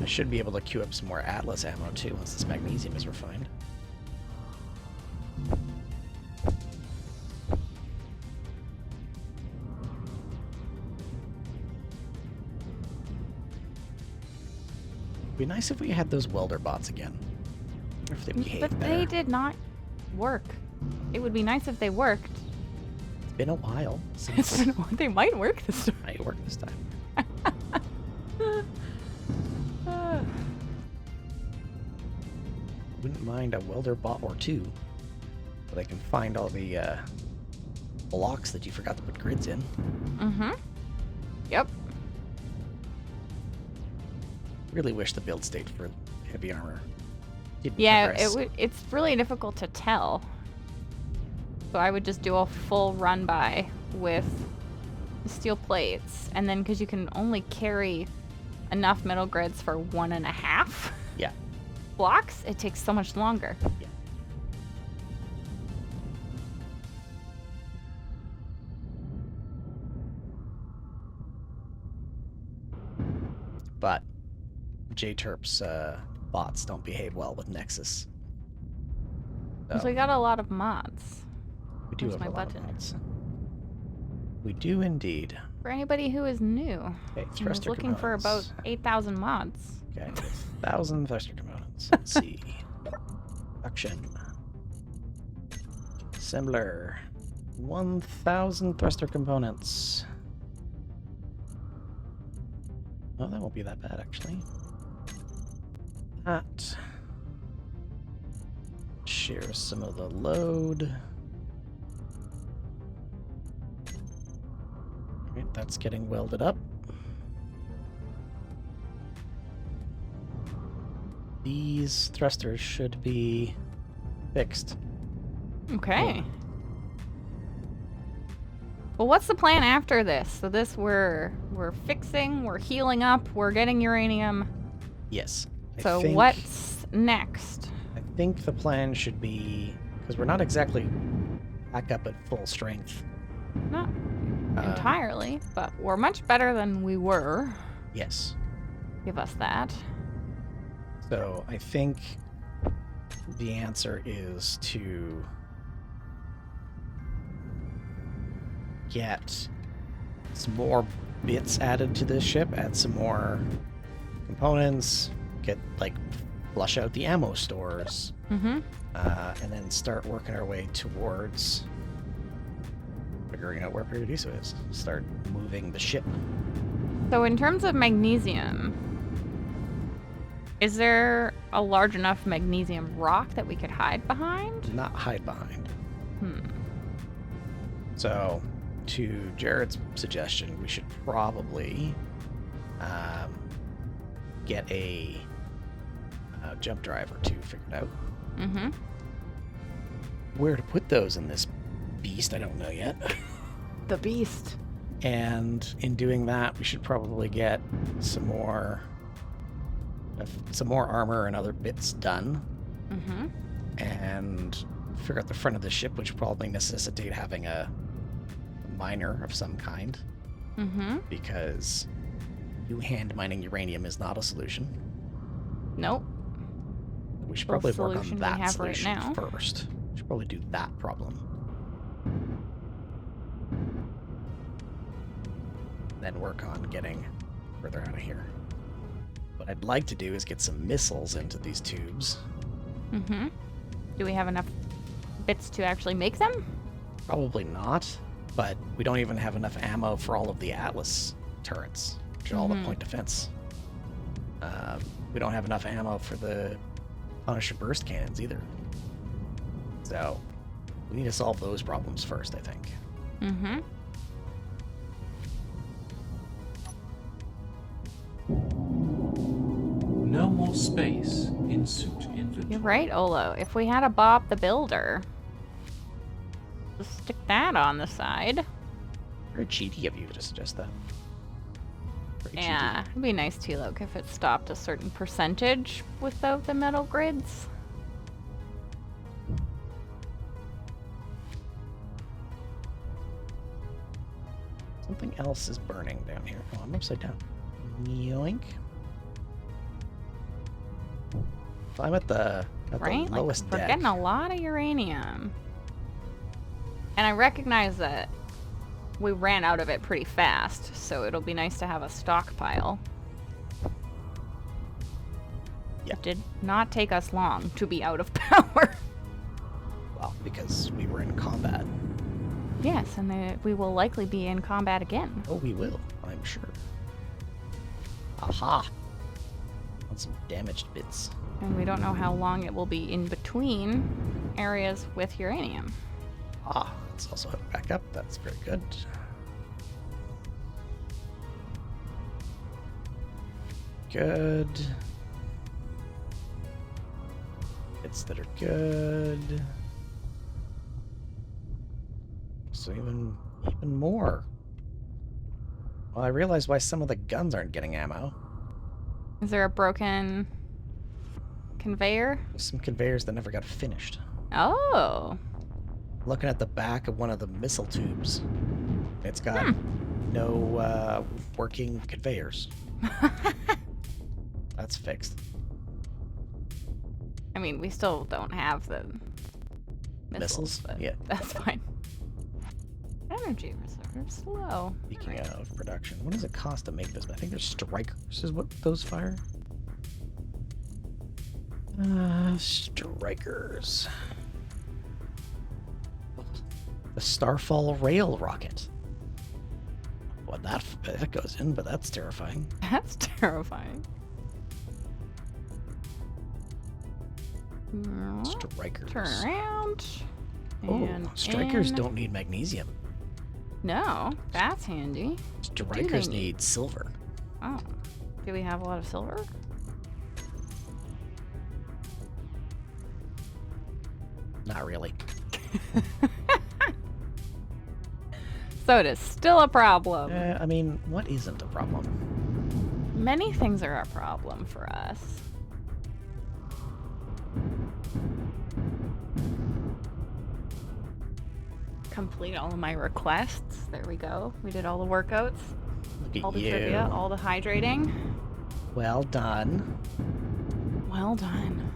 I should be able to queue up some more Atlas ammo too once this magnesium is refined. It'd be nice if we had those welder bots again. Or if they behaved But better. they did not work. It would be nice if they worked. It's been a while since They might work this time. I worked this time. Wouldn't mind a welder bot or two, so they can find all the blocks that you forgot to put grids in. Mm-hmm. Yep. Really wish the build state for heavy armor didn't Yeah, progress. it's really difficult to tell. So I would just do a full run by with steel plates, and then because you can only carry enough metal grids for 1.5 Yeah. blocks, it takes so much longer. Yeah. But JTerp's bots don't behave well with Nexus. So we got a lot of mods. We do Where's have a my lot of button? mods. We do indeed. For anybody who is new, Okay, and is thruster looking for about components. 8,000 mods. Okay, 1,000 thruster components. Let's see. Production. Assembler. 1,000 thruster components. Oh, that won't be that bad, actually. That shares some of the load. Right, that's getting welded up. These thrusters should be fixed. Okay. Well, what's the plan after this? So this we're fixing, we're healing up, we're getting uranium. Yes. So what's next? I think the plan should be, because we're not exactly back up at full strength. Not entirely, but we're much better than we were. Yes. Give us that. So I think the answer is to get some more bits added to this ship, add some more components, get flush out the ammo stores, Mm-hmm. and then start working our way towards figuring out where Paradiso is. Start moving the ship. So in terms of magnesium, is there a large enough magnesium rock that we could hide behind? Not hide behind. Hmm. So, to Jared's suggestion, we should probably get a jump drive or two figured out. Mm-hmm. Where to put those in this beast, I don't know yet. The beast. And in doing that, we should probably get some more armor and other bits done, Mm-hmm. and figure out the front of the ship, which will probably necessitate having a miner of some kind, Mm-hmm. because you hand mining uranium is not a solution. Nope. We should Well, probably work solution on we that have right solution now. first. We should probably do that problem. Then work on getting further out of here. What I'd like to do is get some missiles into these tubes. Mm-hmm. Do we have enough bits to actually make them? Probably not, but we don't even have enough ammo for all of the Atlas turrets, which are all the point defense. We don't have enough ammo for the Punisher burst cannons either. So we need to solve those problems first, I think. Mm-hmm. No more space in suit inventory. You're right, Olo. If we had a Bob the Builder, just stick that on the side. Very cheaty of you to suggest that. Very Yeah, cheaty. it'd be nice too, like if it stopped a certain percentage without the metal grids. Something else is burning down here. Oh, I'm upside down. Yoink. So I'm at the Right? lowest Like, we're deck. getting a lot of uranium. And I recognize that we ran out of it pretty fast, so it'll be nice to have a stockpile. Yeah. It did not take us long to be out of power. Well, because we were in combat. Yes, and we will likely be in combat again. Oh, we will, I'm sure. Aha! On some damaged bits. And we don't know how long it will be in between areas with uranium. Ah, let's also have back up. That's very good. Good. Bits that are good. So even more. Well, I realize why some of the guns aren't getting ammo. Is there a broken conveyor? There's some conveyors that never got finished. Oh. Looking at the back of one of the missile tubes. It's got no working conveyors. That's fixed. I mean, we still don't have the Missiles? but Yeah. that's fine. Energy reserves low. Speaking of production, what does it cost to make this? I think there's strikers is what those fire. Strikers. The Starfall rail rocket. What that goes in, but that's terrifying. That's terrifying. Strikers. Turn around. Oh, And strikers in. don't need magnesium. No, that's handy. Strikers need? need silver. Oh. Do we have a lot of silver? Not really. So it is still a problem. I mean, what isn't a problem? Many things are a problem for us. Complete all of my requests. There we go. We did all the workouts, Look all at the you. trivia, all the hydrating. Well done. Well done.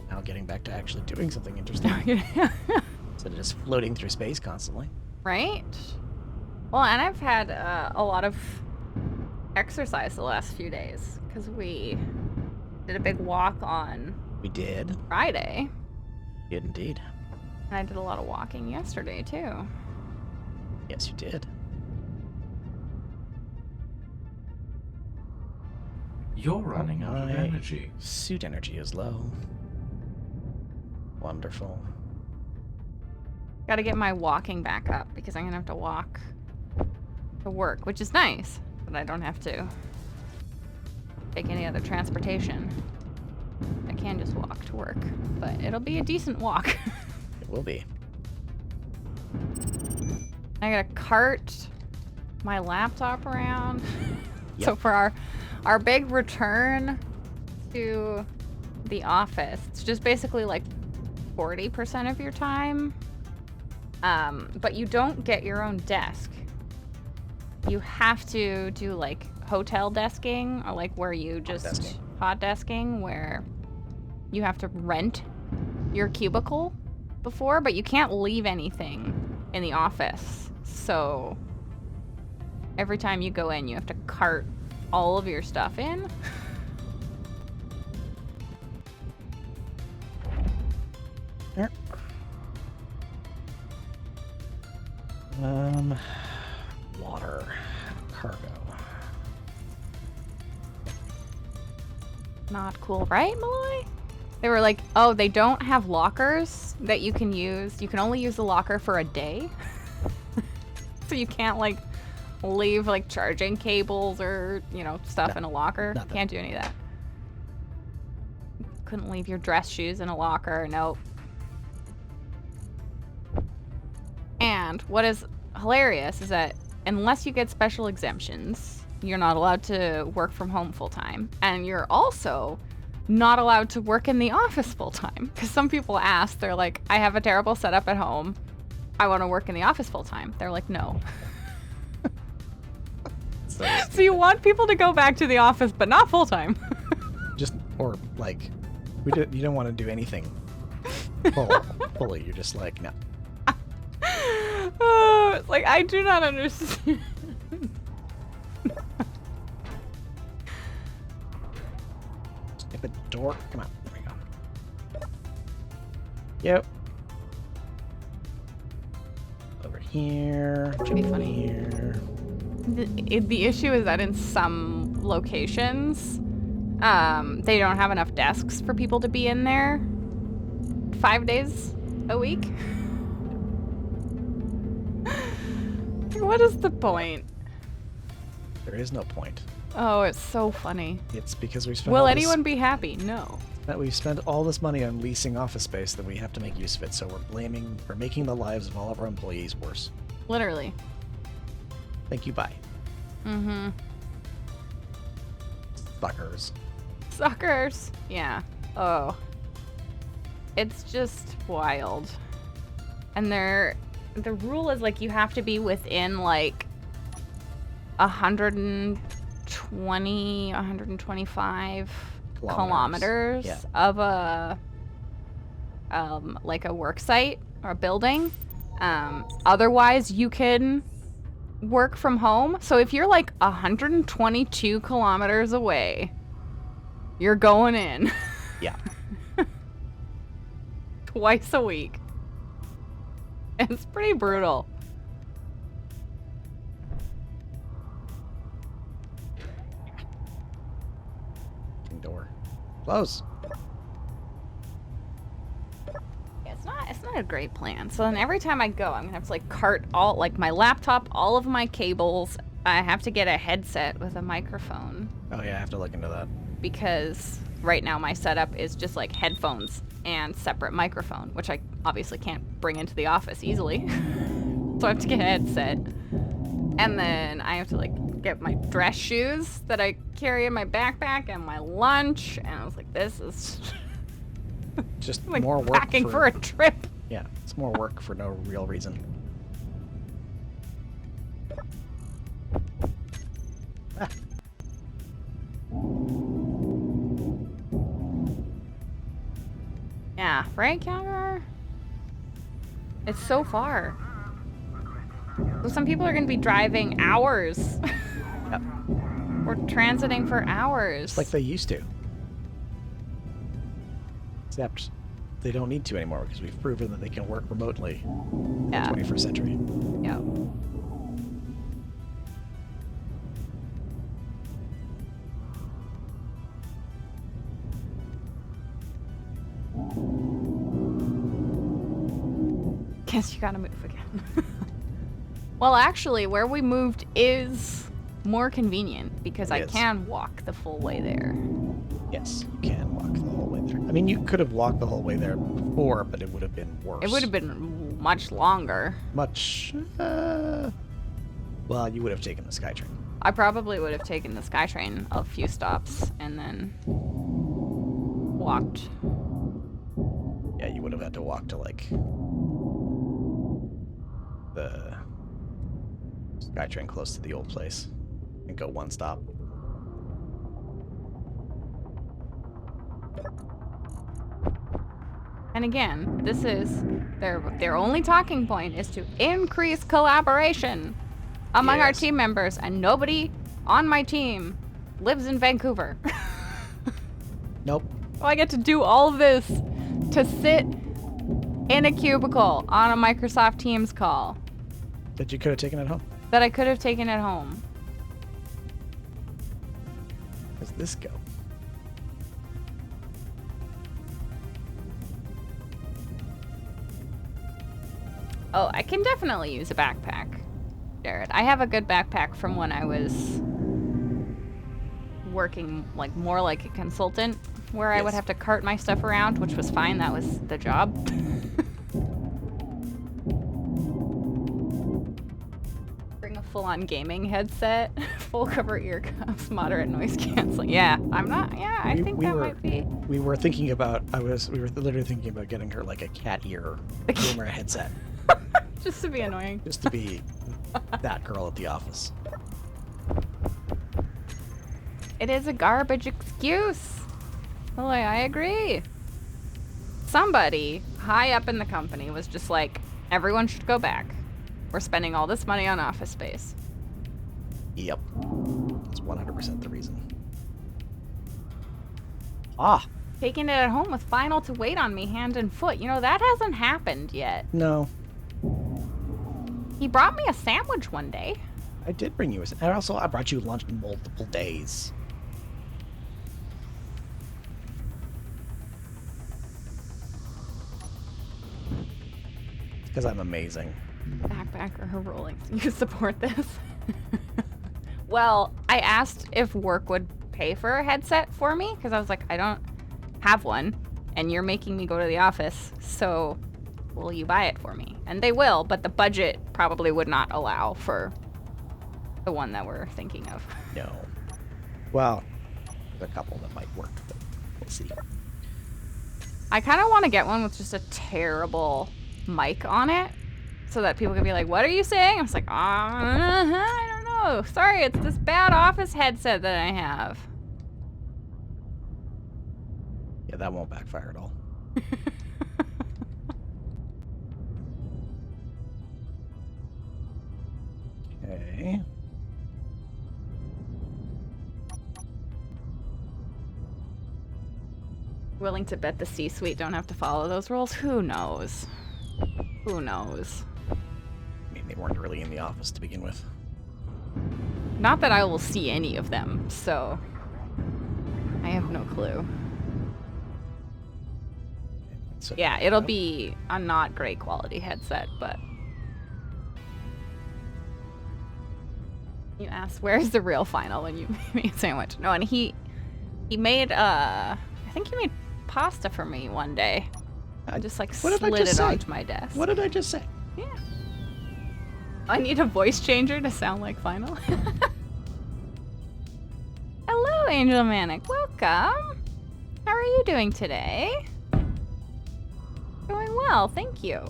Now getting back to actually doing something interesting instead of just floating through space constantly. Right? Well, and I've had a lot of exercise the last few days because we did a big walk on We did. Friday. Did indeed. And I did a lot of walking yesterday, too. Yes, you did. You're running out of my energy. Suit energy is low. Wonderful. Gotta get my walking back up because I'm gonna have to walk to work, which is nice, but I don't have to take any other transportation. I can just walk to work, but it'll be a decent walk. It will be. I gotta cart my laptop around. Yep. So for our big return to the office, it's just basically like 40% of your time. But you don't get your own desk. You have to do like hotel desking or like where you just hot desking where you have to rent your cubicle before, but you can't leave anything in the office. So every time you go in, you have to cart all of your stuff in. There. Water. Cargo. Not cool, right, Malloy? They were like, oh, they don't have lockers that you can use. You can only use the locker for a day. So you can't, like, leave, like, charging cables or, you know, stuff in a locker. Nothing. Can't do any of that. Couldn't leave your dress shoes in a locker. Nope. And what is hilarious is that unless you get special exemptions, you're not allowed to work from home full time. And you're also not allowed to work in the office full time. Because some people ask, they're like, I have a terrible setup at home. I want to work in the office full time. They're like, no. So you want people to go back to the office, but not full time. Or like, you don't want to do anything fully. You're just like, no. Oh, it's like, I do not understand. Stupid door. Come on. There we go. Yep. Over here. Be funny. Here. The issue is that in some locations, they don't have enough desks for people to be in there 5 days a week. What is the point? There is no point. Oh, it's so funny. It's because we spent Will anyone be happy? No. that we spent all this money on leasing office space that we have to make use of it, so we're making the lives of all of our employees worse. Literally. Thank you, bye. Mm-hmm. Suckers. Suckers. Yeah. Oh. It's just wild. And the rule is like you have to be within like 120, 125 kilometers yeah. of a like a work site or a building. Otherwise you can work from home. So if you're like 122 kilometers away, you're going in. Yeah. Twice a week. It's pretty brutal. Door. Close. It's not a great plan. So then every time I go, I'm gonna have to like cart all like my laptop, all of my cables. I have to get a headset with a microphone. Oh yeah, I have to look into that. Because right now my setup is just like headphones and separate microphone, which I obviously can't bring into the office easily. So I have to get a headset. And then I have to like get my dress shoes that I carry in my backpack and my lunch. And I was like, this is Just like more work packing for a trip. Yeah, it's more work for no real reason. Ah. Yeah, right, Counter? It's so far. So some people are going to be driving hours. Yep. Or transiting for hours. Like they used to. Except they don't need to anymore because we've proven that they can work remotely in the 21st century. Yeah. Guess you gotta move again. Well, actually, where we moved is more convenient because I can walk the full way there. Yes, you can walk the whole way there. I mean, you could have walked the whole way there before, but it would have been worse. It would have been much longer. Much. Well, you would have taken the SkyTrain. I probably would have taken the SkyTrain a few stops and then walked. Yeah, you would have had to walk to, like, the SkyTrain close to the old place and go one stop. And again, this is their only talking point is to increase collaboration among our team members, and nobody on my team lives in Vancouver. Nope. So I get to do all of this to sit in a cubicle on a Microsoft Teams call That you could have taken at home. that I could have taken at home. Where's this go? Oh, I can definitely use a backpack, Jared. I have a good backpack from when I was working like more like a consultant, where I would have to cart my stuff around, which was fine. That was the job. full-on gaming headset, full cover ear cuffs, moderate noise canceling. Yeah, I'm not. Yeah, I think that might be. We were thinking about. We were literally thinking about getting her like a cat ear gamer headset, Just to be annoying. just to be that girl at the office. It is a garbage excuse. Well, I agree. Somebody high up in the company was just like, everyone should go back. We're spending all this money on office space. Yep, that's 100% the reason. Ah, Taking it at home with Final to wait on me hand and foot. You know, that hasn't happened yet. no, He brought me a sandwich one day. I did bring you and also I brought you lunch multiple days. Because I'm amazing. Backpacker her rolling. You support this? Well, I asked if work would pay for a headset for me because I was like, I don't have one and you're making me go to the office, so will you buy it for me? And they will, but the budget probably would not allow for the one that we're thinking of. No. Well, there's a couple that might work, but we'll see. I kind of want to get one with just a terrible mic on it so that people can be like, what are you saying? I was like, I don't know. Sorry, it's this bad office headset that I have. Yeah, that won't backfire at all. Okay. Willing to bet the C-suite don't have to follow those rules? Who knows? Who knows? I mean, they weren't really in the office to begin with. Not that I will see any of them, so I have no clue. So, Yeah, it'll be a not great quality headset, but... You asked, where's the real Final when you made me a sandwich? No, and he made, I think he made pasta for me one day. I just, like, What did I slid just it say? onto my desk. What did I just say? Yeah. I need a voice changer to sound like Final. Hello, Angel Manic. Welcome. How are you doing today? Going well, thank you.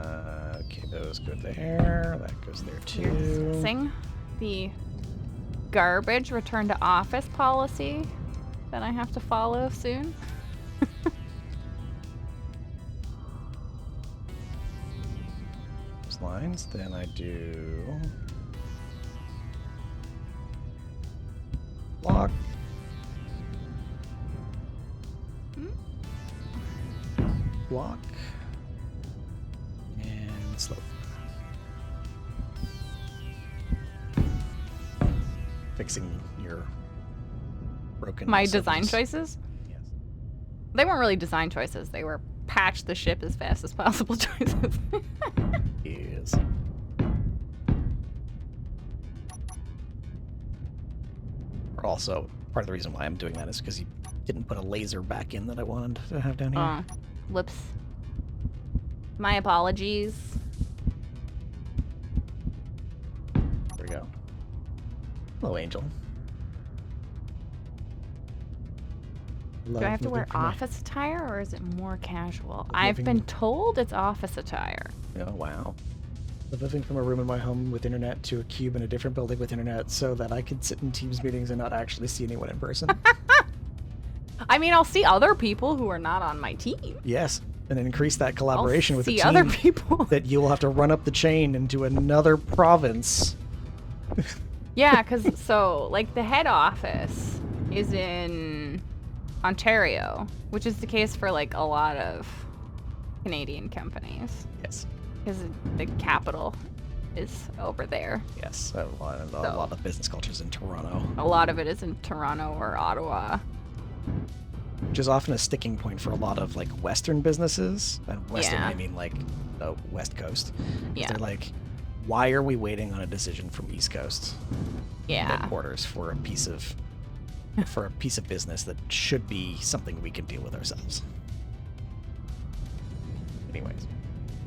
Okay, those go there. That goes there You're too. discussing the garbage return to office policy that I have to follow soon. Those lines. Then I do block. Block. And slope. Fixing your broken. My design surface. choices? Yes. They weren't really design choices. They were patch the ship as fast as possible choices. Yes. Or also, part of the reason why I'm doing that is because you didn't put a laser back in that I wanted to have down here. Whoops. My apologies. There we go. Hello, Angel. Do I have to wear office attire or is it more casual? I've Living- been told it's office attire. Oh, wow. Living from a room in my home with internet to a cube in a different building with internet so that I could sit in Teams meetings and not actually see anyone in person. I mean, I'll see other people who are not on my team. Yes, and increase that collaboration I'll with the see team other people. that you will have to run up the chain into another province. Yeah, because so, like, the head office is in Ontario, which is the case for, like, a lot of Canadian companies. Yes. Because the capital is over there. Yes, a lot of business cultures in Toronto, A lot of it is in Toronto or Ottawa. which is often a sticking point for a lot of like Western businesses. And Western, Yeah. I mean like the West Coast. 'Cause Yeah. They're like, why are we waiting on a decision from East Coast Yeah. headquarters for a piece of business that should be something we can deal with ourselves? Anyways,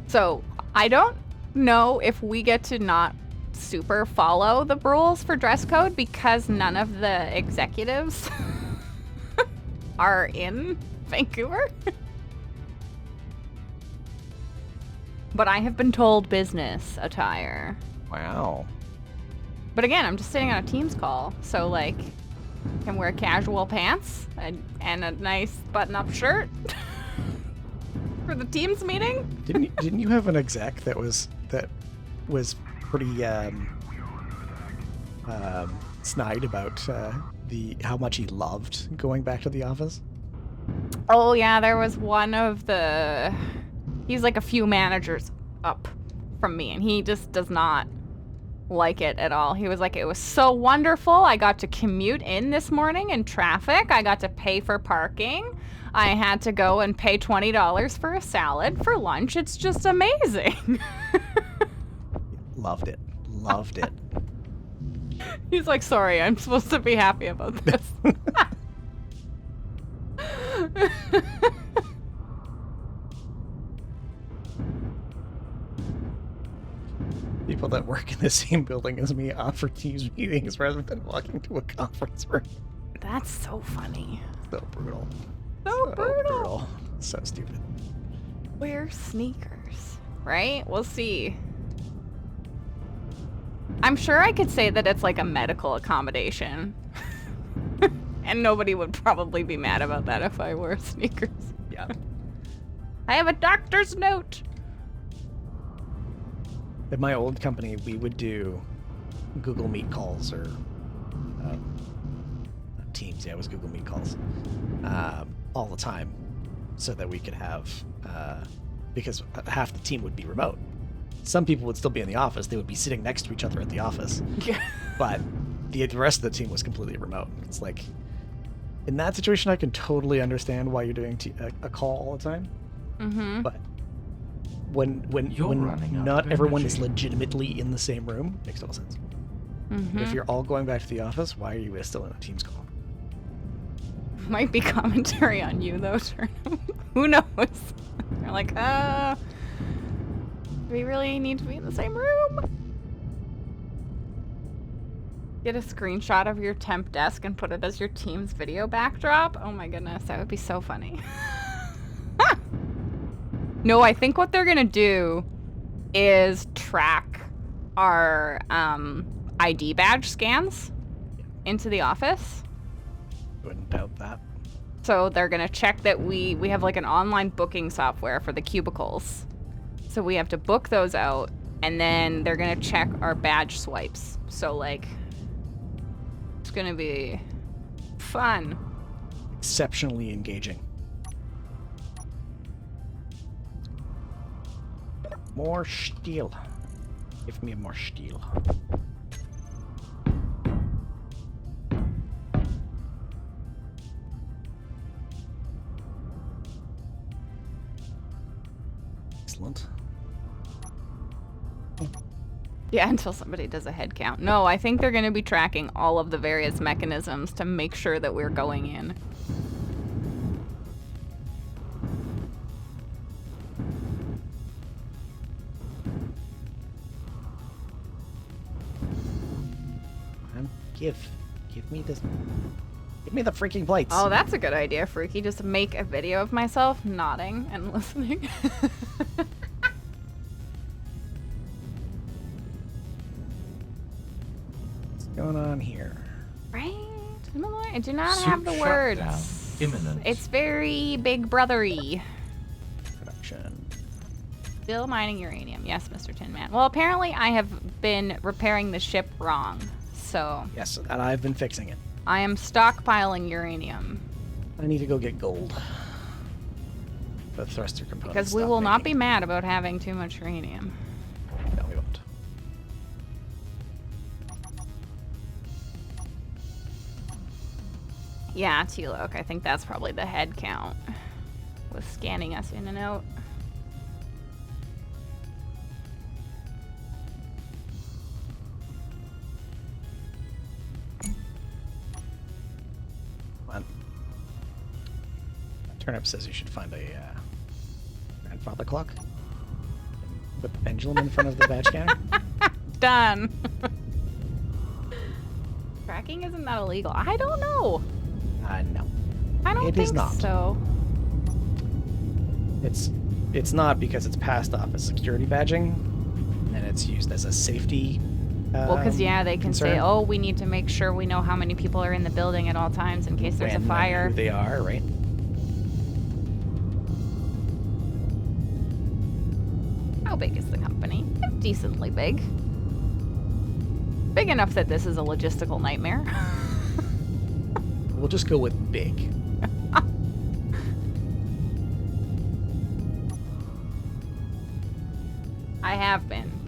So I don't know if we get to not super follow the rules for dress code because none of the executives are in Vancouver. But I have been told business attire. Wow. But again, I'm just sitting on a Teams call, so like, can wear casual pants and a nice button-up shirt for the Teams meeting. Didn't you have an exec that was pretty snide about how much he loved going back to the office? Oh yeah, there was one of the. He's like a few managers up from me, and he just does not like it at all. He was like, it was so wonderful. I got to commute in this morning in traffic. I got to pay for parking. I had to go and pay $20 for a salad for lunch. It's just amazing. Loved it. Loved it. He's like, sorry, I'm supposed to be happy about this. People that work in the same building as me offer Teams meetings rather than walking to a conference room. That's so funny. So brutal. So brutal. So stupid. Wear sneakers, right? We'll see. I'm sure I could say that it's like a medical accommodation. And nobody would probably be mad about that if I wore sneakers. Yeah. I have a doctor's note. At my old company, we would do Google Meet calls or Teams. Yeah, it was Google Meet calls all the time, so that we could have because half the team would be remote. Some people would still be in the office. They would be sitting next to each other at the office. Yeah. But the rest of the team was completely remote. It's like, in that situation, I can totally understand why you're doing a call all the time. Mm-hmm. But when running out not of everyone is energy. legitimately in the same room, makes no sense. Mm-hmm. If you're all going back to the office, why are you still in a Teams call? Might be commentary on you though, Turnham. Who knows? You're like, do we really need to be in the same room? Get a screenshot of your temp desk and put it as your Teams video backdrop. Oh my goodness, that would be so funny. No, I think what they're gonna do is track our ID badge scans into the office. Wouldn't doubt that. So they're gonna check that we have like an online booking software for the cubicles. So we have to book those out, and then they're gonna check our badge swipes. So like, it's gonna be fun. Exceptionally engaging. More steel. Give me more steel. Excellent. Yeah, until somebody does a head count. No, I think they're gonna be tracking all of the various mechanisms to make sure that we're going in. Give me this. Give me the freaking plates. Oh, that's a good idea, Freaky. Just make a video of myself nodding and listening. What's going on here? Right? I do not Soup have the words. shutdown imminent. It's very big brothery. Production. Still mining uranium. Yes, Mr. Tin Man. Well, apparently I have been repairing the ship wrong. So Yes, and I've been fixing it. I am stockpiling uranium. I need to go get gold. The thruster components. Because we stop will not be making- mad about having too much uranium. No, we won't. Yeah, T-Loc. I think that's probably the head count. Was scanning us in and out. Come on. Turnip says you should find a grandfather clock. Put the pendulum in front of the badge counter? Done. Tracking, isn't that illegal? I don't know. No. I don't It think is not. so. It's not because it's passed off as security badging, and it's used as a safety. Well, because they can say, concern. "Oh, we need to make sure we know how many people are in the building at all times in case there's a When and fire." who they are, right? How big is the company? It's decently big. Big enough that this is a logistical nightmare. We'll just go with big.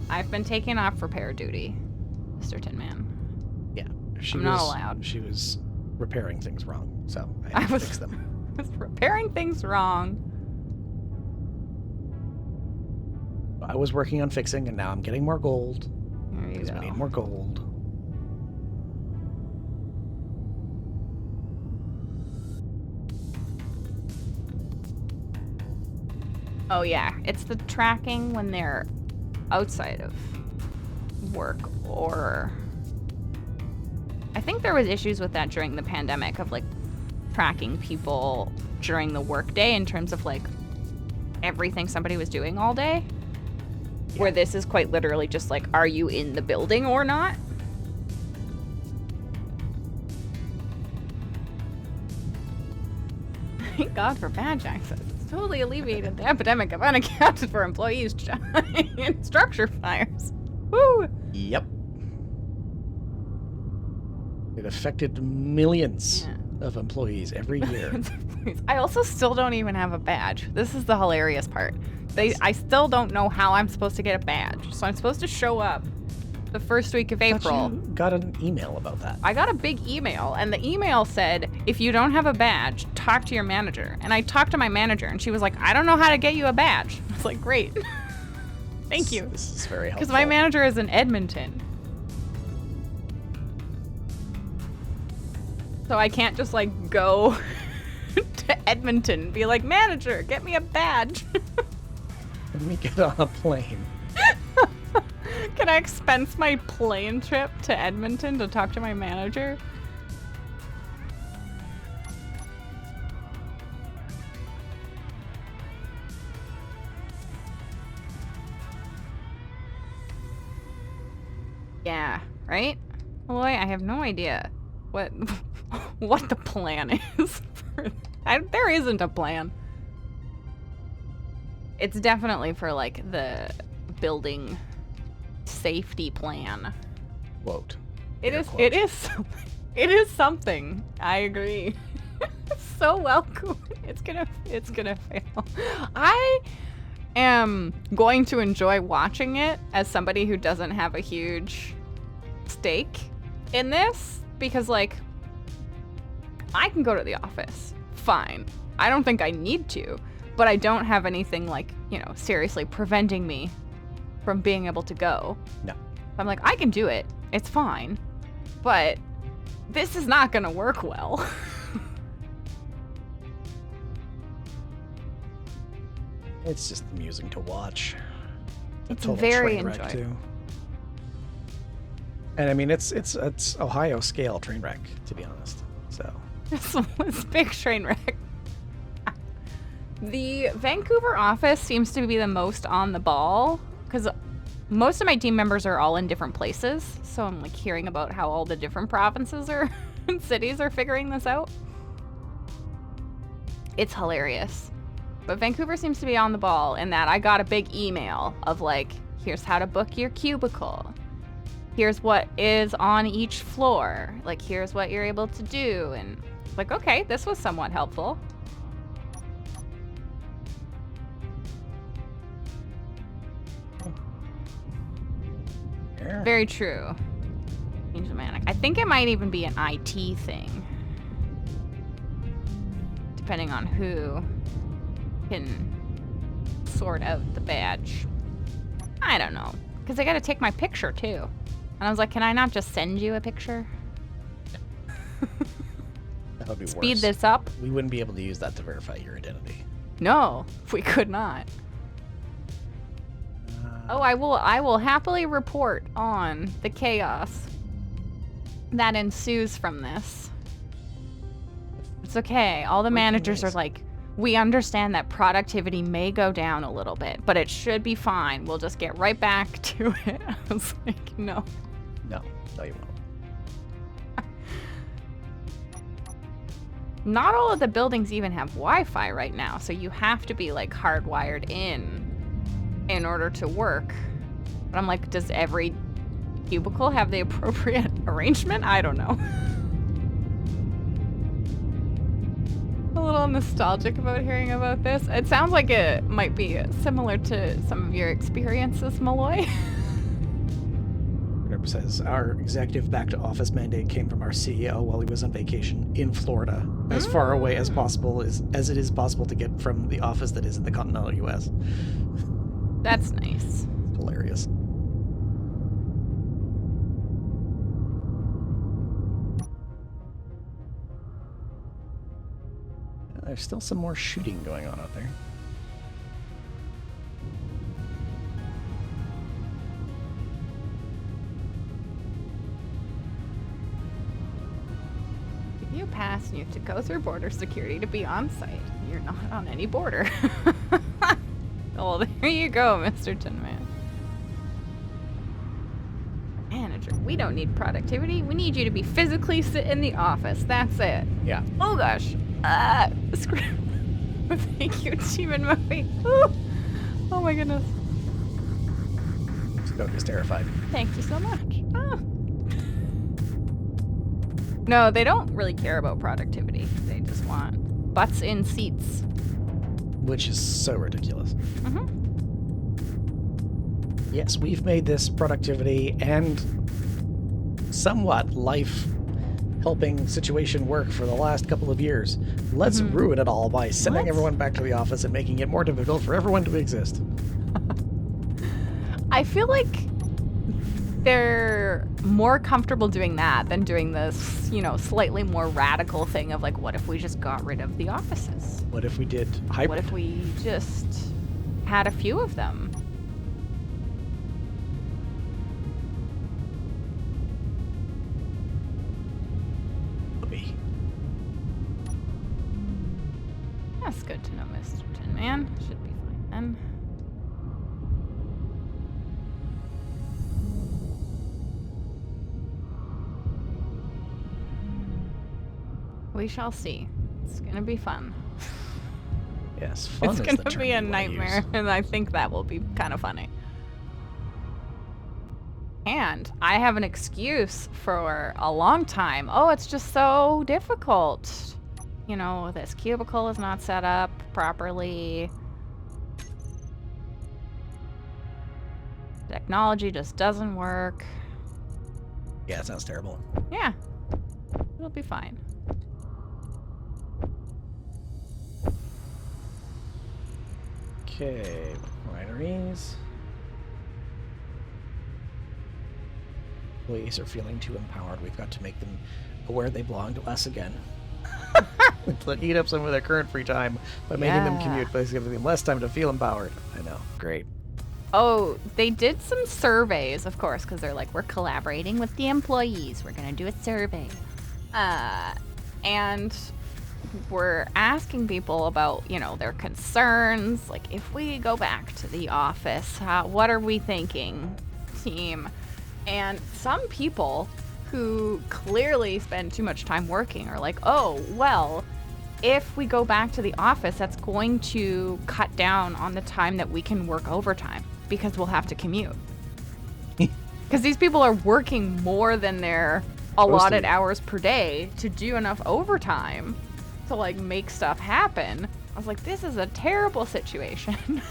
I've been taken off repair duty, Mr. Tin Man. Yeah. I'm not allowed. She was repairing things wrong, so I had to fix them. I was repairing things wrong. I was working on fixing, and now I'm getting more gold. There you Because go. we need more gold. Oh yeah, it's the tracking when they're outside of work, or I think there was issues with that during the pandemic of like tracking people during the workday in terms of like everything somebody was doing all day. Yeah. Where this is quite literally just like, are you in the building or not? Thank God for badge access. It's totally alleviated the epidemic of unaccounted for employees in structure fires. Woo! Yep. It affected millions of employees every year. I also still don't even have a badge. This is the hilarious part. I still don't know how I'm supposed to get a badge. So I'm supposed to show up the first week of April. You got an email about that. I got a big email, and the email said, if you don't have a badge, talk to your manager. And I talked to my manager, and she was like, I don't know how to get you a badge. I was like, great. Thank you. This is very helpful. Because my manager is in Edmonton. So I can't just, like, go to Edmonton and be like, manager, get me a badge. Let me get on a plane. Can I expense my plane trip to Edmonton to talk to my manager? Yeah, right? Malloy, I have no idea what what the plan is. There isn't a plan. It's definitely for like the building safety plan. Quote. It Air is. quote. It is. It is something. I agree. So welcome. It's gonna fail. I am going to enjoy watching it as somebody who doesn't have a huge stake in this, because like I can go to the office. Fine. I don't think I need to, but I don't have anything like, seriously preventing me from being able to go. No. I'm like, I can do it. It's fine. But this is not going to work well. It's just amusing to watch. It's Total very train wreck, enjoyable. too. And I mean, it's Ohio scale train wreck, to be honest. So This was big train wreck. The Vancouver office seems to be the most on the ball, because most of my team members are all in different places. So I'm like hearing about how all the different provinces or cities are figuring this out. It's hilarious. But Vancouver seems to be on the ball in that I got a big email of like, here's how to book your cubicle. Here's what is on each floor. Like, here's what you're able to do. And like, okay, this was somewhat helpful. yeah. Very true. Angel Manic. I think it might even be an IT thing. Depending on who can sort out the badge. I don't know. Because I got to take my picture too. And I was like, can I not just send you a picture? That would be Speed worse. this up? We wouldn't be able to use that to verify your identity. No, we could not. Oh, I will happily report on the chaos that ensues from this. It's okay. All the managers are like, we understand that productivity may go down a little bit, but it should be fine. We'll just get right back to it. I was like, no. No, you won't. Not all of the buildings even have Wi-Fi right now, so you have to be like hardwired in order to work. But I'm like, does every cubicle have the appropriate arrangement? I don't know. A little nostalgic about hearing about this. It sounds like it might be similar to some of your experiences, Malloy. Rip says our executive back to office mandate came from our CEO while he was on vacation in Florida, as far away as possible as it is possible to get from the office that is in the continental U.S. That's nice. Hilarious. There's still some more shooting going on out there. If you pass and you have to go through border security to be on site, you're not on any border. Well, there you go, Mr. Tin Man. Manager, we don't need productivity. We need you to be physically sit in the office. That's it. Yeah. Oh gosh. Thank you, Team Movie. Oh my goodness. Stoke is terrified. Thank you so much. Oh. No, they don't really care about productivity. They just want butts in seats. Which is so ridiculous. Mm-hmm. Yes, we've made this productivity and somewhat life-helping situation work for the last couple of years. Let's ruin it all by sending everyone back to the office and making it more difficult for everyone to exist. I feel like they're more comfortable doing that than doing this, you know, slightly more radical thing of like, what if we just got rid of the offices? What if we did hybrid? What if we just had a few of them? That's good to know, Mr. Tin Man. Should be fine then. We shall see. It's gonna be fun. Yes, fun It's is the gonna term be you a wanna nightmare, use. and I think that will be kind of funny. And I have an excuse for a long time. Oh, it's just so difficult. You know, this cubicle is not set up properly. Technology just doesn't work. Yeah, it sounds terrible. Yeah, it'll be fine. Okay, wineries. Employees are feeling too empowered. We've got to make them aware they belong to us again. Let's eat up some of their current free time by making them commute, by giving them less time to feel empowered. I know. Great. Oh, they did some surveys, of course, because they're like, we're collaborating with the employees. We're going to do a survey. And we're asking people about, you know, their concerns. Like, if we go back to the office, what are we thinking, team? And some people who clearly spend too much time working are like, oh, well, if we go back to the office, that's going to cut down on the time that we can work overtime because we'll have to commute. Because these people are working more than their allotted hours per day to do enough overtime to like make stuff happen. I was like, this is a terrible situation.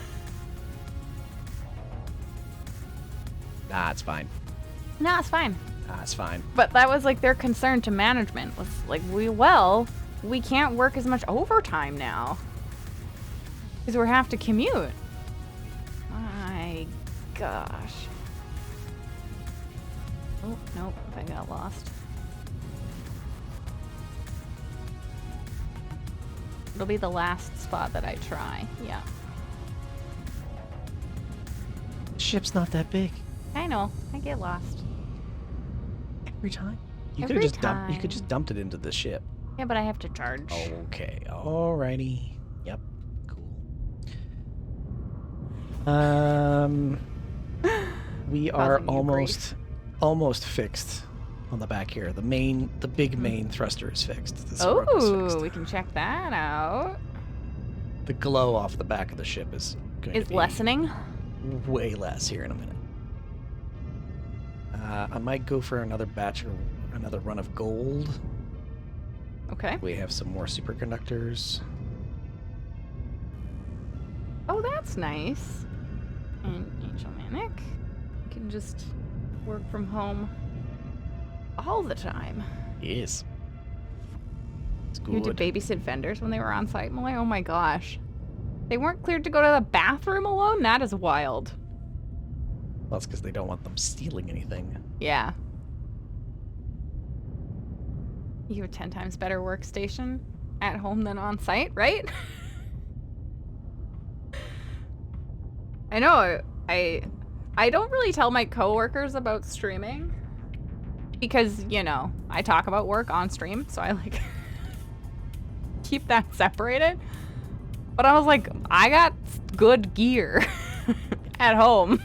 Nah, it's fine. No, it's fine. Nah, it's fine. But that was like their concern to management was like, we can't work as much overtime now because we have to commute. My gosh. Oh, nope, I got lost. It'll be the last spot that I try. Yeah. ship's not that big. I know. I get lost. Every time. You Every could have just dumped. You time. could just dumped it into the ship. Yeah, but I have to charge. Okay. Alrighty. Yep. Cool. We are Causing you grief. almost fixed on the back here. The big main thruster is fixed. The Sirocco's Oh, fixed. we can check that out. The glow off the back of the ship is going to Is be lessening. way less here in a minute. I might go for another batch or another run of gold. Okay. We have some more superconductors. Oh, that's nice. And Angel Manic can just work from home all the time. Yes. It's You had to good. babysit vendors when they were on site, Malay? Oh my gosh. They weren't cleared to go to the bathroom alone? That is wild. Well, that's because they don't want them stealing anything. Yeah. You have a 10 times better workstation at home than on site, right? I know. I don't really tell my coworkers about streaming because, you know, I talk about work on stream, so I like keep that separated. But I was like, I got good gear at home.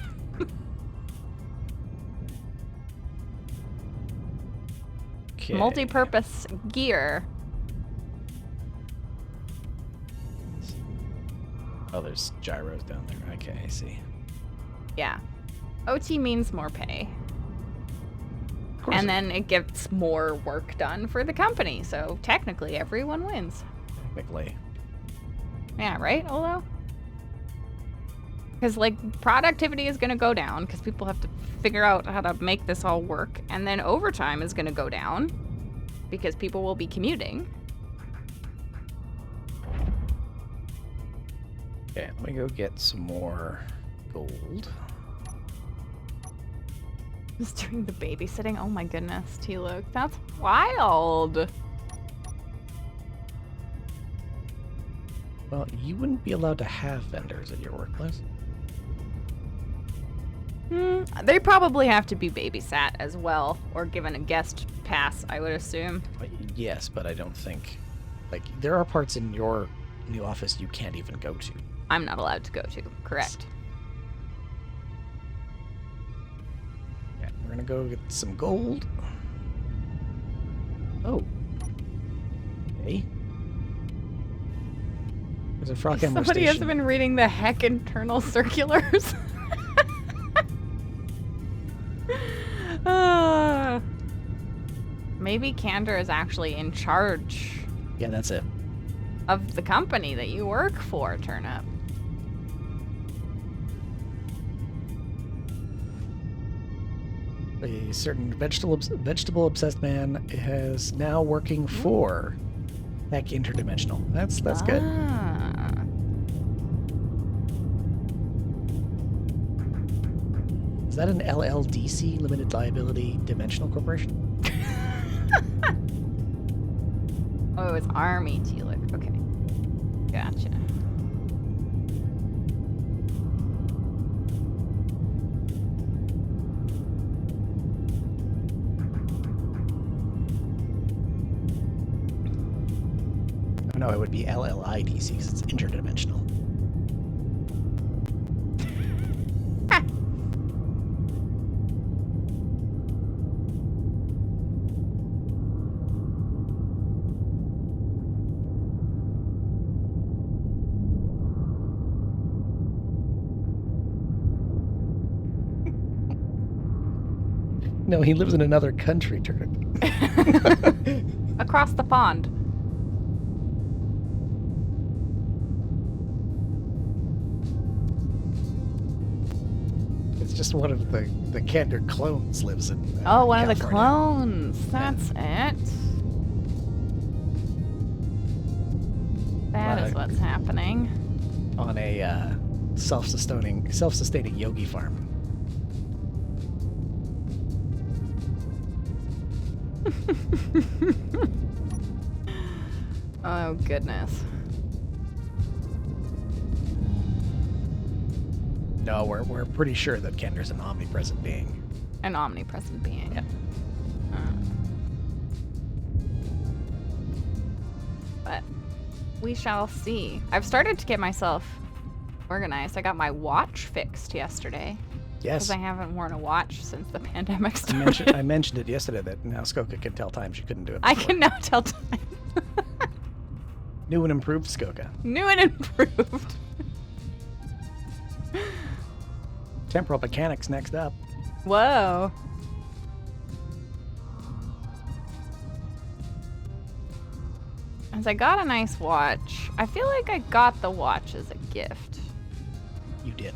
Okay. Multi-purpose gear. Oh, there's gyros down there. Okay, I see. Yeah. OT means more pay. Of course. And then it gets more work done for the company. So technically everyone wins. Technically. Yeah, right, Olo? Because, like, productivity is going to go down because people have to figure out how to make this all work. And then overtime is going to go down because people will be commuting. Okay, let me go get some more gold. Just doing the babysitting. Oh my goodness, T-Luke. That's wild. Well, you wouldn't be allowed to have vendors at your workplace. They probably have to be babysat as well, or given a guest pass, I would assume. Yes, but I don't think... Like, there are parts in your new office you can't even go to. I'm not allowed to go to, correct. Yeah, we're gonna go get some gold. Oh. Okay. There's a frog hammer Somebody has station. been reading the heck internal circulars. Maybe Candor is actually in charge Yeah, that's it. of the company that you work for, Turnip. A certain vegetable obsessed man is now working for Heck Interdimensional. That's good. Ah. Is that an LLDC, Limited Liability Dimensional Corporation? Oh, it's Army Tealic. Okay. Gotcha. Oh, no, it would be LLIDC because it's interdimensional. No, he lives in another country, Turnip. Across the pond. It's just one of the Candor clones lives in Oh, one of the California. clones. That's it. That is what's happening. On a self-sustaining yogi farm. Oh, goodness. No, we're pretty sure that Kender's an omnipresent being. An omnipresent being. Yeah. But we shall see. I've started to get myself organized. I got my watch fixed yesterday. Yes. Because I haven't worn a watch since the pandemic started. I mentioned it yesterday that now Skoka can tell time she couldn't do it before. I can now tell time. New and improved Skoka. New and improved. Temporal mechanics next up. Whoa. As I got a nice watch. I feel like I got the watch as a gift. You did.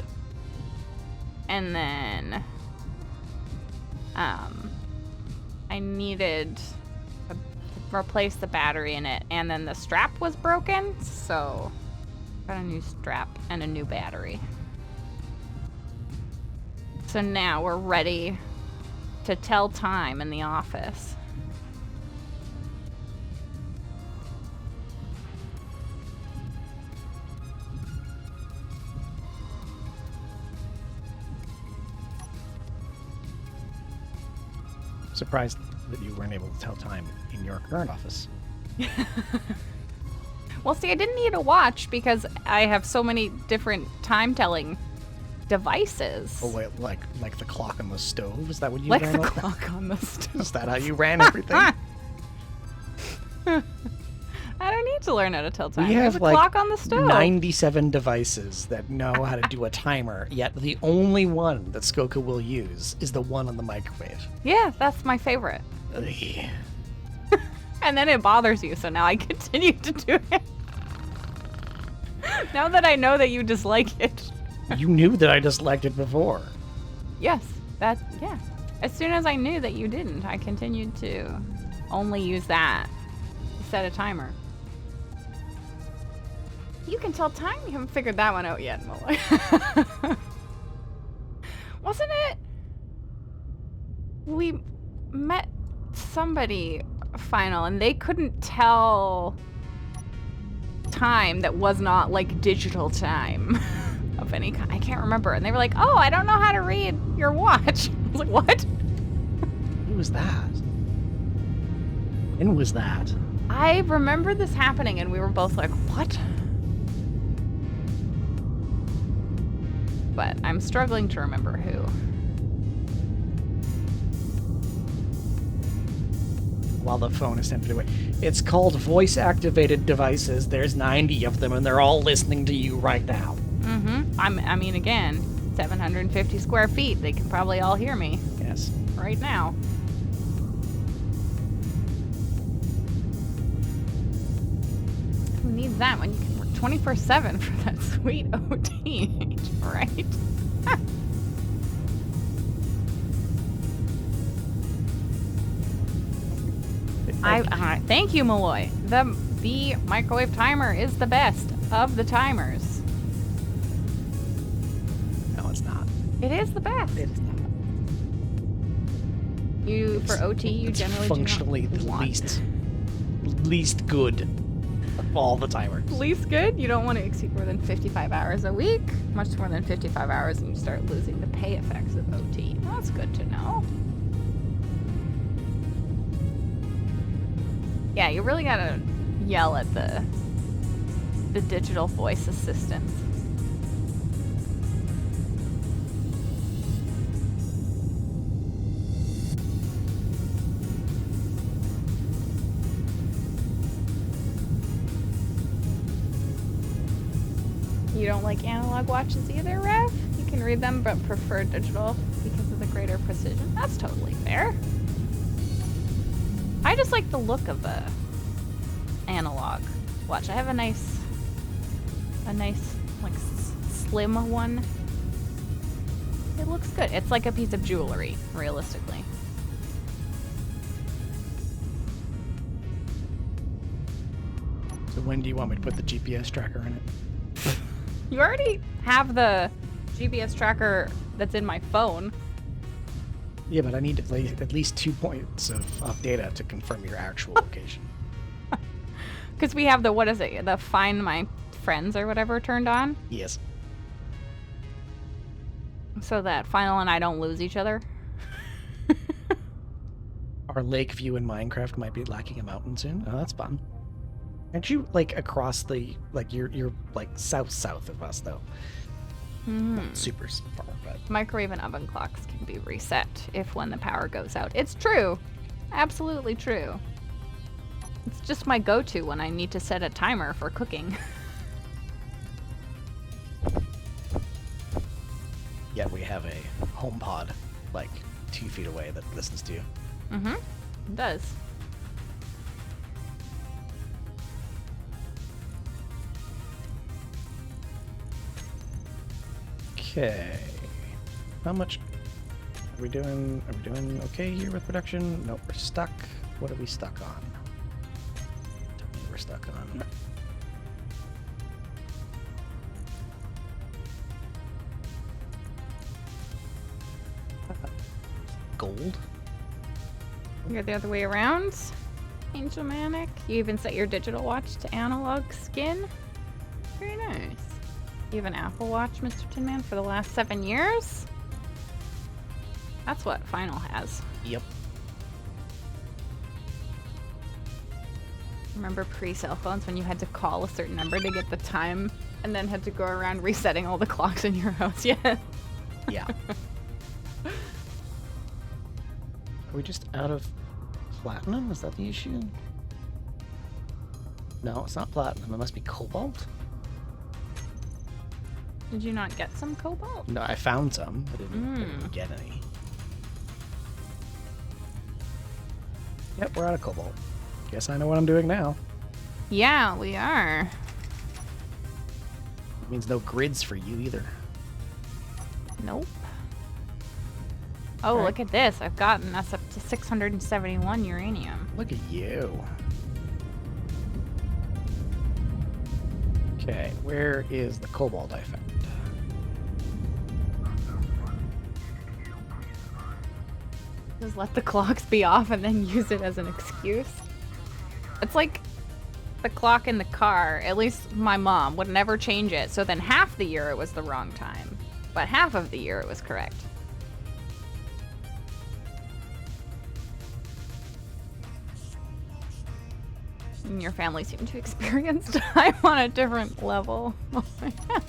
And then I needed to replace the battery in it, and then the strap was broken, so got a new strap and a new battery. So now we're ready to tell time in the office. Surprised that you weren't able to tell time in your current office. Well, see, I didn't need a watch because I have so many different time-telling devices. Oh wait, like the clock on the stove? Is that what you Like ran the with? clock on the stove. Is that how you ran everything? I don't need to learn how to tell time. We There's have a clock on the stove. 97 devices that know how to do a timer, yet the only one that Skoka will use is the one on the microwave. Yeah, that's my favorite. Ugh. And then it bothers you, so now I continue to do it. Now that I know that you dislike it. You knew that I disliked it before. Yes, yeah. As soon as I knew that you didn't, I continued to only use that to set a timer. You can tell time? You haven't figured that one out yet, Molly. Wasn't it? We met somebody final and they couldn't tell time that was not like digital time of any kind. I can't remember. And they were like, oh, I don't know how to read your watch. I was like, what? Who was that? When was that? I remember this happening and we were both like, what? But I'm struggling to remember who. While the phone is tempted away. It's called voice-activated devices. There's 90 of them, and they're all listening to you right now. Mm-hmm. I mean, again, 750 square feet. They can probably all hear me Yes. right now. Who needs that when you can work 24/7 for that sweet OT, right? Thank you, Malloy. The microwave timer is the best of the timers. No, it's not. It is the best. It is not. For OT, you It's generally functionally do not the want. least good of all the timers. Least good? You don't want to exceed more than 55 hours a week. Much more than 55 hours and you start losing the pay effects of OT. That's good to know. Yeah, you really gotta yell at the digital voice assistants. You don't like analog watches either, Rev? You can read them but prefer digital because of the greater precision. That's totally fair. I just like the look of the analog watch. I have a nice like slim one. It looks good. It's like a piece of jewelry, realistically. So when do you want me to put the GPS tracker in it? You already have the GPS tracker that's in my phone. Yeah, but I need at least 2 points of data to confirm your actual location. Because we have the, what is it, the Find My Friends or whatever turned on. Yes. So that Final and I don't lose each other. Our lake view in Minecraft might be lacking a mountain soon. Oh, that's fun. Aren't you like across the you're like south of us though? Not super far, but Microwave and oven clocks can be reset if when the power goes out. It's true. Absolutely true. It's just my go-to when I need to set a timer for cooking. yeah, we have a home pod like 2 feet away that listens to you. Mm-hmm. It does. Okay. How much are we doing? Are we doing okay here with production? Nope, we're stuck. What are we stuck on? Tell me we're stuck on. Gold? You're the other way around. Angel Manic. You even set your digital watch to analog skin. Very nice. You have an Apple Watch, Mr. Tin Man, for the last 7 years? That's what Final has. Yep. Remember pre-cell phones when you had to call a certain number to get the time and then had to go around resetting all the clocks in your house? Yeah. Yeah. Are we just out of platinum? Is that the issue? No, it's not platinum. It must be cobalt. Did you not get some cobalt? No, I found some. I didn't get any. Yep, we're out of cobalt. Guess I know what I'm doing now. Yeah, we are. It means no grids for you either. Nope. Oh, All right. Look at this. I've gotten us up to 671 uranium. Look at you. Okay, where is the cobalt I found? Just let the clocks be off and then use it as an excuse. It's like the clock in the car. At least my mom would never change it. So then half the year it was the wrong time. But half of the year it was correct. And your family seemed to experience time on a different level. Oh my God.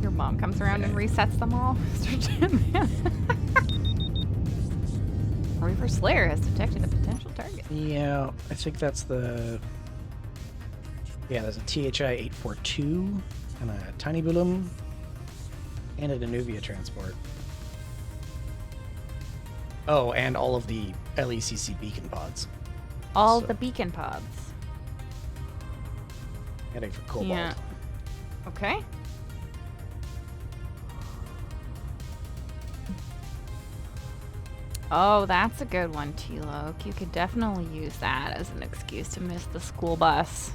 Your mom comes around and resets them all, Mr. Tin Man. Reaper Slayer has detected a potential target. Yeah, I think that's the... Yeah, there's a THI 842 and a Tiny Bulum and a Danuvia transport. Oh, and all of the LECC beacon pods. All So- the beacon pods. Heading for cobalt. Yeah. Okay. Oh, that's a good one, T-Loke. You could definitely use that as an excuse to miss the school bus.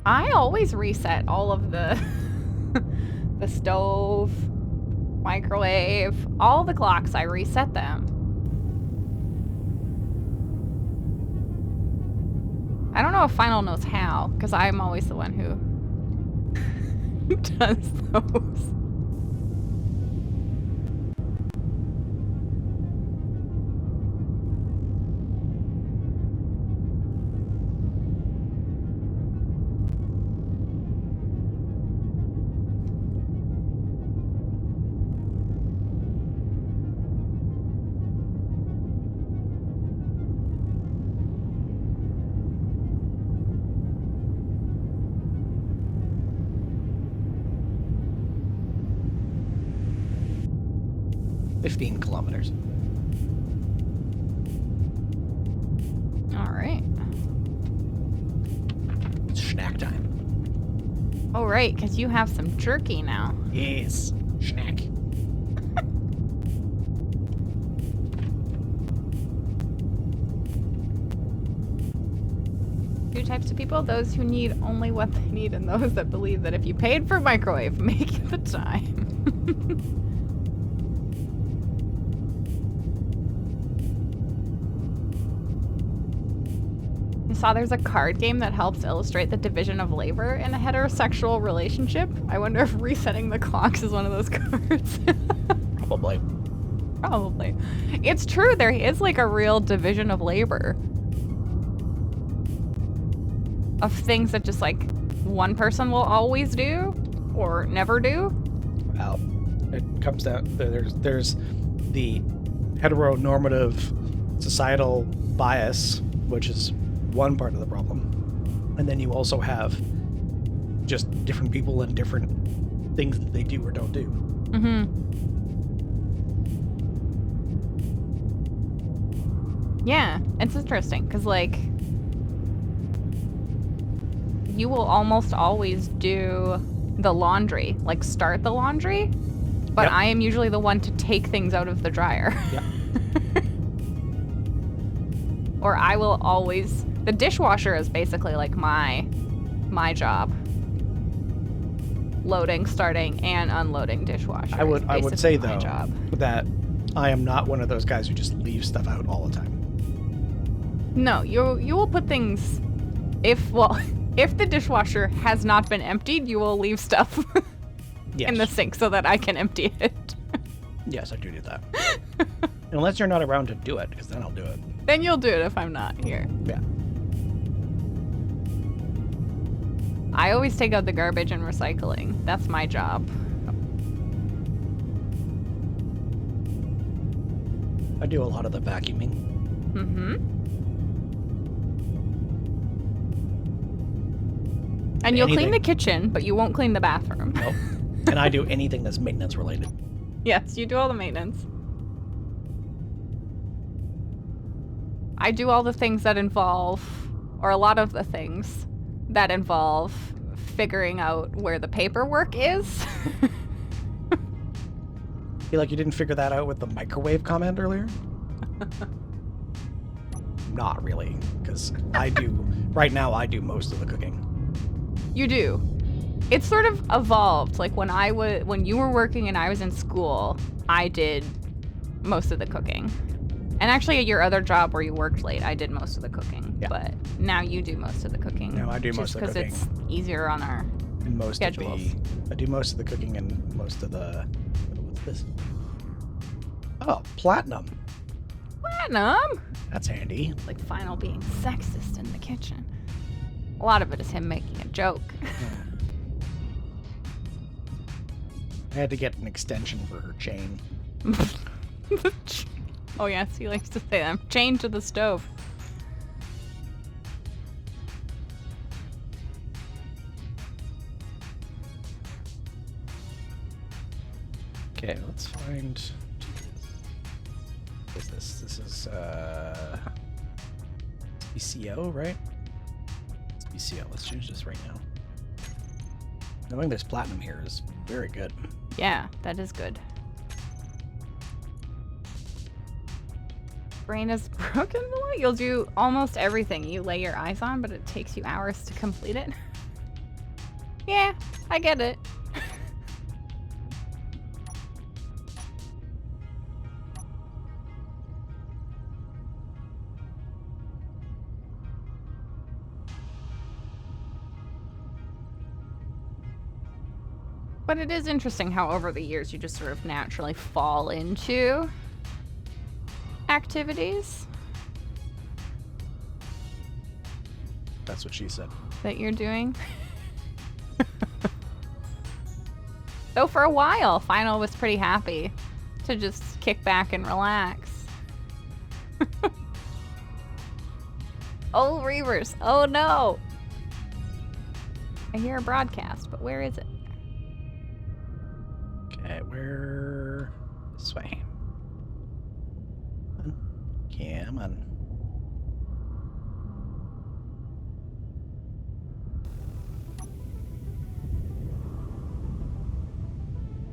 I always reset all of the the stove, microwave, all the clocks. I reset them. I don't know if Final knows how, because I'm always the one who does those. $15 kilometers. All right. It's snack time. Oh, right, because you have some jerky now. Yes. Snack. Two types of people: those who need only what they need, and those that believe that if you paid for microwave, make the time. I saw there's a card game that helps illustrate the division of labor in a heterosexual relationship. I wonder if resetting the clocks is one of those cards. Probably. Probably. It's true, there is like a real division of labor. Of things that just like one person will always do or never do. Well, it comes down, there's the heteronormative societal bias, which is one part of the problem. And then you also have just different people and different things that they do or don't do. Mm-hmm. Yeah, it's interesting because, like, you will almost always do the laundry, like start the laundry, but Yep. I am usually the one to take things out of the dryer. Yep. Or I will always... The dishwasher is basically like my job. Loading, starting, and unloading dishwasher. I would say my though job. that I am not one of those guys who just leaves stuff out all the time. No, you will put things... If the dishwasher has not been emptied, you will leave stuff Yes. in the sink so that I can empty it. Yes, I do that. Unless you're not around to do it, because then I'll do it. Then you'll do it if I'm not here. Yeah. I always take out the garbage and recycling. That's my job. I do a lot of the vacuuming. Mm-hmm. And you'll clean Anything. the kitchen, but you won't clean the bathroom. Nope. And I do anything that's maintenance related. Yes, you do all the maintenance. I do all the things that involve, or a lot of the things that involve figuring out where the paperwork is. Feel like you didn't figure that out with the microwave comment earlier? Not really, because right now I do most of the cooking. You do. It's sort of evolved. Like when you were working and I was in school, I did most of the cooking. And actually at your other job where you worked late, I did most of the cooking. Yeah. But now you do most of the cooking. Now I do most of the cooking. Just because it's easier on our And most schedules. I do most of the cooking and most of the... What's this? Oh, platinum. Platinum! That's handy. Like Final being sexist in the kitchen. A lot of it is him making a joke. I had to get an extension for her chain. Oh yes, he likes to say that. Chained to the stove. Okay, let's find... What is this? This is, BCO, right? It's BCO. Let's change this right now. Knowing there's platinum here is very good. Yeah, that is good. Brain is broken below. You'll do almost everything you lay your eyes on, but it takes you hours to complete it. Yeah, I get it. But it is interesting how over the years you just sort of naturally fall into activities That's what she said. that you're doing. Though for a while, Final was pretty happy to just kick back and relax. Oh, Reavers. Oh, no. I hear a broadcast, but where is it? Okay, where... This way. Come on.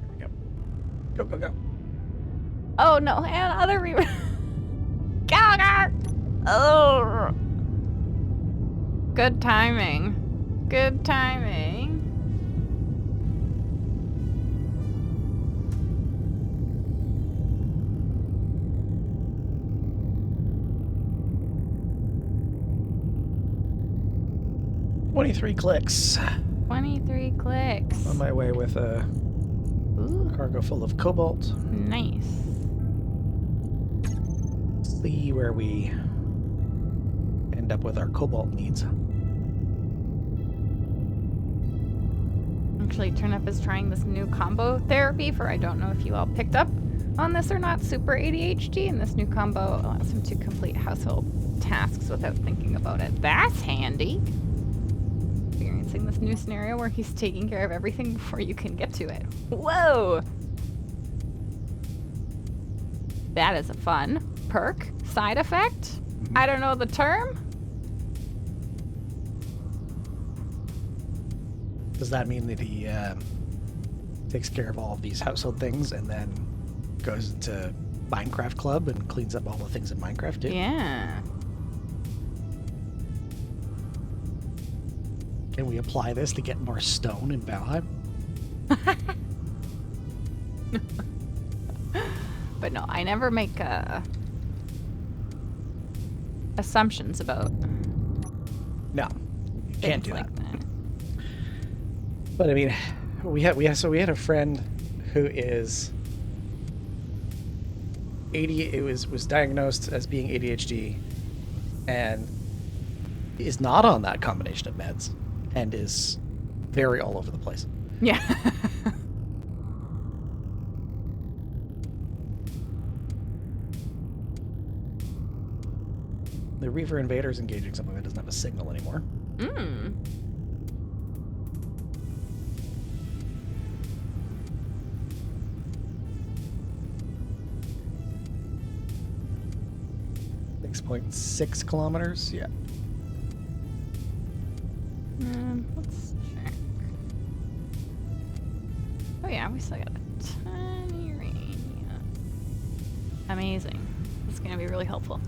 There we go. Go, go, go. Oh, no. And other Reavers. Gah! Oh. Good timing. Good timing. 23 clicks. 23 clicks. On my way with a Ooh, cargo full of cobalt. nice. See where we end up with our cobalt needs. Actually, Turnip is trying this new combo therapy for, I don't know if you all picked up on this or not, super ADHD, and this new combo allows him to complete household tasks without thinking about it. That's handy. Experiencing this new scenario where he's taking care of everything before you can get to it. Whoa! That is a fun perk, side effect. I don't know the term. Does that mean that he takes care of all of these household things and then goes into Minecraft Club and cleans up all the things in Minecraft too? Yeah. Can we apply this to get more stone in Valheim? But no, I never make assumptions about No, you can't things do like that. that. But I mean, we had a friend who is was diagnosed as being ADHD, and is not on that combination of meds, and is very all over the place. Yeah. The Reaver Invader is engaging something that doesn't have a signal anymore. Mm. 6.6 kilometers. Yeah. Let's check. Oh yeah, we still got a tiny rain. Yeah. Amazing. This is gonna be really helpful.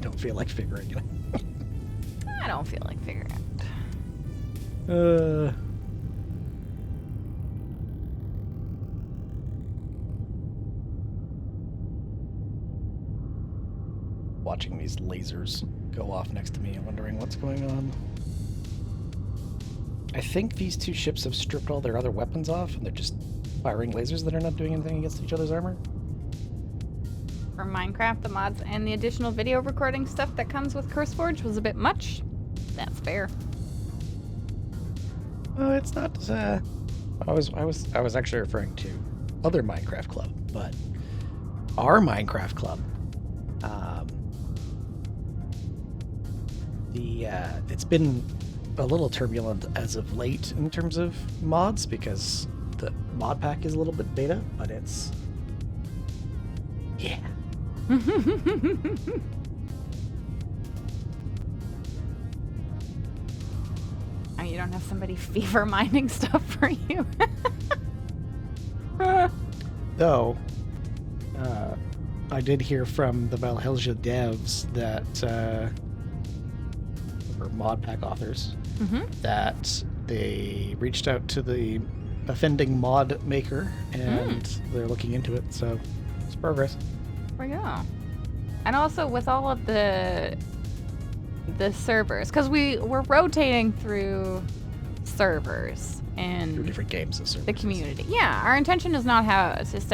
Don't feel like figuring it I don't feel like figuring it. out. Watching these lasers go off next to me and wondering what's going on. I think these two ships have stripped all their other weapons off and they're just firing lasers that are not doing anything against each other's armor. For Minecraft, the mods and the additional video recording stuff that comes with CurseForge was a bit much. That's fair. Oh, it's not. I was actually referring to other Minecraft Club, but our Minecraft Club, it's been a little turbulent as of late in terms of mods because the mod pack is a little bit beta, but it's yeah. Oh, you don't have somebody fever mining stuff for you? Though, I did hear from the Valhalla devs that, or mod pack authors, that they reached out to the offending mod maker and they're looking into it, so it's progress. There we go. And also with all of the servers, because we're rotating through servers and Through different games and the services. community. Yeah, our intention is to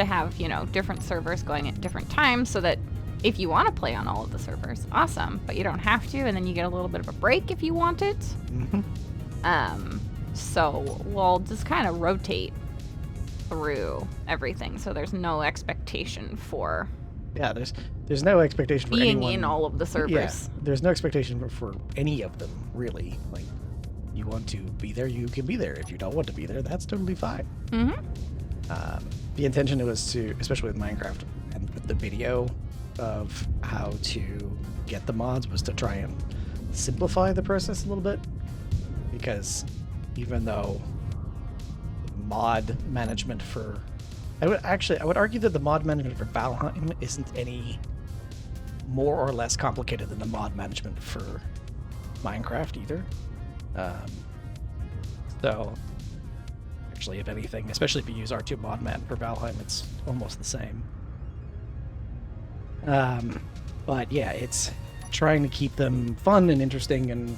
have, different servers going at different times so that if you want to play on all of the servers, awesome, but you don't have to, and then you get a little bit of a break if you want it. So we'll just kind of rotate through everything, so there's no expectation for Yeah, there's no expectation for being anyone in all of the servers. Yeah, there's no expectation for any of them, really. Like, you want to be there, you can be there. If you don't want to be there, that's totally fine. The intention was to, especially with Minecraft and with the video of how to get the mods, was to try and simplify the process a little bit. Because even though mod management for... I would argue that the mod management for Valheim isn't any more or less complicated than the mod management for Minecraft either. So actually, if anything. Especially if you use R2 mod mat for Valheim, it's almost the same. But yeah, it's trying to keep them fun and interesting and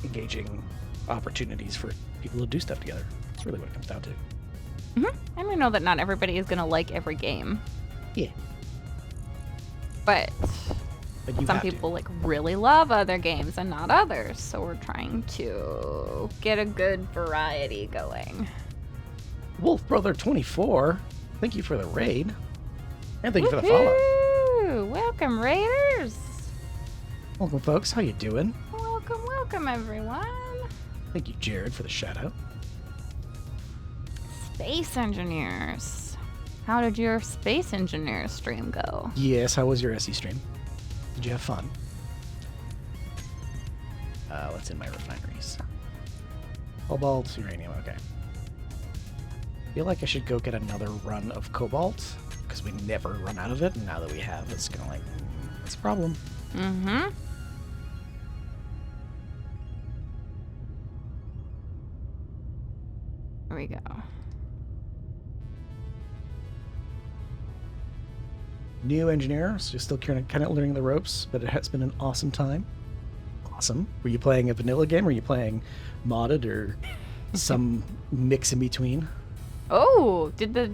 engaging opportunities for people to do stuff together. That's really what it comes down to. And we know that not everybody is going to like every game. Yeah. But you some have people like really love other games and not others. So we're trying to get a good variety going. Wolf Brother 24, thank you for the raid. And thank you for the follow. Woohoo! Welcome, Raiders! Welcome, folks. How you doing? Welcome, welcome, everyone. Thank you, Jared, for the shout-out. Space engineers. How did your space engineer stream go? Yes, how was your SE stream? Did you have fun? What's in my refineries? Cobalt, uranium, okay. I feel like I should go get another run of cobalt, because we never run out of it, and now that we have, it's kind of like, that's a problem. Mm-hmm. There we go. New engineer, so still kind of learning the ropes, but it has been an awesome time. Awesome. Were you playing a vanilla game, or were you playing modded, or some mix in between? Oh, did the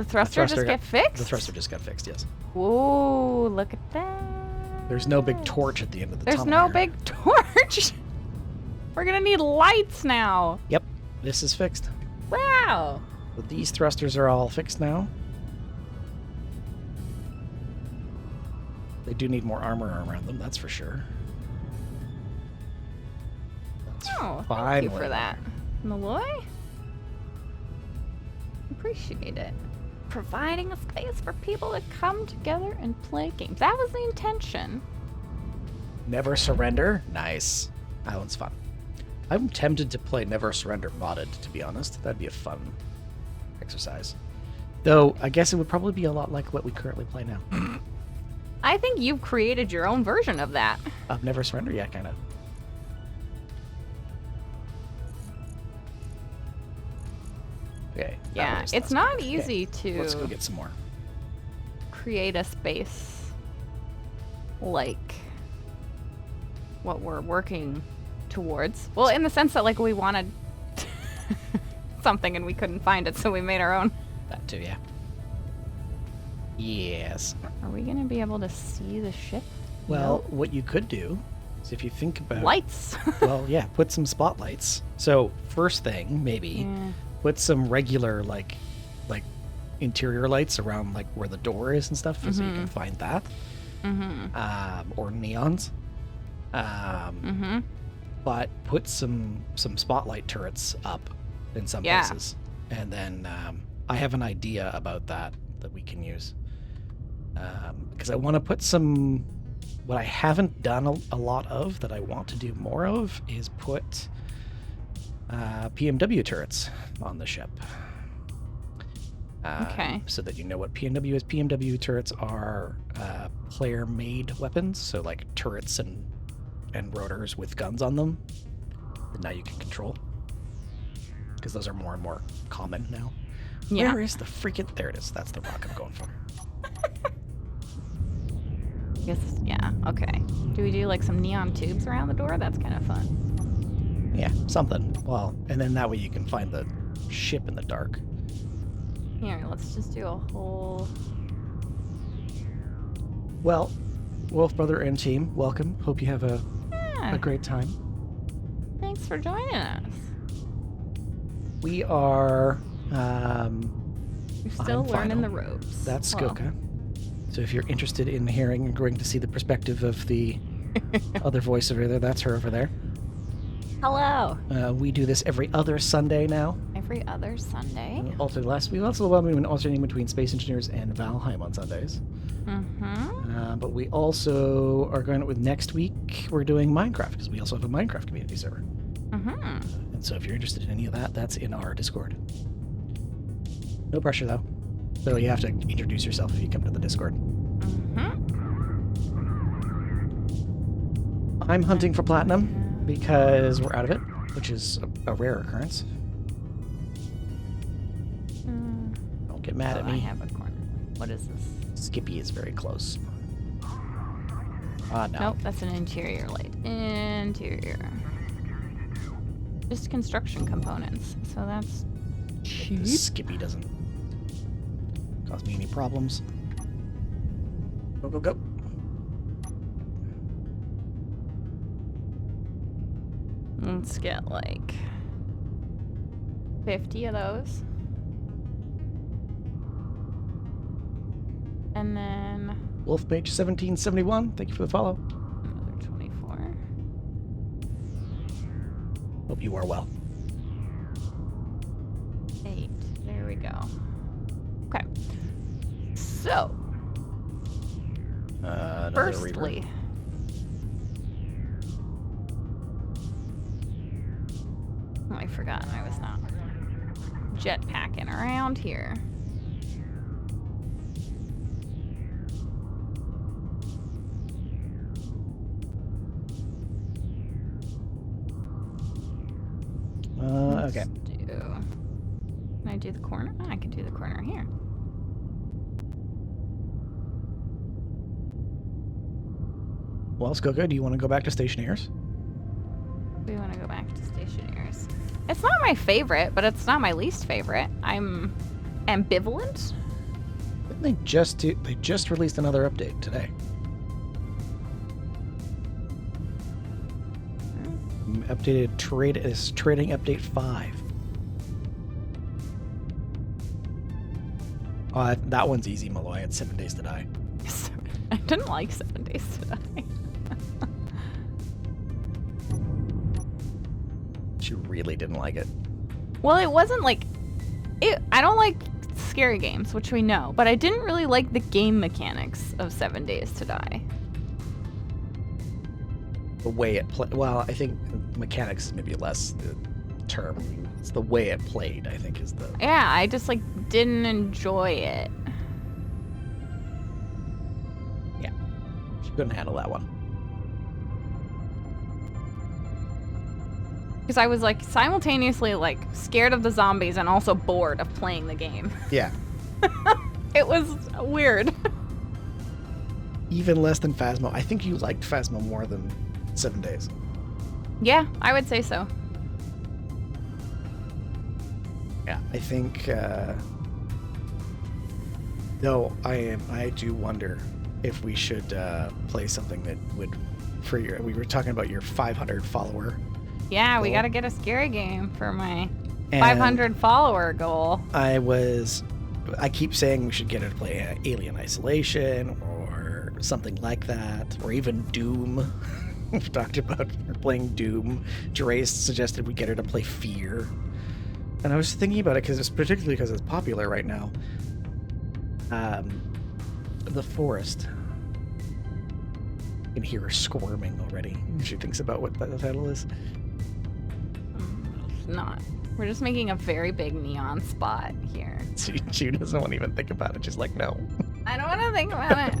thruster just get fixed? The thruster just got fixed, yes. Whoa, look at that. There's no big torch at the end of the tunnel. There's no here. big torch. We're gonna need lights now. Yep, this is fixed. Wow. But these thrusters are all fixed now. They do need more armor around them, that's for sure. That's Oh, thank finally. you for that, Malloy. Appreciate it. Providing a space for people to come together and play games. That was the intention. Never Surrender? Nice. That one's fun. I'm tempted to play Never Surrender modded, to be honest. That'd be a fun exercise. Though, I guess it would probably be a lot like what we currently play now. I think you've created your own version of that. Never Surrender? Yeah, kind of. Okay. that Yeah, was it's last not one. easy Okay, to let's go get some more. create a space like what we're working towards. Well, in the sense that like we wanted something and we couldn't find it, so we made our own. That too, yeah. Yes. Are we gonna be able to see the ship? Well, what you could do is if you think about... Lights. Well, yeah, put some spotlights. So, first thing, maybe, Yeah. put some regular, like interior lights around, like, where the door is and stuff, so you can find that. Or neons. But put some spotlight turrets up in some Yeah. places. And then I have an idea about that we can use. Because I want to put some... What I haven't done a lot of that I want to do more of is put PMW turrets on the ship. Okay. So that you know what PMW is. PMW turrets are player-made weapons, so like turrets and rotors with guns on them that now you can control. Because those are more and more common now. Yeah. Where is the freaking... There it is. That's the rock I'm going for. Yes. Yeah. Okay. Do we do like some neon tubes around the door? That's kind of fun. Yeah, something. Well, and then that way you can find the ship in the dark. Here, let's just do a whole. Well, Wolf Brother and team, welcome. Hope you have a Yeah. great time. Thanks for joining us. We are... You're still I'm learning final. the ropes. That's Well, Skoka. So if you're interested in hearing and going to see the perspective of the other voice over there, that's her over there. Hello. We do this every other Sunday now. Every other Sunday. We also alternating between Space Engineers and Valheim on Sundays. Mm-hmm. But we also are going with next week. We're doing Minecraft because we also have a Minecraft community server. Mm-hmm. And so if you're interested in any of that, that's in our Discord. No pressure though. So you have to introduce yourself if you come to the Discord. Mm-hmm. I'm hunting for platinum because we're out of it, which is a rare occurrence. get mad at I me. have a corner. What is this? Skippy is very close. Ah, no. Nope, that's an interior light. Interior. Just construction components. So that's cheap. This Skippy doesn't cause me any problems. Go, go, go. Let's get like 50 of those. And then Wolfmage 1771, thank you for the follow. another 24. Hope you are well. 8. There we go. Okay. So, Another firstly, reaver. oh, I forgot I was not jetpacking around here. Okay. Let's do. Can I do the corner? Oh, I can do the corner here. Well, Skoka, do you want to go back to Stationaires? We want to go back to Stationaires. It's not my favorite, but it's not my least favorite. I'm ambivalent. They just released another update today. Updated trading update 5. That one's easy, Malloy. It's 7 Days to Die. I didn't like 7 Days to Die. She really didn't like it. Well, it wasn't like it. I don't like scary games, which we know, but I didn't really like the game mechanics of 7 Days to Die. The way it played. Well, I think mechanics is maybe less the term. It's the way it played, I think, is the. Yeah, I just like didn't enjoy it. Yeah. She couldn't handle that one. Because I was like simultaneously like scared of the zombies and also bored of playing the game. Yeah. It was weird. Even less than Phasmo. I think you liked Phasmo more than 7 Days. Yeah, I would say so. Yeah. I think though I do wonder if we should play something that would for your we were talking about your 500 follower. Yeah, we Cool. got to get a scary game for my And 500 follower goal. I keep saying we should get her to play Alien Isolation or something like that, or even Doom. We've talked about her playing Doom. Jerez suggested we get her to play Fear. And I was thinking about it particularly because it's popular right now. The Forest. You can hear her squirming already. She thinks about what the title is. Not. We're just making a very big neon spot here. She doesn't want to even think about it. She's like, no. I don't want to think about it.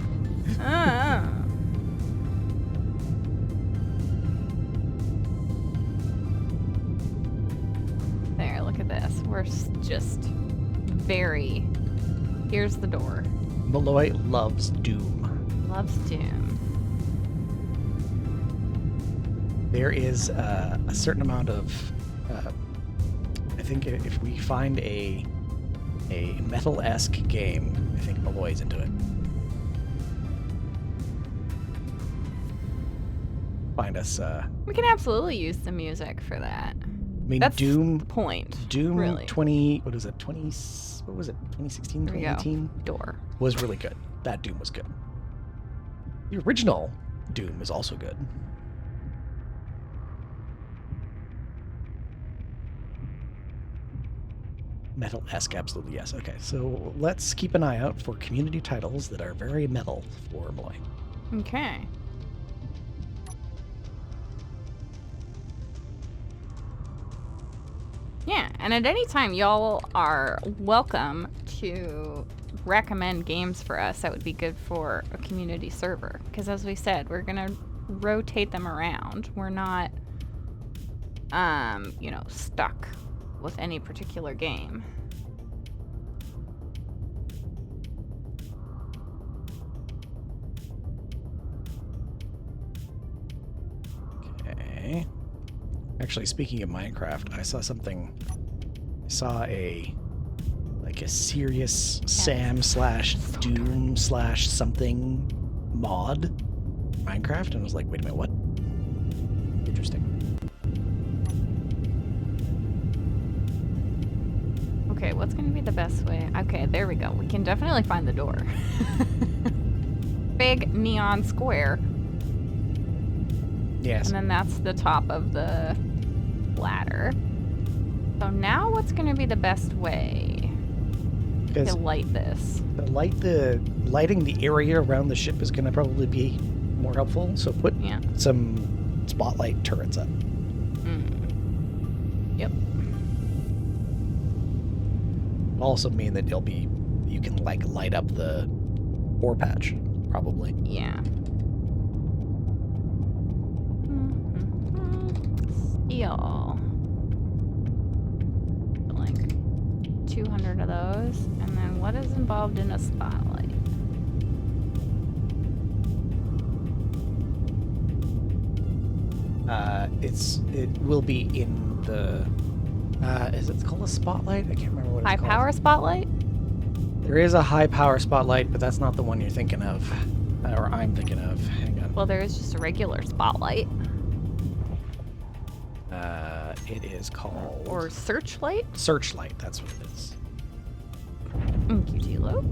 There, look at this. We're just very... Here's the door. Malloy loves Doom. Loves Doom. There is a certain amount of... I think if we find a metal-esque game, I think Malloy's into it. Find us... We can absolutely use the music for that. I mean, That's Doom... the point. Doom really. 20... What is it? 20... What was it? 2016? There we go. 2018? Door. Was really good. That Doom was good. The original Doom is also good. Metal-esque, absolutely, yes. Okay, so let's keep an eye out for community titles that are very metal for Malloy. Okay. Yeah, and at any time, y'all are welcome to recommend games for us that would be good for a community server. Because as we said, we're going to rotate them around. We're not, stuck with any particular game. Okay. Actually, speaking of Minecraft, I saw something. I saw a serious Sam / Doom / something mod Minecraft, and I was like, wait a minute, what? Interesting. Okay, what's going to be the best way? Okay, there we go. We can definitely find the door. Big neon square. Yes. And then that's the top of the ladder. So now what's going to be the best way to light this? Lighting the area around the ship is going to probably be more helpful. So put some spotlight turrets up. Yep. Also mean that you can like light up the ore patch, probably. Yeah. Steel. Like 200 of those. And then what is involved in a spotlight? It will be in the is it called a spotlight? I can't remember what it's called. High power spotlight? There is a high power spotlight, but that's not the one you're thinking of. Or I'm thinking of. Hang on. Well, there is just a regular spotlight. It is called... Or searchlight? Searchlight, that's what it is. QT Loke.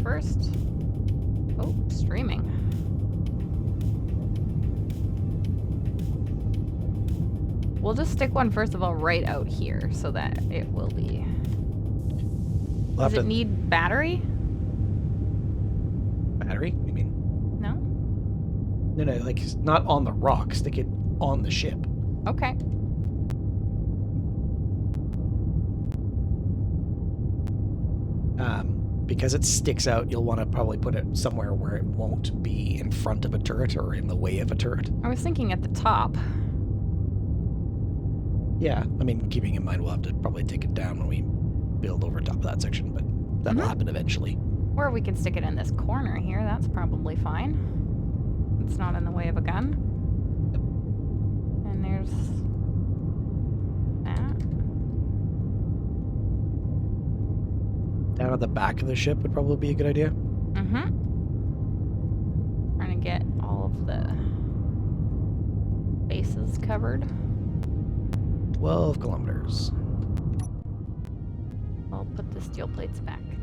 First. Oh, streaming. We'll just stick one first of all right out here so that it will be. Does it need battery? Battery? You mean? No? No, like not on the rock. Stick it on the ship. Okay. Because it sticks out, you'll want to probably put it somewhere where it won't be in front of a turret or in the way of a turret. I was thinking at the top. Yeah, I mean, keeping in mind we'll have to probably take it down when we build over top of that section, but that'll happen eventually. Or we can stick it in this corner here. That's probably fine. It's not in the way of a gun. And there's that. Down at the back of the ship would probably be a good idea. Trying to get all of the bases covered. 12 kilometers. I'll put the steel plates back then.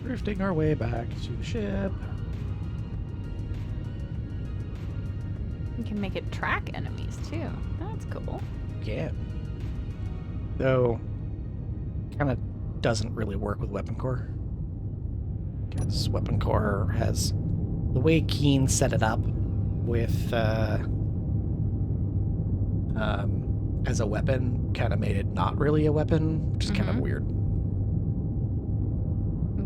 Drifting our way back to the ship. You can make it track enemies too. That's cool. Yeah. Though, kind of doesn't really work with Weapon Core. Because Weapon Core has the way Keen set it up with as a weapon kind of made it not really a weapon, which is kind of weird.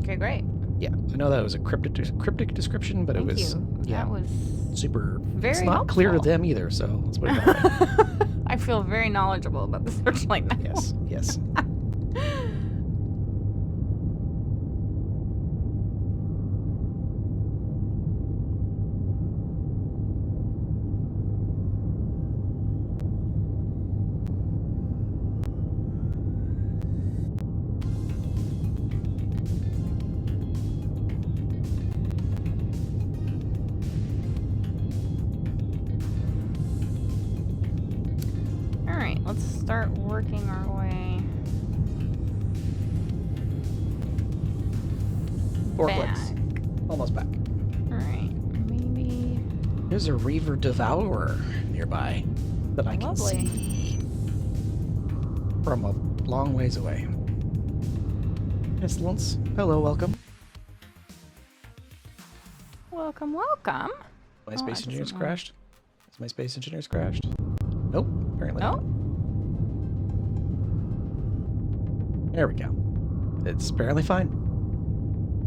Okay, great. Yeah, I know that was a cryptic description, but Thank it was you. yeah, That was super. very It's not helpful. clear to them either, so let's put it that way. I feel very knowledgeable about the searchlight now. Yes, yes. Alright, let's start working our way. 4 back. clicks. Almost back. Alright, maybe... There's a Reaver Devourer nearby that I can Lovely. see from a long ways away. Pestilence, hello, welcome. Welcome, welcome. My Oh, space that engineers doesn't crashed. Has my space engineers crashed? Nope, apparently Oh, not. There we go. It's apparently fine.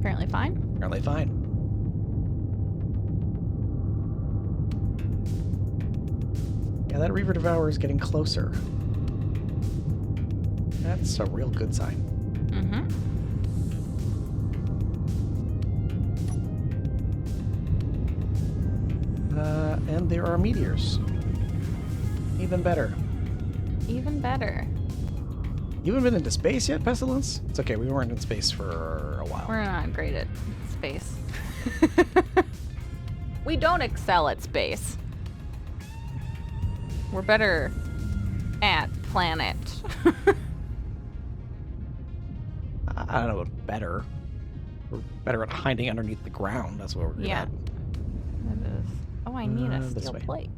apparently fine. Apparently fine. Yeah, that Reaver Devourer is getting closer. That's a real good sign. Mm-hmm. And there are meteors. Even better. Even better. You haven't been into space yet, Pestilence? It's okay, we weren't in space for a while. We're not great at space. We don't excel at space. We're better at planet. I don't know about better. We're better at hiding underneath the ground. That's what we're good Yeah. at. That is. Oh, I need a This steel way. plate.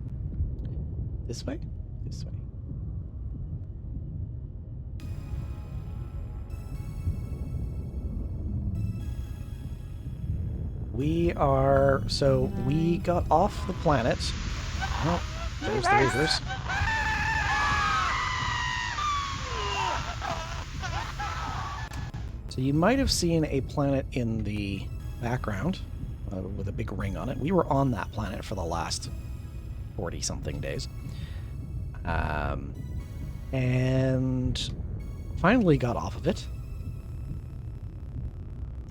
This way? This way. We got off the planet. Oh, there's the Reavers. So you might have seen a planet in the background with a big ring on it. We were on that planet for the last 40-something days. And finally got off of it.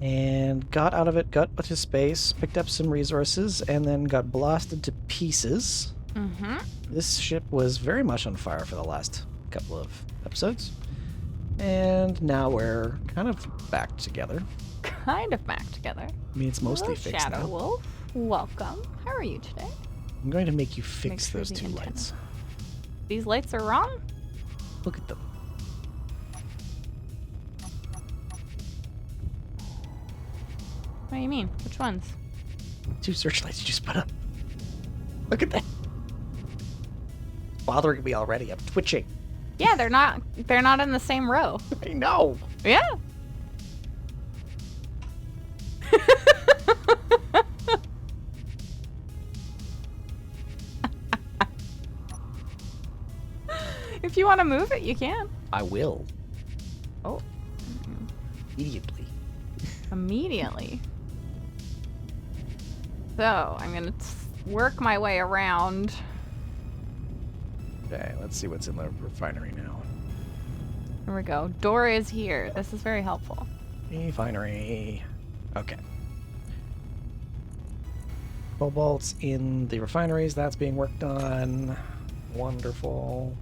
And got out of it, got to space, picked up some resources, and then got blasted to pieces. Mm-hmm. This ship was very much on fire for the last couple of episodes. And now we're kind of back together. Kind of back together. I mean, it's mostly Hello, fixed Shadow now. Wolf. Welcome. How are you today? I'm going to make you fix sure those the 2 antenna- lights. These lights are wrong? Look at them. What do you mean? Which ones? 2 searchlights you just put up. Look at that. Bothering me already. I'm twitching. Yeah, they're not in the same row. I know. Yeah. If you want to move it, you can. I will. Oh, Immediately. immediately. So, I'm going to work my way around. Okay, let's see what's in the refinery now. Here we go. Door is here. This is very helpful. Refinery. Okay. Cobalt's in the refineries. That's being worked on. Wonderful.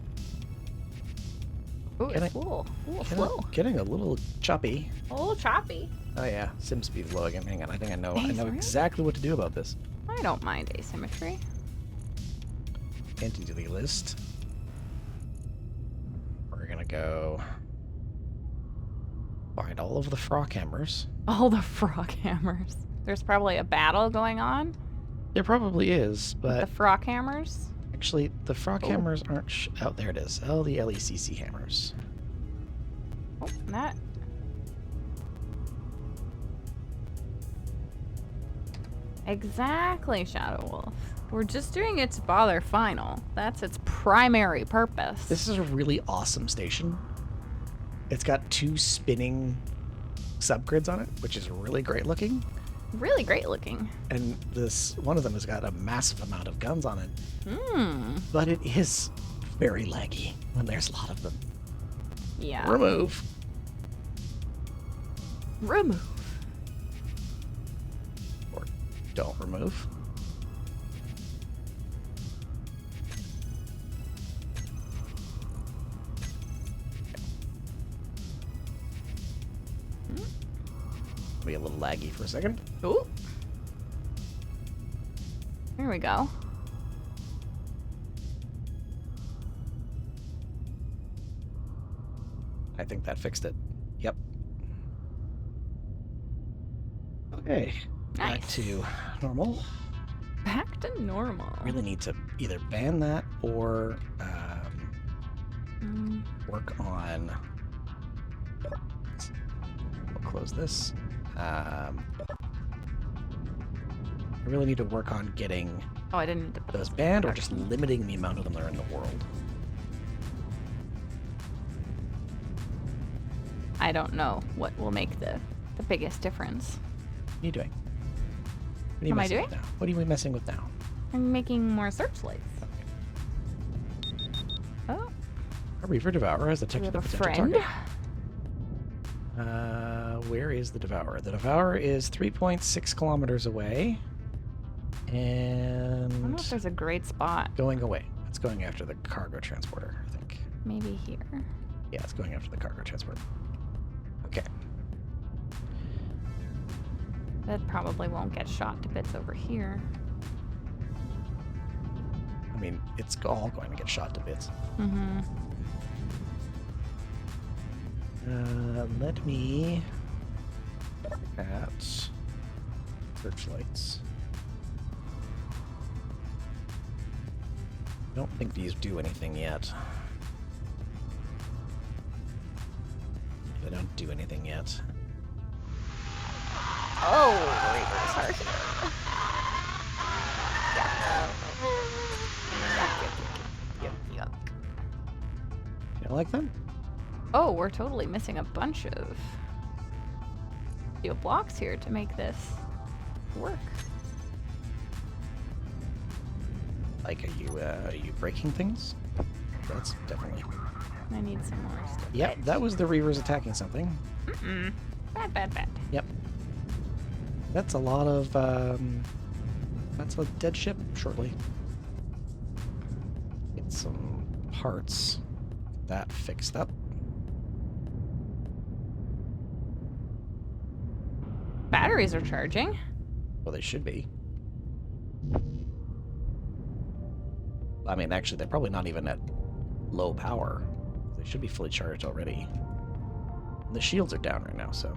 Ooh, Can it's full. Ooh, slow. Getting a little choppy. A little choppy. Oh yeah, sim speed's low again. Hang on, I think I know Asymmetry? exactly what to do about this. I don't mind asymmetry. Entity list. We're gonna go find all of the frock hammers. All the frog hammers. There's probably a battle going on There probably is, with but the frog hammers. actually the frock Oh. hammers aren't. Oh, there it is. Oh, the LECC hammers. Oh, that. Exactly, Shadow Wolf. We're just doing it to bother final. That's its primary purpose. This is a really awesome station. It's got 2 spinning subgrids on it, which is really great looking. really great looking. And this one of them has got a massive amount of guns on it. But it is very laggy when there's a lot of them. Yeah. Remove. Remove. Or don't remove. Be a little laggy for a second. Ooh. There we go. I think that fixed it. Yep. Okay. Back Nice. to normal. Back to normal. Really need to either ban that or work on. We'll close this. I really need to work on getting Oh, I didn't need to put those this banned or production. just limiting the amount of them that are in the world. I don't know what will make the biggest difference. What are you doing? What are you Am I messing doing? with now? What are we messing with now? I'm making more searchlights. Oh, A Reaver Devourer has we detected have a a potential friend. target. Where is the Devourer? The Devourer is 3.6 kilometers away. I don't know if And there's a great spot. going away. It's going after the cargo transporter, I think. Maybe here. Yeah, it's going after the cargo transporter. Okay. That probably won't get shot to bits over here. I mean, it's all going to get shot to bits. Mm-hmm. Let me look at searchlights. I don't think these do anything yet. They don't do anything yet. Oh, Reavers are here. Yuck. You don't like them? Oh, we're totally missing a bunch of steel blocks here to make this work. Like, are you breaking things? That's definitely. I need some more stuff. Yep, that was the Reavers attacking something. Mm-mm. Bad. Yep. That's a lot of. That's a dead ship shortly. Get some parts. That fixed up. Batteries are charging. Well, they should be. I mean, actually, they're probably not even at low power. They should be fully charged already. The shields are down right now, so.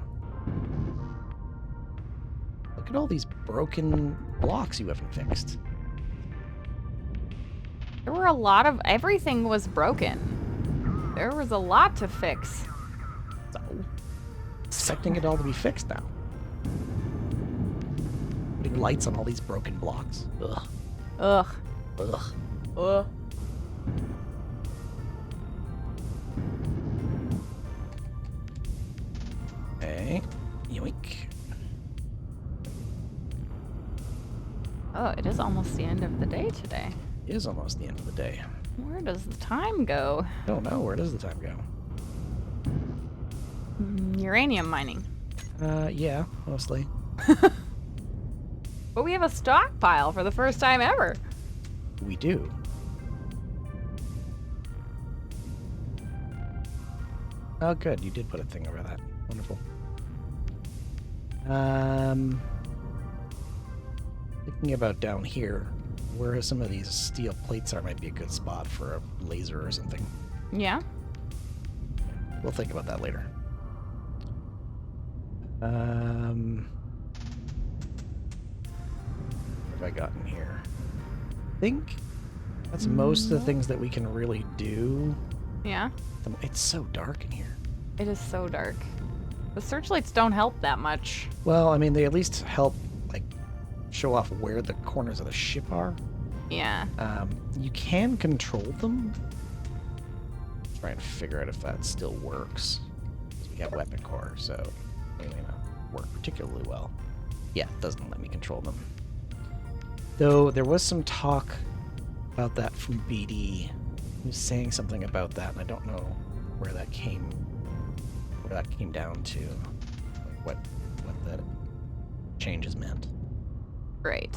Look at all these broken blocks you haven't fixed. There were a lot of everything was broken. There was a lot to fix. So, expecting it all to be fixed now. Putting lights on all these broken blocks. Ugh. Ugh. Ugh. Ugh. Okay. Yoink. Oh, it is almost the end of the day today. It is almost the end of the day. Where does the time go? I don't know. Where does the time go? Uranium mining. Yeah, mostly. But we have a stockpile for the first time ever. We do. Oh, good. You did put a thing over that. Wonderful. Thinking about down here, where some of these steel plates are might be a good spot for a laser or something. Yeah. We'll think about that later. What have I got in here? I think that's most of the things that we can really do. Yeah. It's so dark in here. It is so dark. The searchlights don't help that much. Well, I mean, they at least help, like, show off where the corners of the ship are. Yeah. You can control them. Trying to figure out if that still works. 'Cause we have weapon core, so it may not work particularly well. Yeah, it doesn't let me control them. Though there was some talk about that from BD. He was saying something about that, and I don't know where that came down to, like what the changes meant. Great.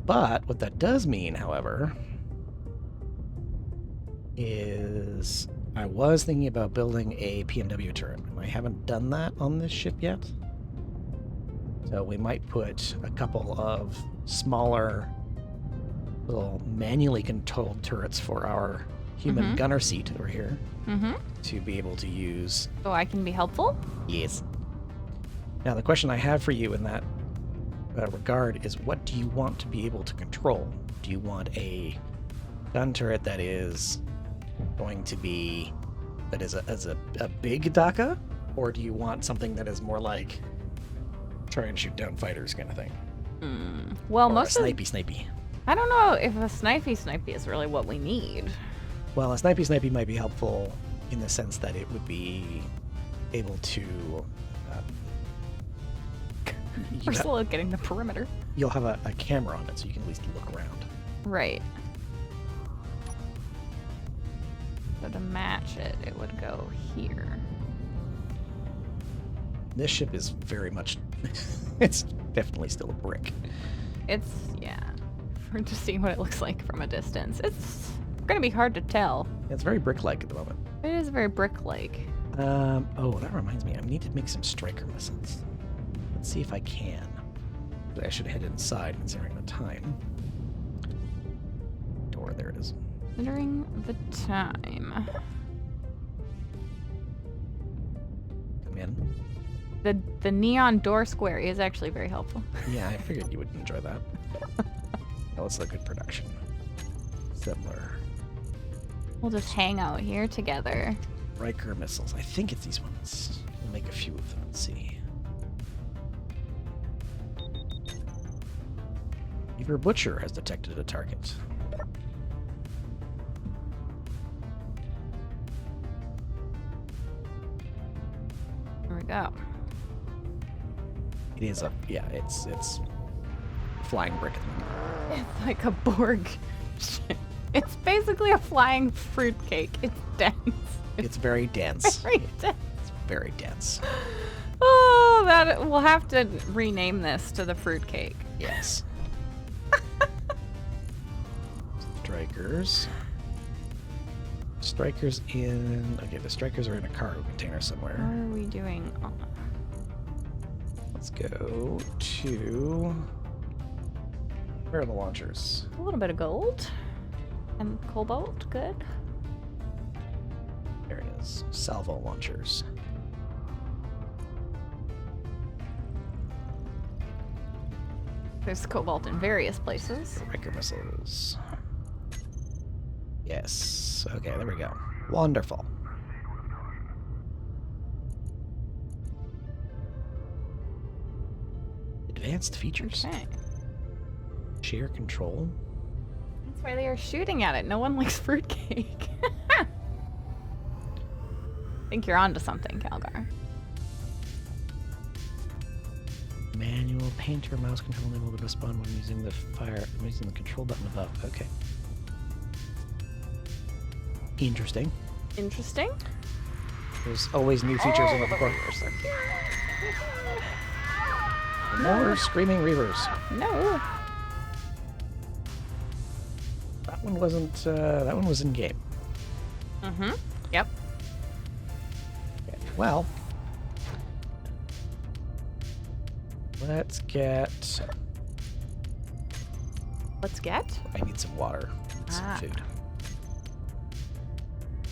But what that does mean, however, is I was thinking about building a PMW turret, and I haven't done that on this ship yet. So we might put a couple of smaller, little manually controlled turrets for our human gunner seat over here Mm-hmm. to be able to use. So I can be helpful? Yes. Now, the question I have for you in that regard is, what do you want to be able to control? Do you want a gun turret that is going to be a big DACA, or do you want something that is more like try and shoot down fighters kind of thing? Well, or most a of snipey. I don't know if a snipey is really what we need. Well, a snipey might be helpful in the sense that it would be able to. We're still getting the perimeter. You'll have a camera on it, so you can at least look around. Right. So to match it, it would go here. This ship is very much. It's definitely still a brick. It's, yeah. For just seeing what it looks like from a distance. It's gonna be hard to tell. It's very brick-like at the moment. It is very brick-like. Oh, that reminds me. I need to make some striker missiles. Let's see if I can. But I should head inside considering the time. Door, there it is. Considering the time. Come in. The neon door square is actually very helpful. Yeah, I figured you would enjoy that. That was a good production. Similar. We'll just hang out here together. Riker missiles. I think it's these ones. We'll make a few of them and see. Beaver Butcher has detected a target. There we go. It is it's flying brick. It's like a Borg. It's basically a flying fruitcake. It's dense. It's very dense. Very dense. It's very dense. Oh, that we'll have to rename this to the fruitcake. Yes. Strikers. Strikers in. Okay, the strikers are in a cargo container somewhere. What are we doing? Oh. Let's go to. Where are the launchers? A little bit of gold and cobalt. Good. There it is. Salvo launchers. There's cobalt in various places. Riker missiles. Yes. Okay, there we go. Wonderful. Advanced features? Okay. Share control? That's why they are shooting at it. No one likes fruitcake. I think you're onto something, Calgar. Manual painter mouse control enabled to respond when using the control button above. Okay. Interesting. Interesting. There's always new features in the book. More screaming reavers. No. That one wasn't. That one was in game. Mm-hmm. Yep. Okay. Well, let's get. Let's get. I need some water, and some food.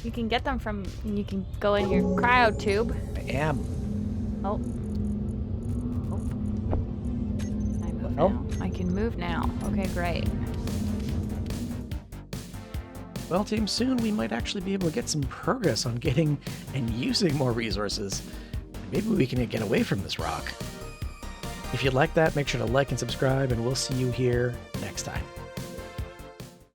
You can get them from. You can go in your cryo tube. I am. Oh. I move Oh. now. I can move now. Okay, great. Well, team, soon we might actually be able to get some progress on getting and using more resources. Maybe we can get away from this rock. If you like that, make sure to like and subscribe, and we'll see you here next time.